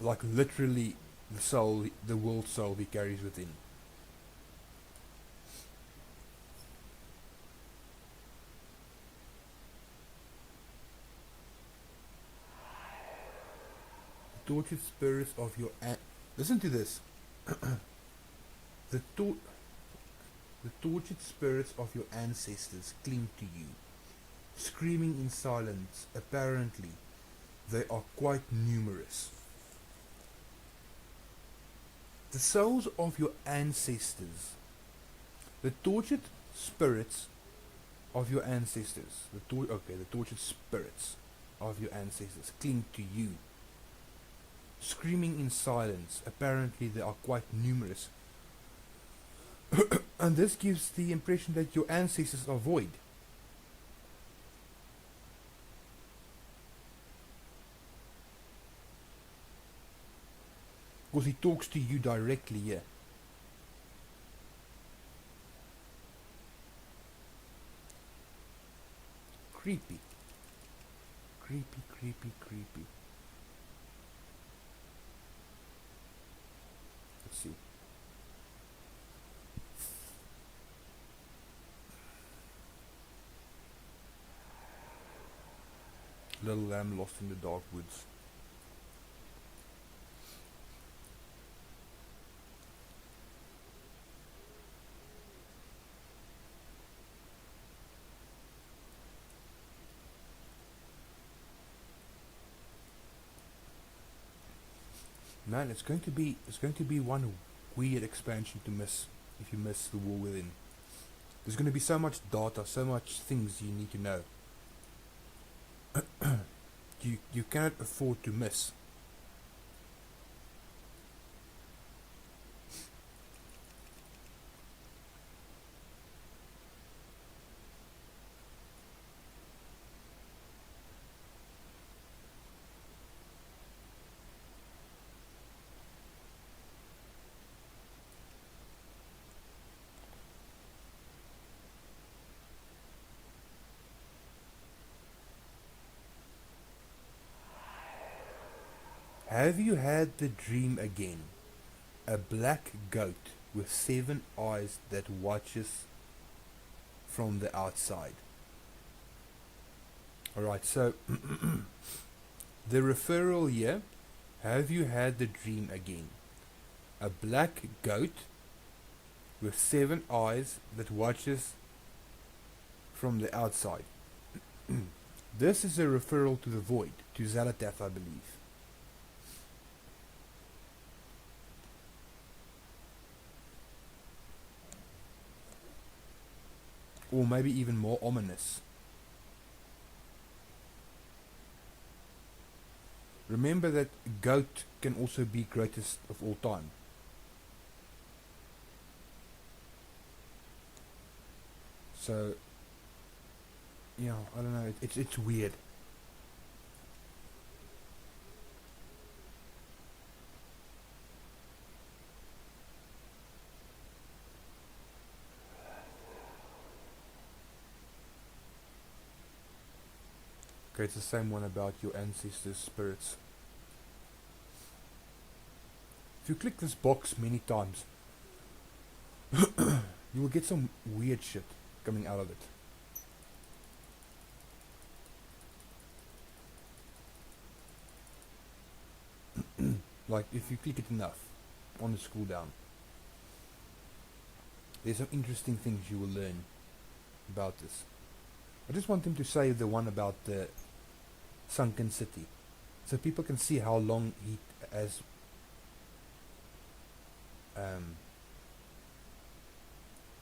Like literally the soul, the world soul he carries within. Tortured spirits of your listen to this. the tortured spirits of your ancestors cling to you, screaming in silence. Apparently, they are quite numerous. The souls of your ancestors, the tortured spirits of your ancestors, the tortured spirits of your ancestors cling to you, screaming in silence. Apparently, they are quite numerous. And this gives the impression that your ancestors are void. Because he talks to you directly here. Creepy. Creepy, creepy, creepy. Let's see. Little lamb lost in the dark woods. Man, it's going to be one weird expansion to miss if you miss the War Within. There's going to be so much data, so much things you need to know. You cannot afford to miss. Have you had the dream again? A black goat with 7 eyes that watches from the outside. Alright, so the referral here, have you had the dream again? A black goat with 7 eyes that watches from the outside. This is a referral to the void, to Zalatath, I believe. Or maybe even more ominous. Remember that goat can also be greatest of all time. So, yeah, I don't know, it's weird. Okay, it's the same one about your ancestors' spirits. If you click this box many times, you will get some weird shit coming out of it. Like if you click it enough on the scroll down, there's some interesting things you will learn about this. I just want them to say the one about the sunken city, so people can see how long he has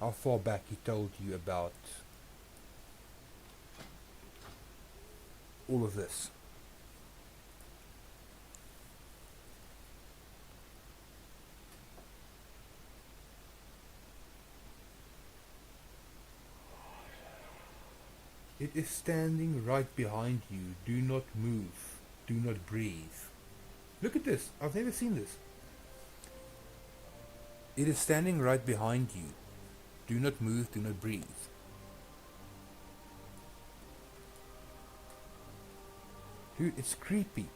how far back he told you about all of this. It is standing right behind you. Do not move. Do not breathe. Look at this. I've never seen this. It is standing right behind you. Do not move. Do not breathe. Dude, it's creepy.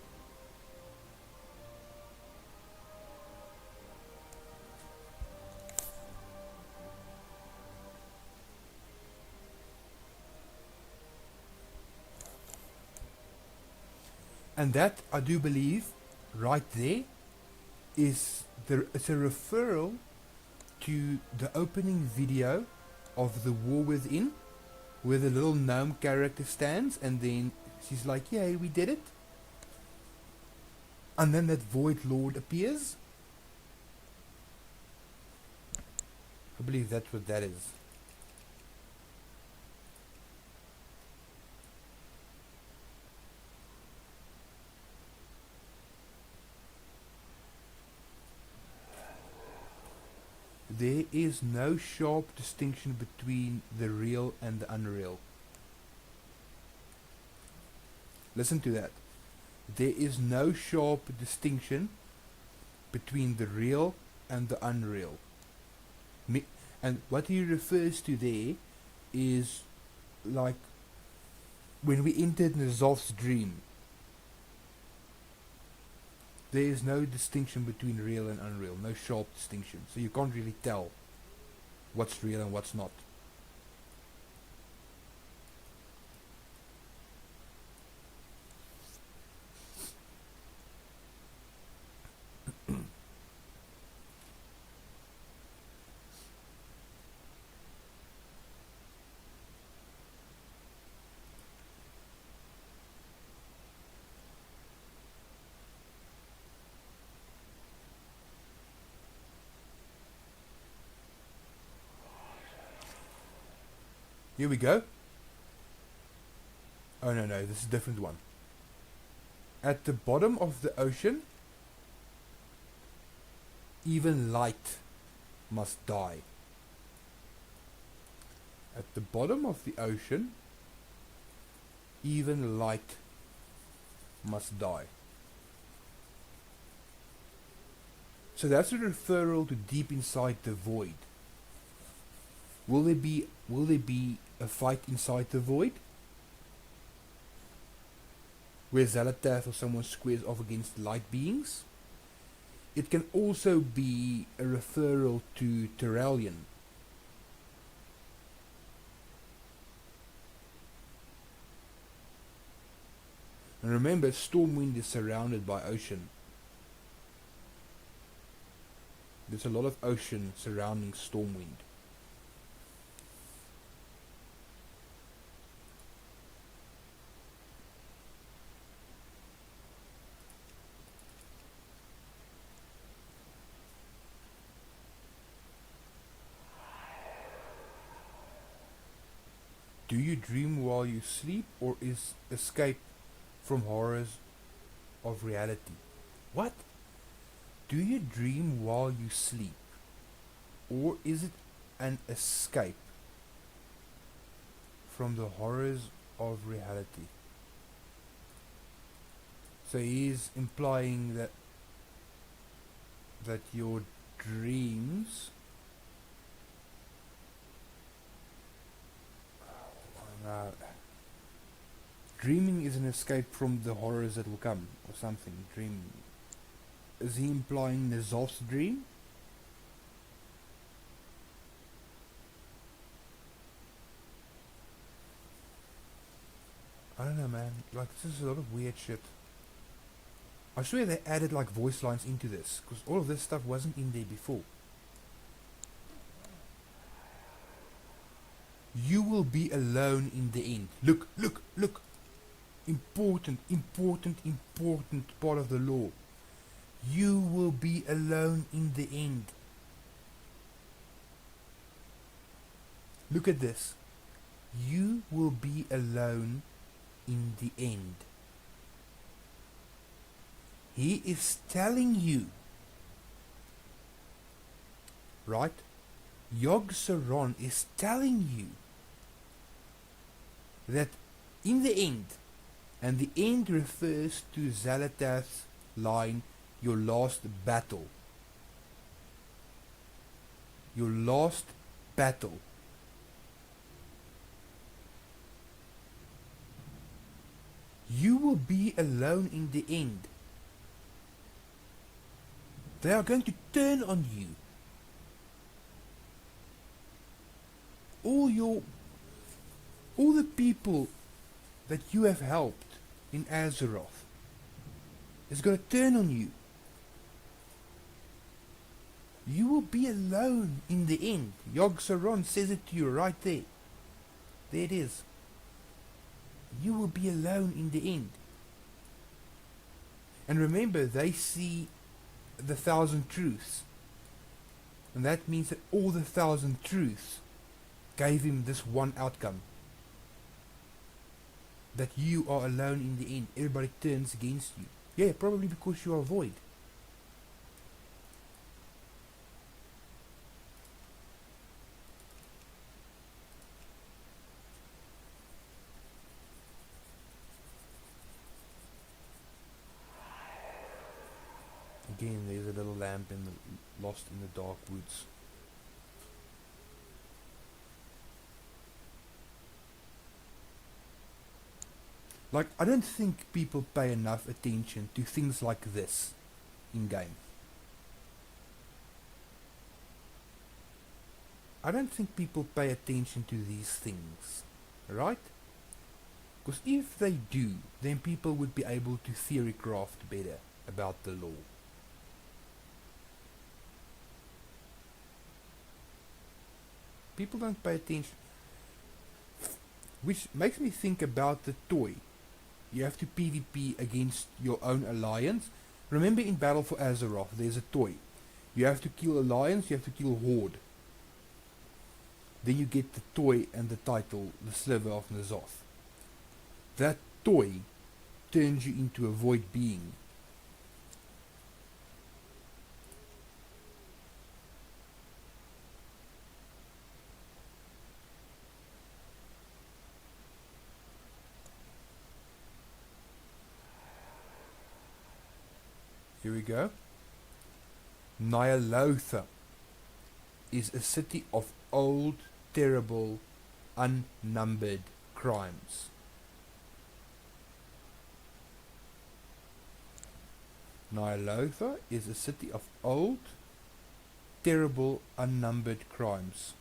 And that, I do believe, right there, it's a referral to the opening video of The War Within, where the little gnome character stands, and then she's like, yay, we did it. And then that Void Lord appears. I believe that's what that is. There is no sharp distinction between the real and the unreal. Listen to that. There is no sharp distinction between the real and the unreal. And what he refers to there is like when we entered Azeroth's dream. There is no distinction between real and unreal, no sharp distinction. So you can't really tell what's real and what's not. Here we go. Oh no, this is a different one. At the bottom of the ocean, even light must die. At the bottom of the ocean, even light must die. So that's a referral to deep inside the void. Will there be a fight inside the void? where Xalatath or someone squares off against light beings. It can also be a referral to Terralion. And remember, Stormwind is surrounded by ocean. There's a lot of ocean surrounding Stormwind. Do you dream while you sleep, or is escape from horrors of reality? What? Do you dream while you sleep, or is it an escape from the horrors of reality? So he is implying that your dreams dreaming is an escape from the horrors that will come, or something. Dream. Is he implying N'Zoth's dream? I don't know, man. Like, this is a lot of weird shit. I swear they added like voice lines into this, because all of this stuff wasn't in there before. You will be alone in the end. Look, look, look. Important, important, important part of the law. You will be alone in the end. Look at this. You will be alone in the end. He is telling you, right? Yogg-Saron is telling you that in the end, and the end refers to Xalatath's line, your last battle. Your last battle. You will be alone in the end. They are going to turn on you. All the people that you have helped in Azeroth is going to turn on you. You will be alone in the end. Yogg-Saron says it to you right there. There it is. You will be alone in the end. And remember, they see the 1,000 truths. And that means that all the 1,000 truths gave him this one outcome. That you are alone in the end. Everybody turns against you. Yeah, probably because you are void. Again, there's a little lamp lost in the dark woods. Like, I don't think people pay enough attention to things like this in game. I don't think people pay attention to these things, right? Because if they do, then people would be able to theory craft better about the law. People don't pay attention. Which makes me think about the toy. You have to PvP against your own alliance. Remember, in Battle for Azeroth, there's a toy. You have to kill alliance, you have to kill horde. Then you get the toy and the title, the Sliver of N'Zoth. That toy turns you into a void being. Here we go. Nyalotha is a city of old, terrible, unnumbered crimes. Nyalotha is a city of old, terrible, unnumbered crimes.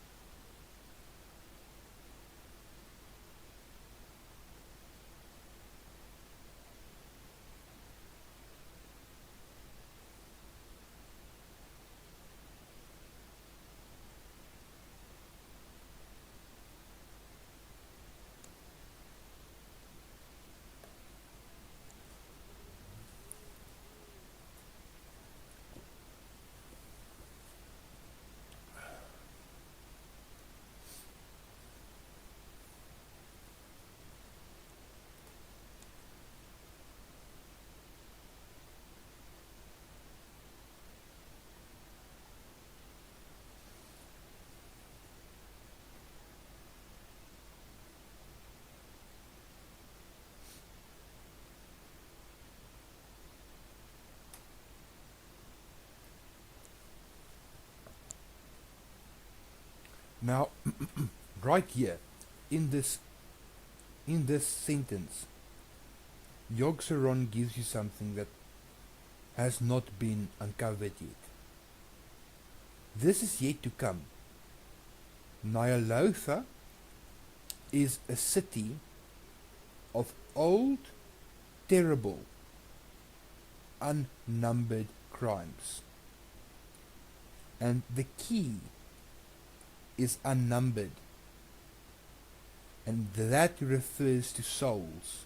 Now, right here, in this sentence, Yogg-Saron gives you something that has not been uncovered yet. This is yet to come. Nyalotha is a city of old, terrible, unnumbered crimes. And the key is unnumbered. And that refers to souls.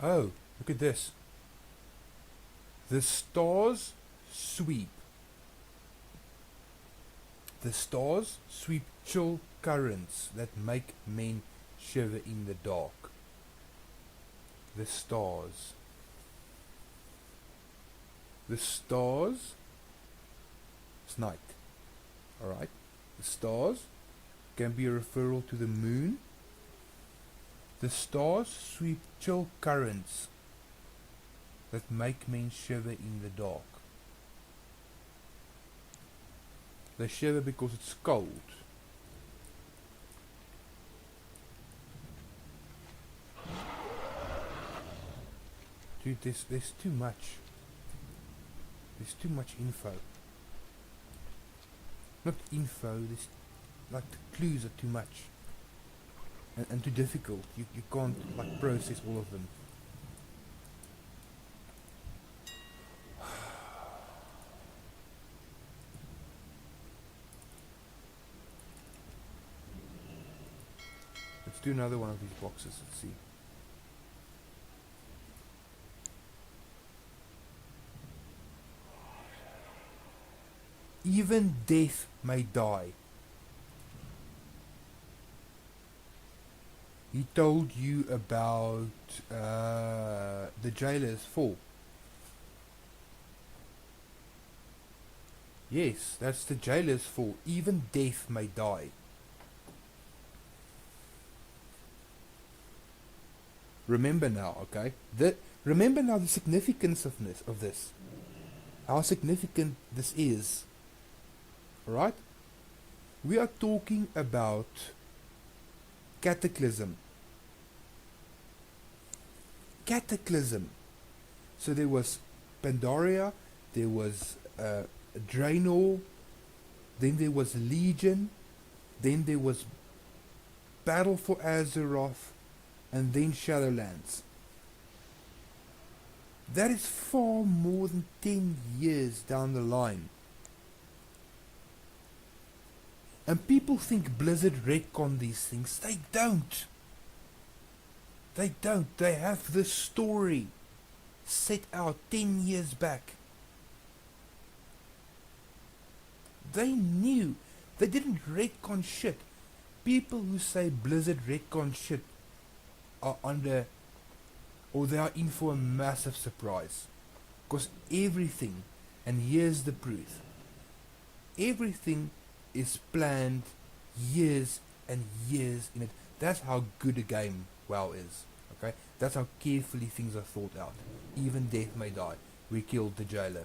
Oh, look at this. The stars sweep. The stars sweep chill currents that make men shiver in the dark. The stars. The stars. It's night. Alright? The stars can be a referral to the moon. The stars sweep chill currents that make men shiver in the dark. They shiver because it's cold. Dude, there's too much. There's too much info. Not info, there's like the clues are too much. And too difficult. You can't like process all of them. Let's do another one of these boxes. Let's see. Even death may die. He told you about the Jailer's Fall. Yes, that's the Jailer's Fall. Even death may die. Remember now, okay? Remember now the significance of this. How significant this is. Alright? We are talking about cataclysm. Cataclysm. So there was Pandaria, there was Draenor, then there was Legion, then there was Battle for Azeroth, and then Shadowlands. That is far more than 10 years down the line. And people think Blizzard retcon these things. They don't. They don't. They have the story set out 10 years back. They knew. They didn't retcon shit. People who say Blizzard retcon shit are under, or they are in for a massive surprise. Because everything, and here's the proof, everything is planned years and years in it. That's how good a game WoW is. Okay? That's how carefully things are thought out. Even death may die. we killed the jailer.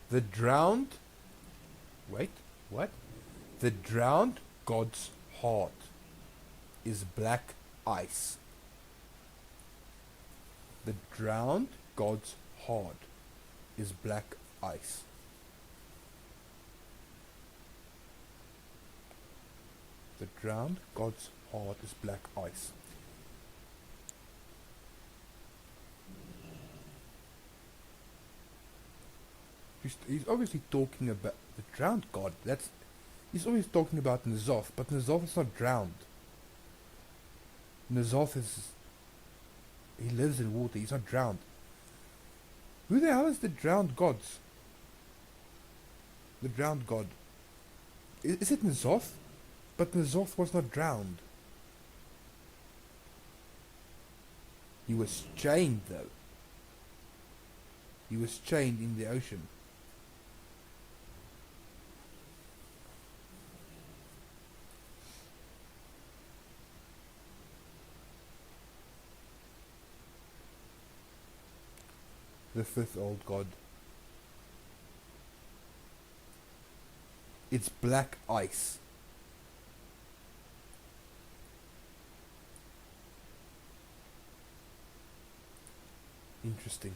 The drowned... Wait, what? The drowned god's heart is black ice. The drowned god's heart is black ice. The drowned god's heart is black ice. He's obviously talking about the drowned god. He's always talking about N'Zoth, but N'Zoth is not drowned. N'Zoth is... He lives in water, he's not drowned. Who the hell is the drowned gods? The drowned god. Is it N'Zoth? But N'Zoth was not drowned. He was chained though. He was chained in the ocean. The fifth old god. It's black ice. Interesting.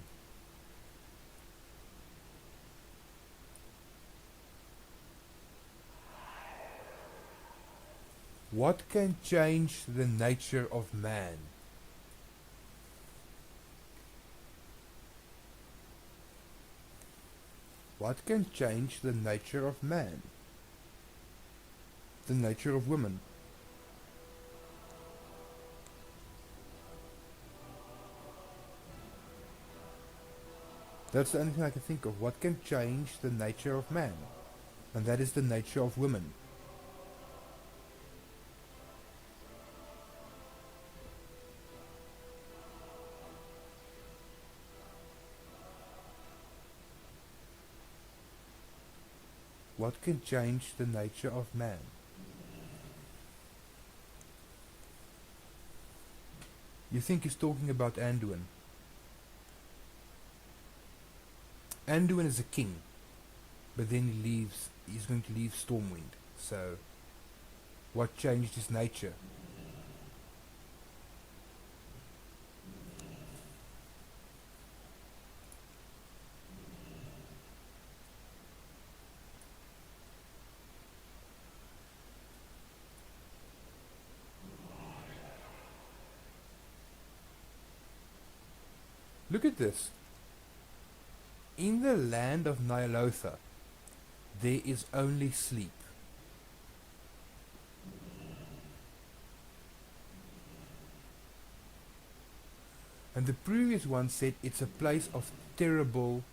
What can change the nature of man? What can change the nature of man? The nature of women. That's the only thing I can think of. What can change the nature of man? And that is the nature of women. What can change the nature of man? You think he's talking about Anduin. Anduin is a king, but then he's going to leave Stormwind. So, what changed his nature? Look at this. In the land of Nyalotha, there is only sleep. And the previous one said it's a place of terrible,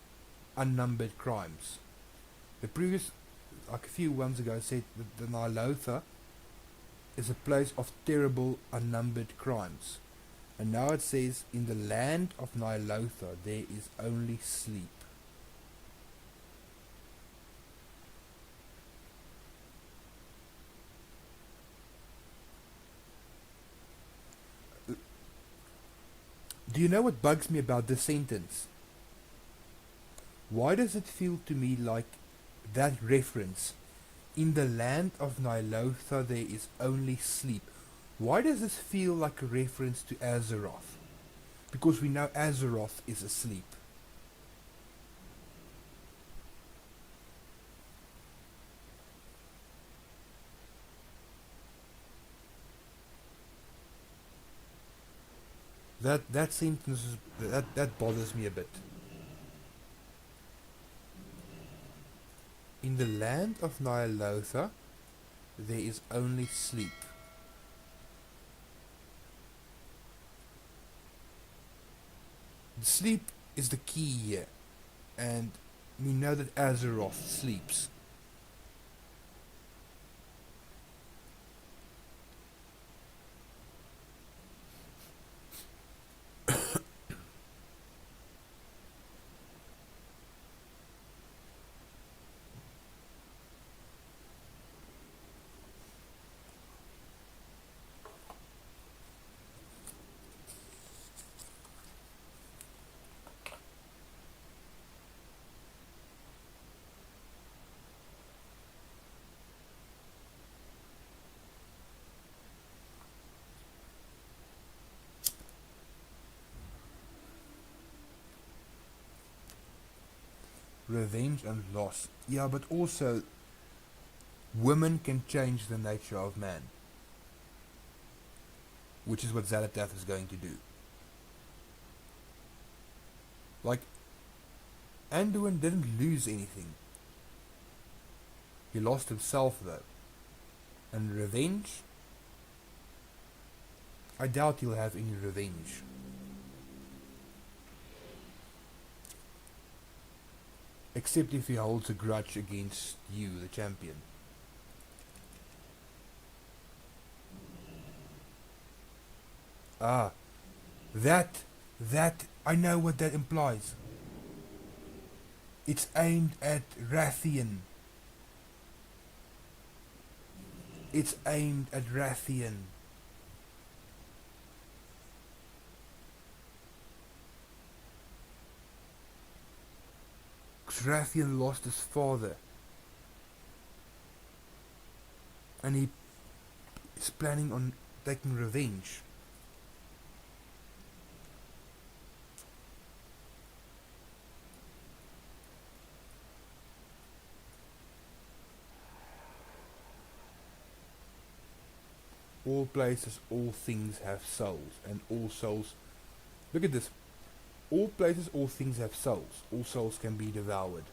unnumbered crimes. The previous, like a few ones ago, said that the Nyalotha is a place of terrible, unnumbered crimes. And now it says, in the land of Nyalotha, there is only sleep. Do you know what bugs me about this sentence? Why does it feel to me like that reference, in the land of Nyalotha there is only sleep? Why does this feel like a reference to Azeroth? Because we know Azeroth is asleep. That sentence that bothers me a bit. In the land of Nyalotha, there is only sleep. Sleep is the key here, and we know that Azeroth sleeps. revenge and loss. Yeah, but also women can change the nature of man, which is what Xaladath is going to do. Like, Anduin didn't lose anything. He lost himself though. And revenge? I doubt he'll have any revenge. Except if he holds a grudge against you, the champion. Ah, that, I know what that implies. It's aimed at Rathian. It's aimed at Rathian. Because Rathian lost his father. And he is planning on taking revenge. All places, all things have souls, and all souls... Look at this. All places, all things have souls. All souls can be devoured.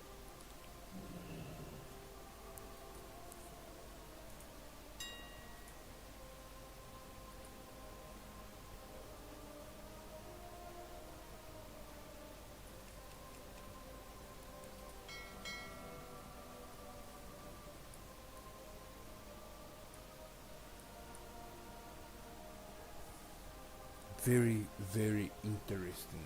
Very, very interesting.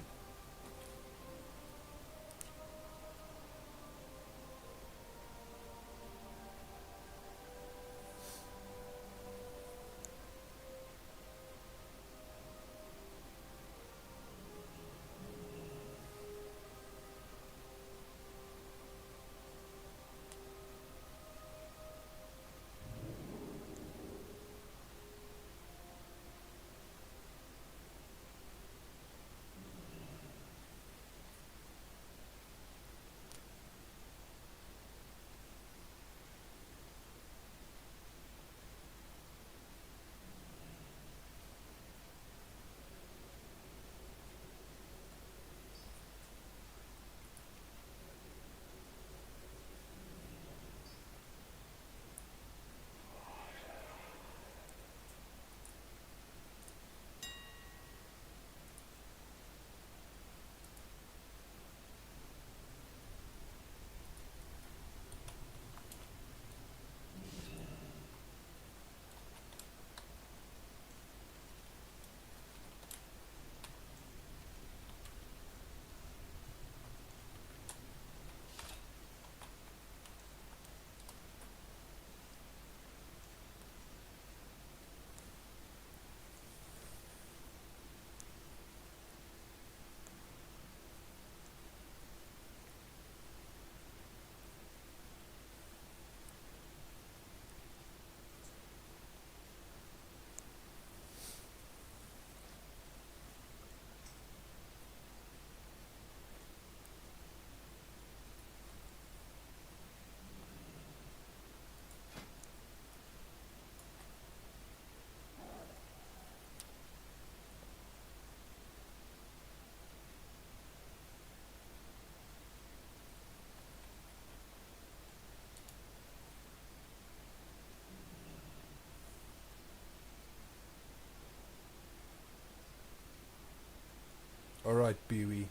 Alright, Pee-wee.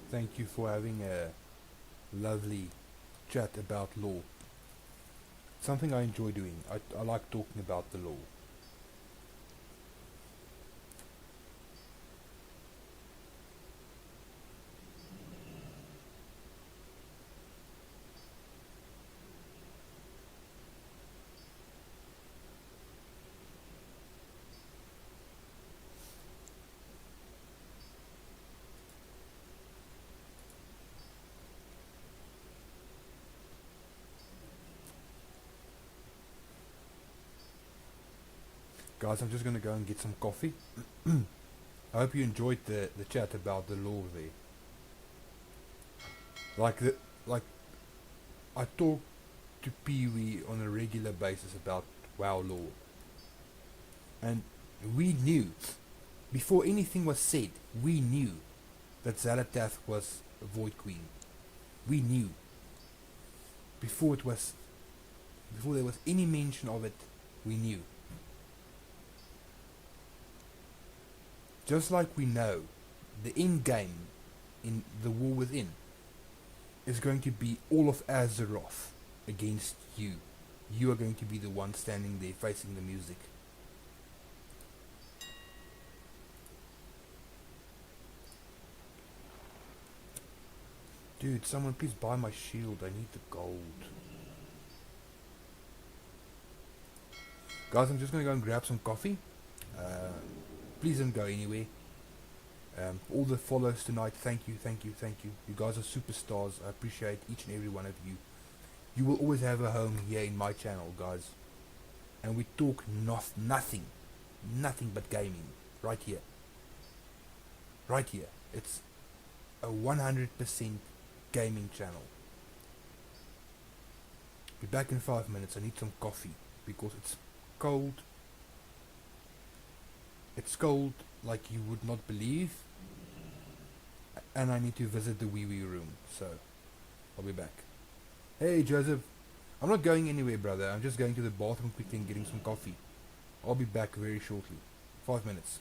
Thank you for having a lovely chat about law. Something I enjoy doing. I like talking about the law. Guys, I'm just going to go and get some coffee. I hope you enjoyed the chat about the law there. Like, like, I talk to Pee Wee on a regular basis about WoW lore. And we knew, before anything was said, we knew that Xalatath was a Void Queen. We knew. Before there was any mention of it, we knew. Just like we know, the end game in the War Within is going to be all of Azeroth against you. You are going to be the one standing there facing the music. Dude, someone please buy my shield. I need the gold. Guys, I'm just going to go and grab some coffee. Please don't go anywhere. All the follows tonight, thank you. You guys are superstars. I appreciate each and every one of you. You will always have a home here in my channel, guys. And we talk nothing but gaming. Right here. It's a 100% gaming channel. Be back in 5 minutes. I need some coffee because it's cold. It's cold like you would not believe. And I need to visit the wee room. So, I'll be back. Hey Joseph. I'm not going anywhere, brother. I'm just going to the bathroom quickly and getting some coffee. I'll be back very shortly. 5 minutes.